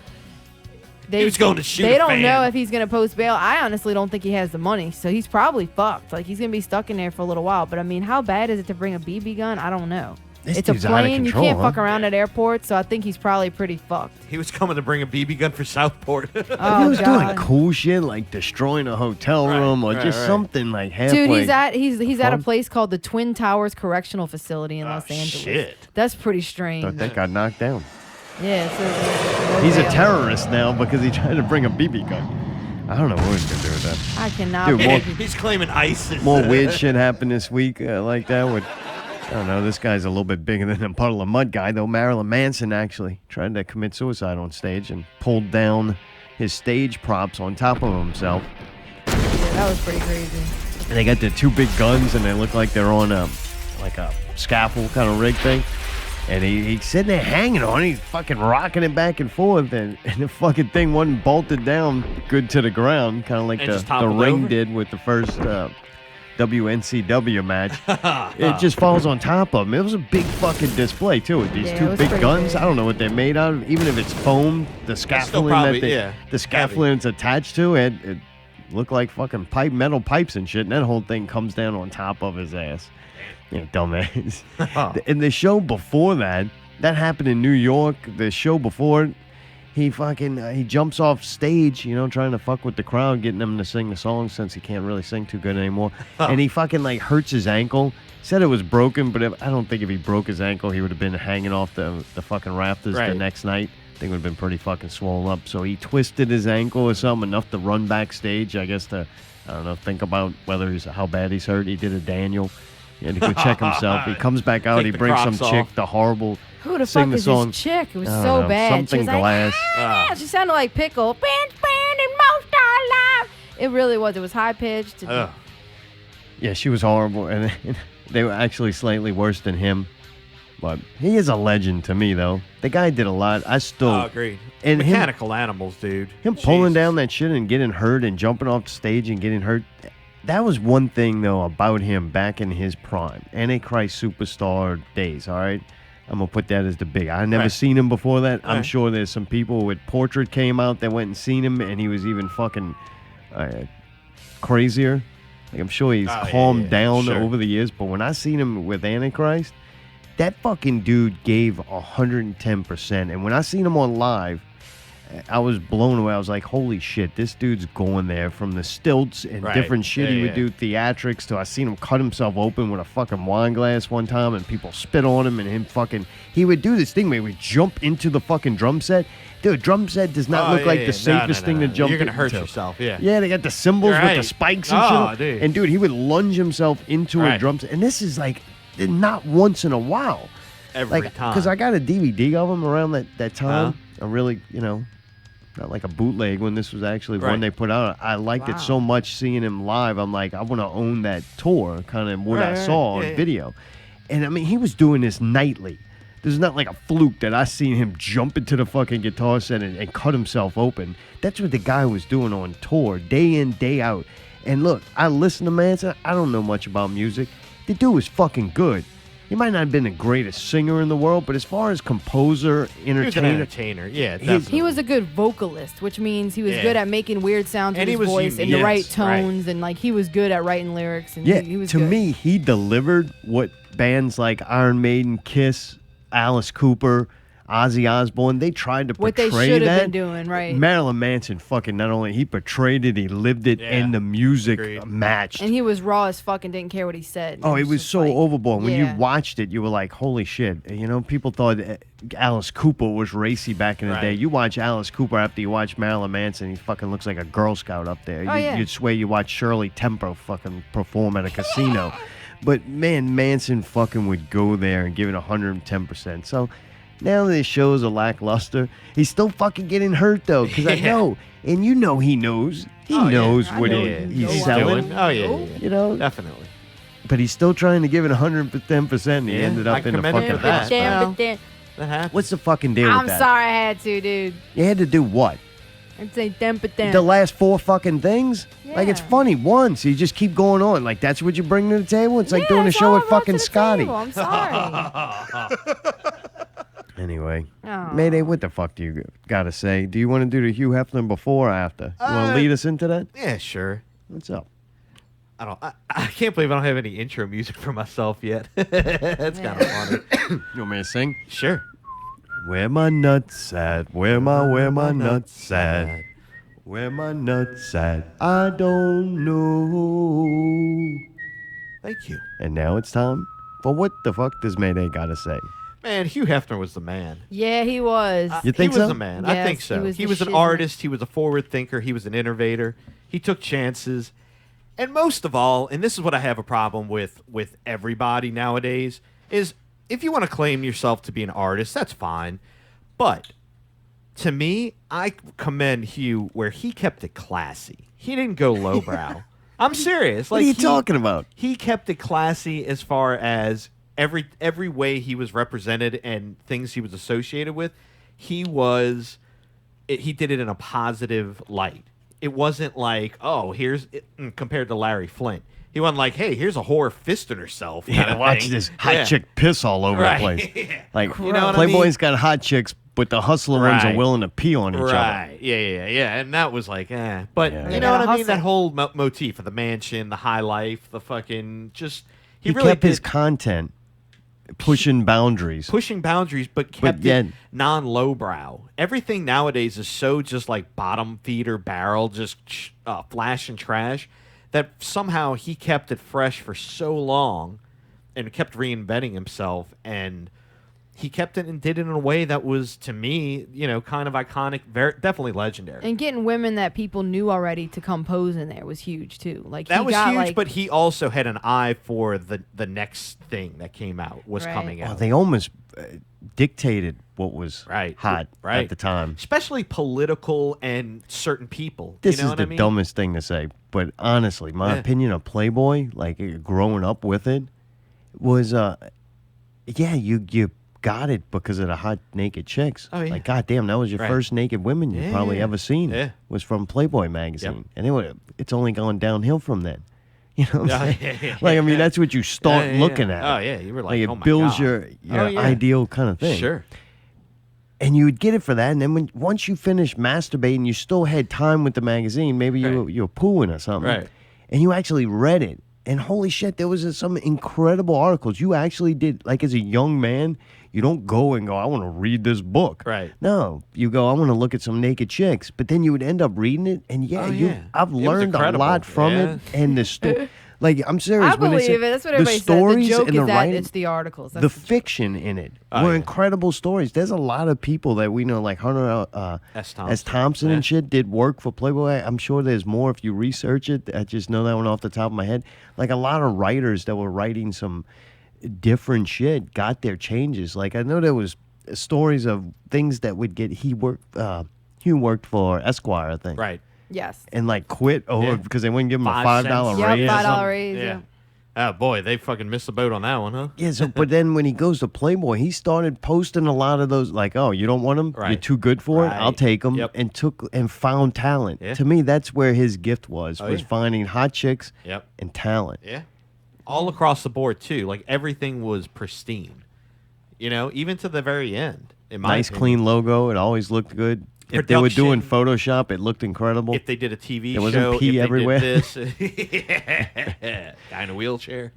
He was going to shoot They a don't fan. know if he's gonna post bail. I honestly don't think he has the money, so he's probably fucked. Like, he's gonna be stuck in there for a little while. But I mean, how bad is it to bring a BB gun? I don't know. This It's a dude's out of plane. control, You can't huh? fuck around at airports, so I think he's probably pretty fucked. He was coming to bring a BB gun for Southport. Oh, he was God. doing cool shit like destroying a hotel room or just something like halfway. Dude, he's at a fun. place called the Twin Towers Correctional Facility in Los Angeles. shit. That's pretty strange. Thought that got knocked down. Yeah, so He's a terrorist now because he tried to bring a BB gun. I don't know what he's gonna do with that. I cannot Dude, more, believe He's claiming ISIS. more weird shit happened this week like that with. I don't know. This guy's a little bit bigger than a Puddle of Mud guy, though. Marilyn Manson actually tried to commit suicide on stage and pulled down his stage props on top of himself. that was pretty crazy. And they got the two big guns, and they look like they're on a scaffold kind of rig thing. And he's sitting there hanging on it. He's fucking rocking it back and forth, and the fucking thing wasn't bolted down good to the ground, kind of like And just the toppled ring over? did with the first WNCW match. It just falls on top of him. It was a big fucking display too with these Yeah, it two was big pretty guns. big. I don't know what they're made out of. Even if it's foam, the scaffolding probably, the scaffolding it's attached to it look like fucking metal pipes and shit, and that whole thing comes down on top of his ass. Dumbass. In the show before that happened in New York. The show before, he jumps off stage, trying to fuck with the crowd, getting them to sing the song since he can't really sing too good anymore. And he fucking hurts his ankle. Said it was broken, but I don't think if he broke his ankle, he would have been hanging off the fucking rafters the next night. I think it would have been pretty fucking swollen up. So he twisted his ankle or something enough to run backstage, I guess, to, I don't know, think about how bad he's hurt. He did a Daniel. He had to go check himself. He comes back out. He brings some chick, the horrible, who the sing fuck the is song. this chick? It was so bad. Something She was glass. She sounded like Pickle. Band and most are alive. It really was. It was high pitched. Yeah, she was horrible, and they were actually slightly worse than him. But he is a legend to me, though. The guy did a lot. I still agreed. And Mechanical animals, dude. Him pulling down that shit and getting hurt and jumping off the stage and getting hurt. That was one thing, though, about him back in his prime. Antichrist superstar days, all right? I'm going to put that as the big. I never seen him before that. I'm sure there's some people with Portrait came out that went and seen him, and he was even fucking crazier. I'm sure he's calmed down over the years. But when I seen him with Antichrist, that fucking dude gave 110%. And when I seen him on live, I was blown away. I was like, holy shit, this dude's going there from the stilts and different shit he would do, theatrics, to I seen him cut himself open with a fucking wine glass one time and people spit on him and he would do this thing where he would jump into the fucking drum set. Dude, drum set does not look like the safest thing to jump into. You're going to hurt yourself, Yeah, they got the cymbals with the spikes and shit. Dude. And dude, he would lunge himself into a drum set. And this is like not once in a while. Every time. Because I got a DVD of him around that time. I really, not like a bootleg when this was actually one they put out. I liked it so much seeing him live. I'm like, I want to own that tour, kind of what I saw on video. And I mean, he was doing this nightly. This is not like a fluke that I seen him jump into the fucking guitar set and cut himself open. That's what the guy was doing on tour, day in, day out. And look, I listen to Manson. I don't know much about music. The dude was fucking good. He might not have been the greatest singer in the world, but as far as composer, entertainer... He was an entertainer, yeah, definitely. He was a good vocalist, which means he was good at making weird sounds with his voice and the right tones, and like he was good at writing lyrics. And he was to good. me, he delivered what bands like Iron Maiden, Kiss, Alice Cooper, Ozzy Osbourne, they tried to portray that. What they should have been doing, right. Marilyn Manson fucking not only, he portrayed it, he lived it, and the music matched. And he was raw as fuck and didn't care what he said. Oh, it was so overboard. When you watched it, you were like, holy shit. People thought Alice Cooper was racy back in the day. You watch Alice Cooper after you watch Marilyn Manson, he fucking looks like a Girl Scout up there. You'd swear you watched Shirley Temple fucking perform at a casino. But, man, Manson fucking would go there and give it 110%. So... now this shows a lackluster. He's still fucking getting hurt, though, because I know. And you know he knows. He knows what he's selling. Oh, yeah. Definitely. But he's still trying to give it 110%, and he ended up in the fucking hospital. That happens. What's the fucking deal I'm with that? sorry I had to, dude. You had to do what? I'd say damn. The last 4 fucking things? Like, it's funny once. You just keep going on. Like, that's what you bring to the table? It's like doing a show with fucking Scotty. I'm sorry. Anyway, Mayday, what the fuck do you got to say? Do you want to do the Hugh Hefner before or after? You want to lead us into that? Yeah, sure. What's up? I can't believe I don't have any intro music for myself yet. That's kind of funny. You want me to sing? Sure. Where my nuts at? Where my nuts at? Where my nuts at? I don't know. Thank you. And now it's time for What the Fuck Does Mayday Gotta Say? Man, Hugh Hefner was the man. Yeah, he was. You think he was so? the man. Yes, I think so. he He was an artist. He was a forward thinker. He was an innovator. He took chances. And most of all, and this is what I have a problem with everybody nowadays, is if you want to claim yourself to be an artist, that's fine. But to me, I commend Hugh where he kept it classy. He didn't go lowbrow. I'm serious. What are you talking about? He kept it classy as far as every way he was represented and things he was associated with. He did it in a positive light. It wasn't like, oh, compared to Larry Flint. He wasn't like, hey, here's a whore fisting herself. Yeah, watch this hot chick piss all over the place. Like, You know what Playboy's I mean? got hot chicks but the hustler ones are willing to pee on each other. Right. Yeah. And that was like, But Yeah. you know what I mean? That whole motif of the mansion, the high life, the fucking just. He really kept his content pushing boundaries. But kept it non-lowbrow. Everything nowadays is so just like bottom feeder barrel, just flash and trash, that somehow he kept it fresh for so long and kept reinventing himself, and he kept it and did it in a way that was, to me, kind of iconic, definitely legendary. And getting women that people knew already to come pose in there was huge too. Like that he was got, huge, like, but he also had an eye for the next thing that came out, coming out. Oh, they almost dictated what was hot Right. at the time. Especially political and certain people. This you know is what the I mean? dumbest thing to say, but honestly, my opinion of Playboy, like growing up with it, was you got it because of the hot naked chicks. Oh, yeah. Like, goddamn, that was your Right. first naked women you probably ever seen. Yeah. Was from Playboy magazine, and it's only gone downhill from then. You know what I'm saying? Like, I mean, that's what you start looking at. Oh, yeah. You were like, it oh, my builds God. your ideal kind of thing. Sure. And you would get it for that, and then once you finished masturbating, you still had time with the magazine. Maybe you were pooing or something, Right. and you actually read it. And holy shit, there was some incredible articles. You actually did, like as a young man, you don't go and go, I want to read this book. Right. No, you go, I want to look at some naked chicks. But then you would end up reading it, and I've learned a lot from it. And the like, I'm serious. I believe it. That's what everybody said. The joke is that it's the articles. That's the fiction in it were incredible stories. There's a lot of people that we know, like Hunter S. Thompson and shit, did work for Playboy. I'm sure there's more if you research it. I just know that one off the top of my head. Like a lot of writers that were writing some different shit got their changes. Like I know there was stories of things that would get. Hugh worked for Esquire, I think. Right. Yes. And like quit because they wouldn't give him a $5 raise. Yeah, $5 raise. Yeah. Oh boy, they fucking missed the boat on that one, huh? Yeah, so but then when he goes to Playboy, he started posting a lot of those, like, oh, you don't want them? Right. You're too good for it? I'll take them. Yep. And found talent. Yeah. To me, that's where his gift was Oh, yeah. finding hot chicks Yep. and talent. Yeah. All across the board too. Like everything was pristine. Even to the very end. In my Nice, opinion. clean logo. It always looked good. If they were doing Photoshop, it looked incredible. If they did a TV there show, wasn't pee if everywhere. They did this, guy in a wheelchair.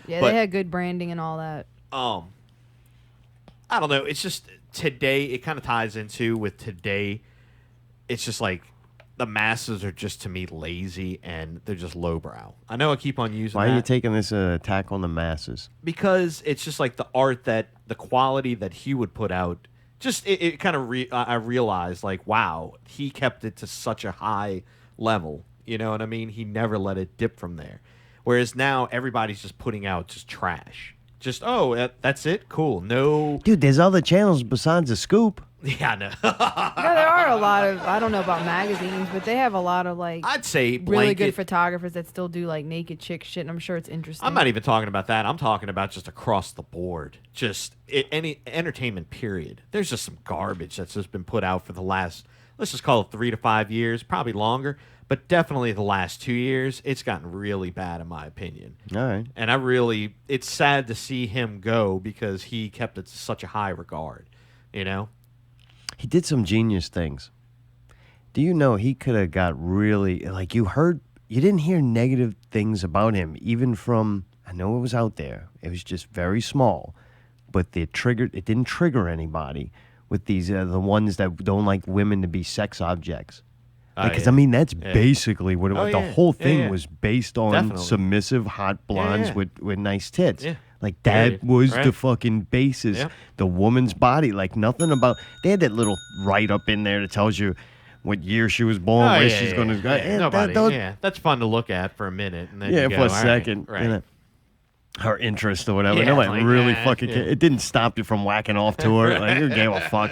Yeah, But- they had good branding and all that. I don't know. It's just today. It kind of ties into with today. It's just like the masses are just to me lazy and they're just lowbrow. I know I keep on using. Why that are you taking this attack on the masses? because it's just like the art the quality that he would put out. Just it kind of I realized like wow, he kept it to such a high level. You know what I mean? He never let it dip from there. Whereas now everybody's just putting out just trash. Just that's it. Cool. No. Dude, there's other channels besides The Scoop. Yeah, I know. Yeah, there are a lot of, I don't know about magazines, but they have a lot of like I'd say really good blanket- photographers that still do like naked chick shit, and I'm sure it's interesting. I'm not even talking about that. I'm talking about just across the board. Just any entertainment period. There's just some garbage that's just been put out for the last, let's just call it 3 to 5 years, probably longer, but definitely the last 2 years, it's gotten really bad in my opinion. All right. And it's sad to see him go because he kept it to such a high regard, He did some genius things. Do you know he could have got really, like you didn't hear negative things about him, even from, I know it was out there. It was just very small, but it didn't trigger anybody with these, the ones that don't like women to be sex objects. Because, I mean, that's basically what it was. The whole thing was based on Definitely. submissive, hot blondes with nice tits. Yeah. Like, that was the Right. fucking basis. Yeah. The woman's body, like, nothing about... They had that little write-up in there that tells you what year she was born, where she's going to go. Nobody, that's fun to look at for a minute. And then Yeah, you for go, a all right, second. Right. you know, her interest or whatever. Yeah, Nobody like, really nah, fucking yeah. cared. It didn't stop you from whacking off to her. Like, who gave a fuck?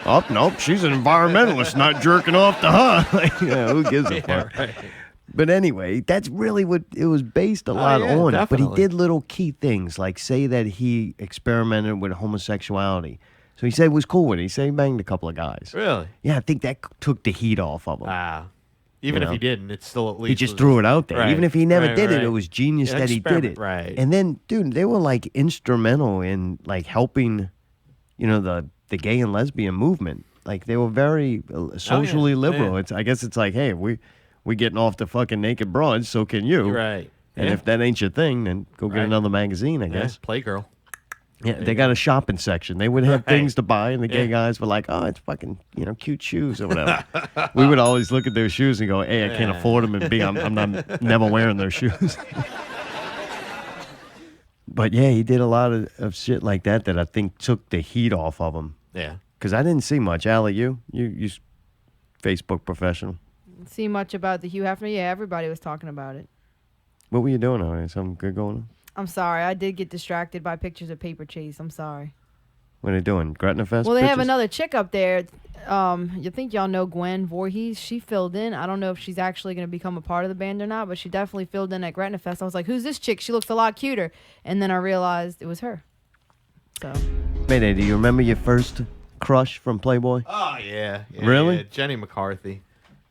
Oh, nope, she's an environmentalist, not jerking off to her. Like, who gives a fuck? Right. But anyway, that's really what it was based a lot yeah, on. But he definitely. did little key things, like say that he experimented with homosexuality. So he said it was cool with it. He said he banged a couple of guys. Really? Yeah, I think that took the heat off of him. Wow. Even if he didn't, it's still at least... He just threw it out there. Right, Even if he never right, did it, right. it was genius Yeah, that he did experiment, it. right. And then, dude, they were like instrumental in like helping the gay and lesbian movement. Like they were very socially liberal. Yeah. I guess it's like, hey, we getting off the fucking naked broads, so can you? Right. And if that ain't your thing, then go get another magazine, I guess. Playgirl. Yeah, they got a shopping section. They would have things to buy, and the gay guys were like, "Oh, it's fucking, cute shoes or whatever." We would always look at their shoes and go, "A, I can't afford them, and B, I'm not never wearing their shoes." But yeah, he did a lot of shit like that I think took the heat off of him. Yeah. Because I didn't see much. Allie, you Facebook professional. See much about the Hugh Hefner? Yeah, everybody was talking about it. What were you doing over there? Something good going on? I'm sorry. I did get distracted by pictures of Paper Chase. I'm sorry. What are they doing? Gretna Fest? Well, they have pictures? another chick up there. You think y'all know Gwen Voorhees? She filled in. I don't know if she's actually going to become a part of the band or not, but she definitely filled in at Gretna Fest. I was like, who's this chick? She looks a lot cuter. And then I realized it was her. So. Mayday, do you remember your first crush from Playboy? Oh, yeah. Really? Yeah. Jenny McCarthy.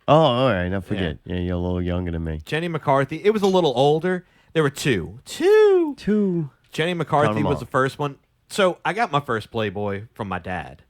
Oh, all right. I forget. Yeah, you're a little younger than me. Jenny McCarthy. It was a little older. There were two. Jenny McCarthy was the first one. So I got my first Playboy from my dad.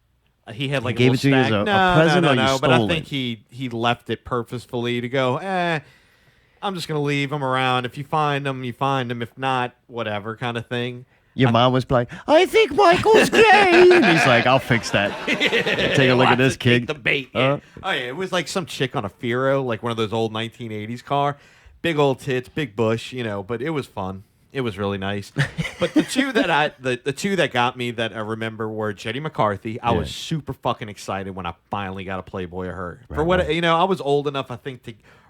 He had like He a gave it to you stack. as a present, or you But I stole think he left it purposefully to go, I'm just going to leave them around. If you find them, you find them. If not, whatever kind of thing. Your mom was like, I think Michael's gay. And he's like, I'll fix that. Take a look at this kid. The bait. Yeah. Oh, yeah. It was like some chick on a Firo, like one of those old 1980s car. Big old tits, big bush, but it was fun. It was really nice. But the two that got me that I remember were Jenny McCarthy. I was super fucking excited when I finally got a Playboy of her. For what I was old enough, I think,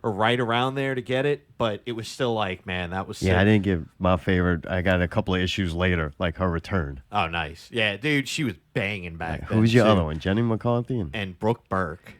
or right around there to get it, but it was still like, man, that was sick. Yeah, I didn't get my favorite. I got a couple of issues later, like her return. Oh, nice. Yeah, dude, she was banging back then. Who's your too. other one? Jenny McCarthy? And Brooke Burke.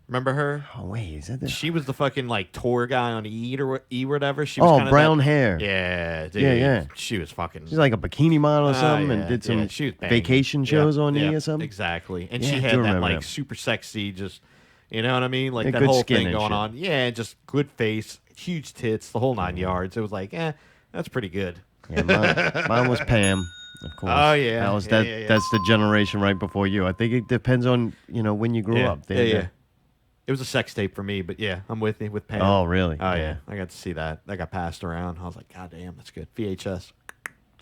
Remember her? Oh, wait, is that She was the fucking like tour guy on E or whatever. She was kinda brown hair. Yeah, dude. Yeah. She was fucking. She's like a bikini model or something, and did some she was vacation shows on E or something. Exactly, and Yeah, she I had do that remember like that. super sexy, just you know what I mean, like Yeah, that good whole skin thing and going shit. on. Yeah, just good face, huge tits, the whole 9 yards. It was like, that's pretty good. Yeah, mine was Pam, of course. Oh, yeah. that was Yeah, that. yeah. That's the generation right before you. I think it depends on when you grew up. Yeah. It was a sex tape for me, but yeah, I'm with you with Pam. Oh, really? Oh yeah, I got to see that. That got passed around. I was like, God damn, that's good. VHS.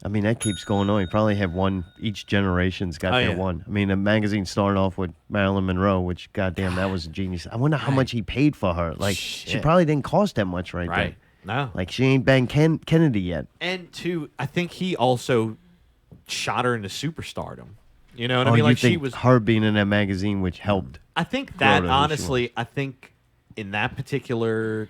I mean, that keeps going on. You probably have one. Each generation's got their yeah. one. I mean, the magazine started off with Marilyn Monroe, which, goddamn, that was a genius. I wonder how much he paid for her. Like, she Shit. probably didn't cost that much right Right. No. Like, she ain't banged Kennedy yet. And two, I think he also shot her into superstardom. You know what Oh, I mean? you Like think she was. her being in that magazine, which helped. I think grow that to who she honestly, I think in that particular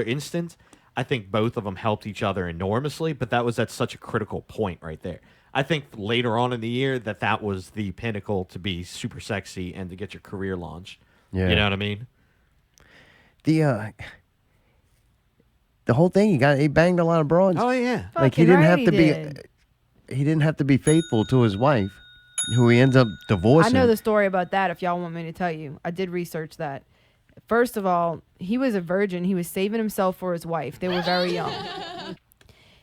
instance, I think both of them helped each other enormously. But that was at such a critical point right there. I think later on in the year that was the pinnacle to be super sexy and to get your career launched. Yeah. You know what I mean? The whole thing, he banged a lot of broads. Oh yeah. Like he Fucking didn't right have he to did. he didn't have to be faithful to his wife, who he ends up divorcing. I know the story about that if y'all want me to tell you. I did research that. First of all, he was a virgin. He was saving himself for his wife. They were very young.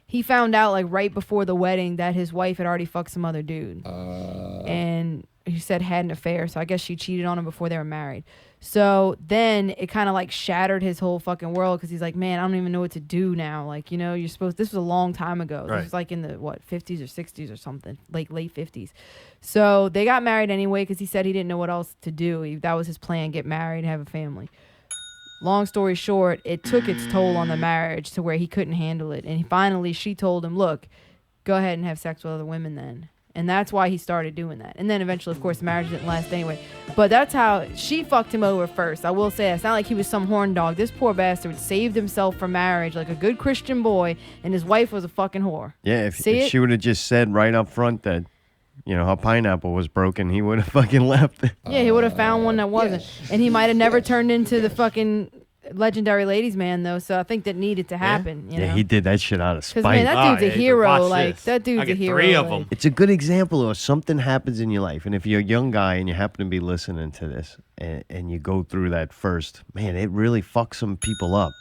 He found out like right before the wedding that his wife had already fucked some other dude. And he said had an affair. So I guess she cheated on him before they were married. So then it kind of like shattered his whole fucking world because he's like, man, I don't even know what to do now. Like, you're supposed, this was a long time ago. Right. This was like in the, 50s or 60s or something, like late 50s. So they got married anyway because he said he didn't know what else to do. That was his plan, get married, have a family. Long story short, it took its toll on the marriage to where he couldn't handle it. And finally, she told him, look, go ahead and have sex with other women then. And that's why he started doing that. And then eventually, of course, the marriage didn't last anyway. But that's how she fucked him over first. I will say, it's not like he was some horn dog. This poor bastard saved himself for marriage like a good Christian boy, and his wife was a fucking whore. Yeah, if See it? she would have just said right up front that, her pineapple was broken, he would have fucking left. Yeah, he would have found one that wasn't. And he might have never turned into the fucking legendary ladies man, though. So I think that needed to happen. You know? He did that shit out of spite. Because, man, that dude's a hero. Like, that dude's I a get hero. 3 of like- them. It's a good example of something happens in your life. And if you're a young guy and you happen to be listening to this and you go through that first, man, it really fucks some people up.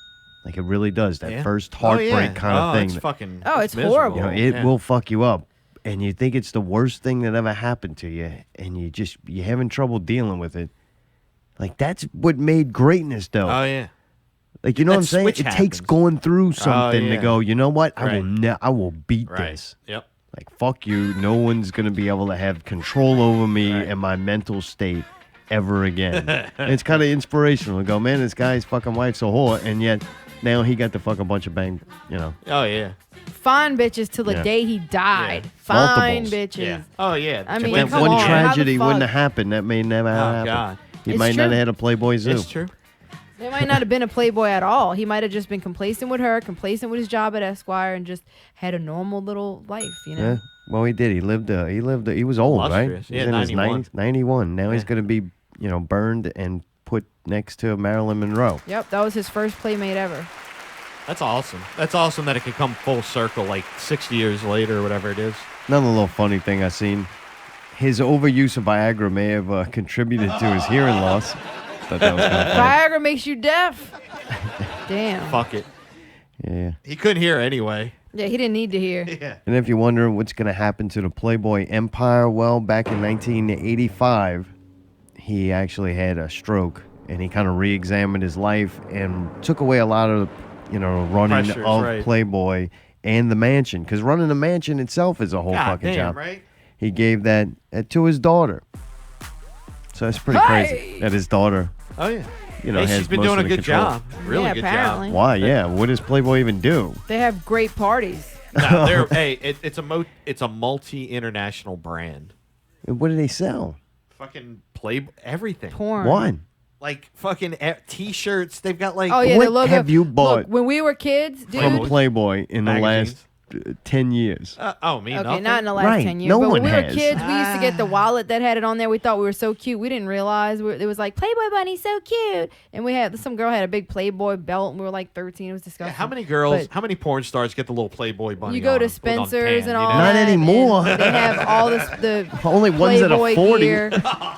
Like, it really does. That Yeah. first heartbreak kind of thing. It's fucking. Oh, it's miserable. horrible. It will fuck you up. and you think it's the worst thing that ever happened to you, and you're having trouble dealing with it. Like, that's what made greatness, though. Oh, yeah. Like, you know what I'm saying? It takes going through something to go, you know what? I will beat this. Yep. Like, fuck you. No one's going to be able to have control over me and my mental state ever again. And it's kind of inspirational to go, man, this guy's fucking wife's a whore, and yet now he got to fuck a bunch of bang, you know. Oh, yeah. Fine bitches till the day he died. Fine Multiples. bitches. Yeah. Oh, yeah. I mean, That come one on. tragedy How the wouldn't have fuck? happened. That may never have happened. God. He It's might not true. have had a Playboy Zoo. It's true. He might not have been a playboy at all. He might have just been complacent with her, complacent with his job at Esquire, and just had a normal little life, you know? Yeah. Well, he did. He lived. He was old, right? Illustrious. He's Yeah, in his 91. 90s, 91. Now he's going to be, burned and put next to Marilyn Monroe. Yep, that was his first playmate ever. That's awesome. That's awesome that it could come full circle like 60 years later or whatever it is. Another little funny thing I seen. His overuse of Viagra may have contributed to his hearing loss. Thought that was kind of funny. Viagra makes you deaf. Damn. Fuck it. Yeah. He couldn't hear anyway. Yeah, he didn't need to hear. Yeah. And if you're wondering what's going to happen to the Playboy empire, well, back in 1985, he actually had a stroke, and he kind of re-examined his life and took away a lot of, running Pressures, of right. Playboy and the mansion, because running the mansion itself is a whole God fucking damn, job. right? He gave that to his daughter. So it's pretty crazy that his daughter, Oh, yeah. has she's been most doing of a the good control. job. Really Yeah, good apparently. job. Why? Yeah. What does Playboy even do? They have great parties. No, it's a multi-international brand. What do they sell? Fucking Playboy, everything. Porn. What? Like fucking T-shirts. They've got like. Oh, yeah, What the logo. have you bought Look, when we were kids, dude. from Playboy in the Magazines. last 10 years? Me, Okay, nothing. not in the last Right, 10 years. no but when one we were has. kids, we used to get the wallet that had it on there. We thought we were so cute. We didn't realize it was like Playboy bunny, so cute. And some girl had a big Playboy belt, and we were like 13. It was disgusting. How many girls? But how many porn stars get the little Playboy bunny? you go to on, put it on Spencer's tan, and all Not that, anymore. and they have all the Only ones that are Playboy 40. gear.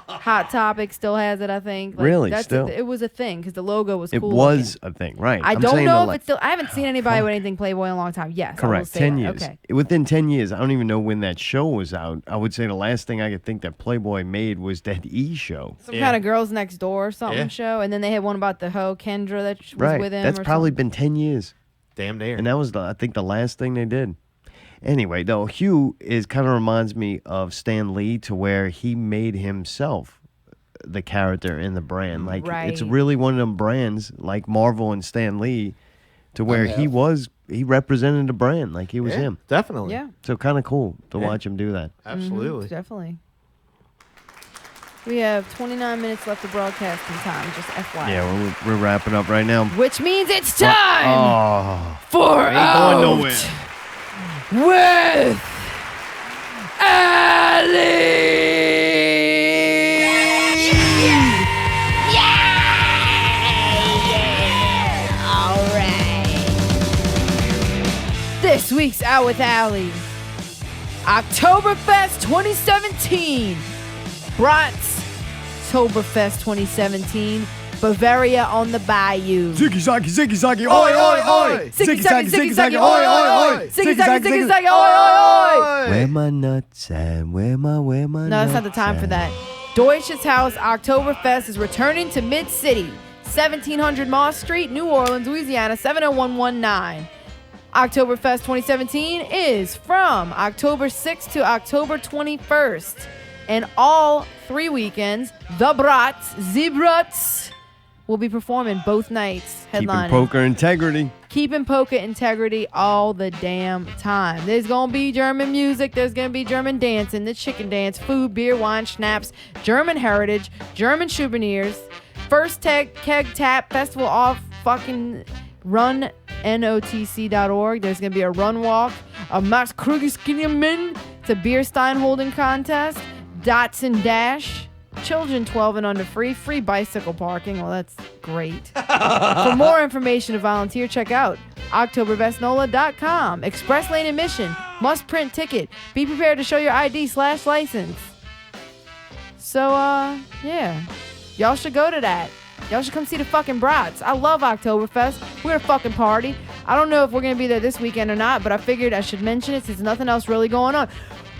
Hot Topic still has it, I think. Really? Still? It was a thing because the logo was It cool. was a thing, right? I I'm don't saying know the if it's still. I haven't seen anybody with anything Playboy in a long time. Yes, I will correct. say 10 that. years. Okay. Within 10 years, I don't even know when that show was out. I would say the last thing I could think that Playboy made was that E show. Some kind of Girls Next Door or something Yeah. show, and then they had one about the hoe Kendra that was Right. with him. That's or probably something. been 10 years. Damn near. And that was, I think, the last thing they did. Anyway, though, Hugh kind of reminds me of Stan Lee to where he made himself the character in the brand. Like, it's Right. really one of them brands like Marvel and Stan Lee to where he represented the brand like he was Yeah, him. definitely. Yeah. So kind of cool to watch him do that. Absolutely. Definitely. We have 29 minutes left of broadcasting time, just FYI. Yeah, we're wrapping up right now. Which means it's time Oh, for ain't Out going nowhere. with All right. This week's Out with Allie. Oktoberfest 2017. Brats. Oktoberfest 2017. Bavaria on the Bayou. Ziggy zaggy, ziggy zaggy, oi oi oi! Ziggy zaggy, ziggy zaggy, oi oi oi! Ziggy zaggy, ziggy zaggy, oi oi oi! Where my nuts at? Where my No, that's not the time for that. Deutsches Haus Oktoberfest is returning to Mid-City, 1700 Moss Street, New Orleans, Louisiana, 70119. Oktoberfest 2017 is from October 6th to October 21st. And all 3 weekends, the Brats will be performing both nights, Keeping headlining. poker integrity. Keeping poker integrity all the damn time. There's going to be German music. There's going to be German dancing, the chicken dance, food, beer, wine, schnapps, German heritage, German souvenirs, first keg tap festival off fucking run notc.org. There's going to be a run walk, a Max Krugerskiniamin, it's a beer stein holding contest, dots and dash. Children 12 and under free bicycle parking. Well, that's great. For more information to volunteer, check out OktoberfestNola.com. Express lane admission. Must print ticket. Be prepared to show your ID/license. So, yeah. Y'all should go to that. Y'all should come see the fucking Brats. I love Oktoberfest. We're a fucking party. I don't know if we're going to be there this weekend or not, but I figured I should mention it since nothing else really going on.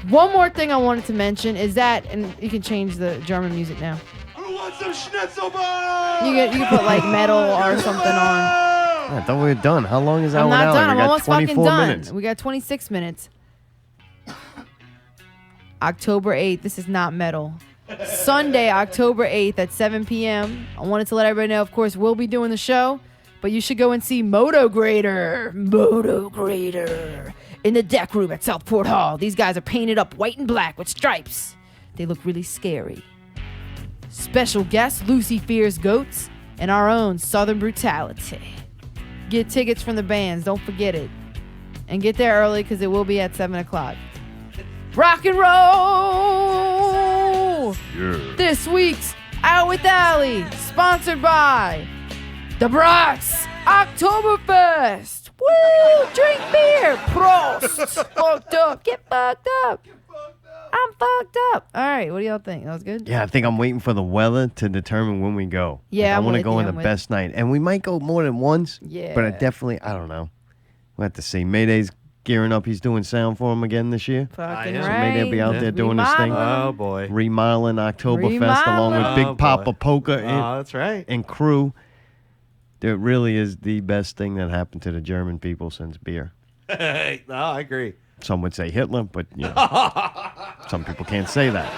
One more thing I wanted to mention is that, and you can change the German music now. Who wants some schnitzel bar? You can put like metal or something on. I thought we were done. How long is I'm Hour not Alley? done. We I'm got almost fucking 24 done. minutes. We got 26 minutes. October 8th. This is not metal. Sunday, October 8th at 7 p.m. I wanted to let everybody know, of course, we'll be doing the show, but you should go and see Moto Grader in the deck room at Southport Hall. These guys are painted up white and black with stripes. They look really scary. Special guest, Lucy Fears Goats, and our own Southern Brutality. Get tickets from the bands. Don't forget it. And get there early because it will be at 7 o'clock. Rock and roll! Yeah. This week's Out with Allie, sponsored by the Brats Oktoberfest. Woo! Drink beer. Prost. Fucked up. Get fucked up. I'm fucked up. All right, what do y'all think? That was good? Yeah, I think I'm waiting for the weather to determine when we go. Yeah, I I'm want to with go you, on I'm the with best night. And we might go more than once. Yeah. But I don't know. We'll have to see. Mayday's gearing up. He's doing sound for him again this year. Fucking So right. Mayday will be out there doing his thing. Oh, boy. Remodeling Oktoberfest along with Big Oh, Papa boy. Polka That's right. and crew. It really is the best thing that happened to the German people since beer. No, I agree. Some would say Hitler, but you know, some people can't say that.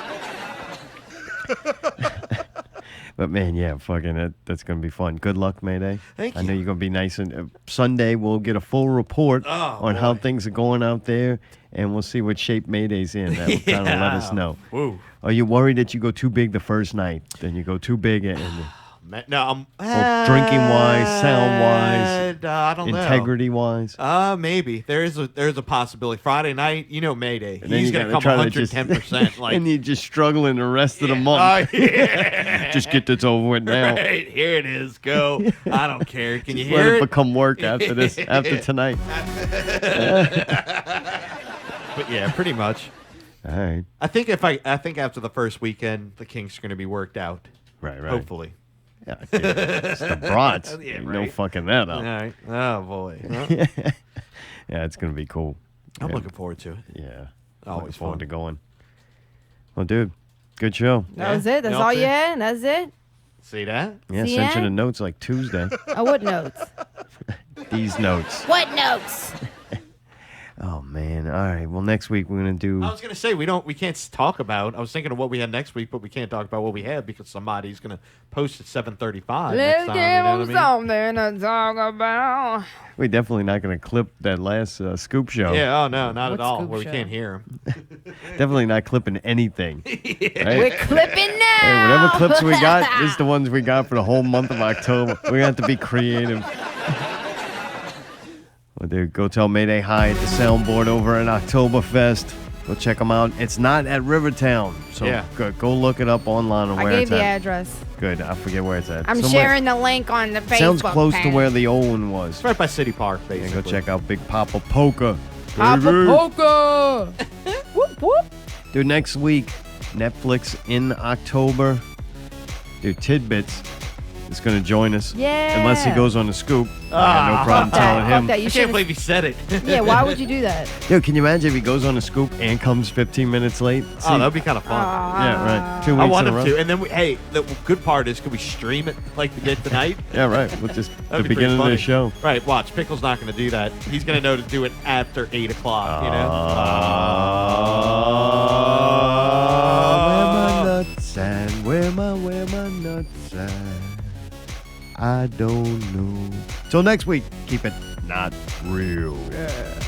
But man, yeah, fucking that's gonna be fun. Good luck, Mayday. Thank I know you. you're gonna be nice. And Sunday we'll get a full report on how things are going out there, and we'll see what shape Mayday's in. That will kind of let us know. Woo. Are you worried that you go too big the first night, then you go too big and No, well, drinking wise, sound wise, I don't know. integrity wise? Maybe there's a possibility. Friday night, you know, Mayday. And then He's you gonna gotta come try to just- 110%. Like, and you're just struggling the rest of the month. yeah. Just get this over with now. Right, here it is. Go. I don't care. Can you Let hear it it? become work after this, after tonight. But yeah, pretty much. All right. I think after the first weekend, the kinks are going to be worked out. Right. Hopefully. Yeah, dude, it's the brats. Yeah, Ain't right. no fucking that up. All right. Oh boy. Yeah, it's gonna be cool. I'm Yeah. looking forward to it. Yeah. Always Looking forward fun. to going. Well, dude, good show. That was it. That's Yeah, all that's you it. had? That's it? See that? Yeah, See sent you ya? the notes like Tuesday. Oh, what notes? These notes. What notes? Oh man. All right. Well, next week we're gonna do. I was gonna say we can't talk about. I was thinking of what we had next week, but we can't talk about what we had because somebody's gonna post at 7:35 next Let's time. give You know them what I mean? something to talk about. We're definitely not gonna clip that last scoop show. Yeah. Oh no, not What at all. scoop Where we show? can't hear him. Definitely not clipping anything. Right? We're clipping now. Hey, whatever clips we got, this is the ones we got for the whole month of October. We're gonna have to be creative. Well, dude, go tell Mayday hi at the soundboard over at Oktoberfest. Go check them out. It's not at Rivertown, so Yeah. go look it up online or I where gave it's the at. address. Good, I forget where it's at. I'm Somewhere- sharing the link on the Facebook Sounds close to page. where the old one was. It's right by City Park, Yeah, basically. go check out Big Papa Polka. Papa Baby. Polka. Whoop, whoop. Dude, next week, Netflix in October. Dude, Tidbits is going to join us. Yeah. Unless he goes on the scoop. I got no problem Fuck that, telling fuck him. that. You I can't should've- believe he said it. Yeah, why would you do that? Yo, can you imagine if he goes on the scoop and comes 15 minutes late? Oh, that would be kind of fun. Yeah, right. 2 weeks I want in a him row. to. And then, the good part is, could we stream it like we did tonight? Yeah, right. We'll just That'd the be pretty beginning of the funny. show. Right, watch. Pickle's not going to do that. He's going to know to do it after 8 o'clock, you know? Where my nuts at? Where my nuts at? I don't know. Till next week, keep it not real. Yeah.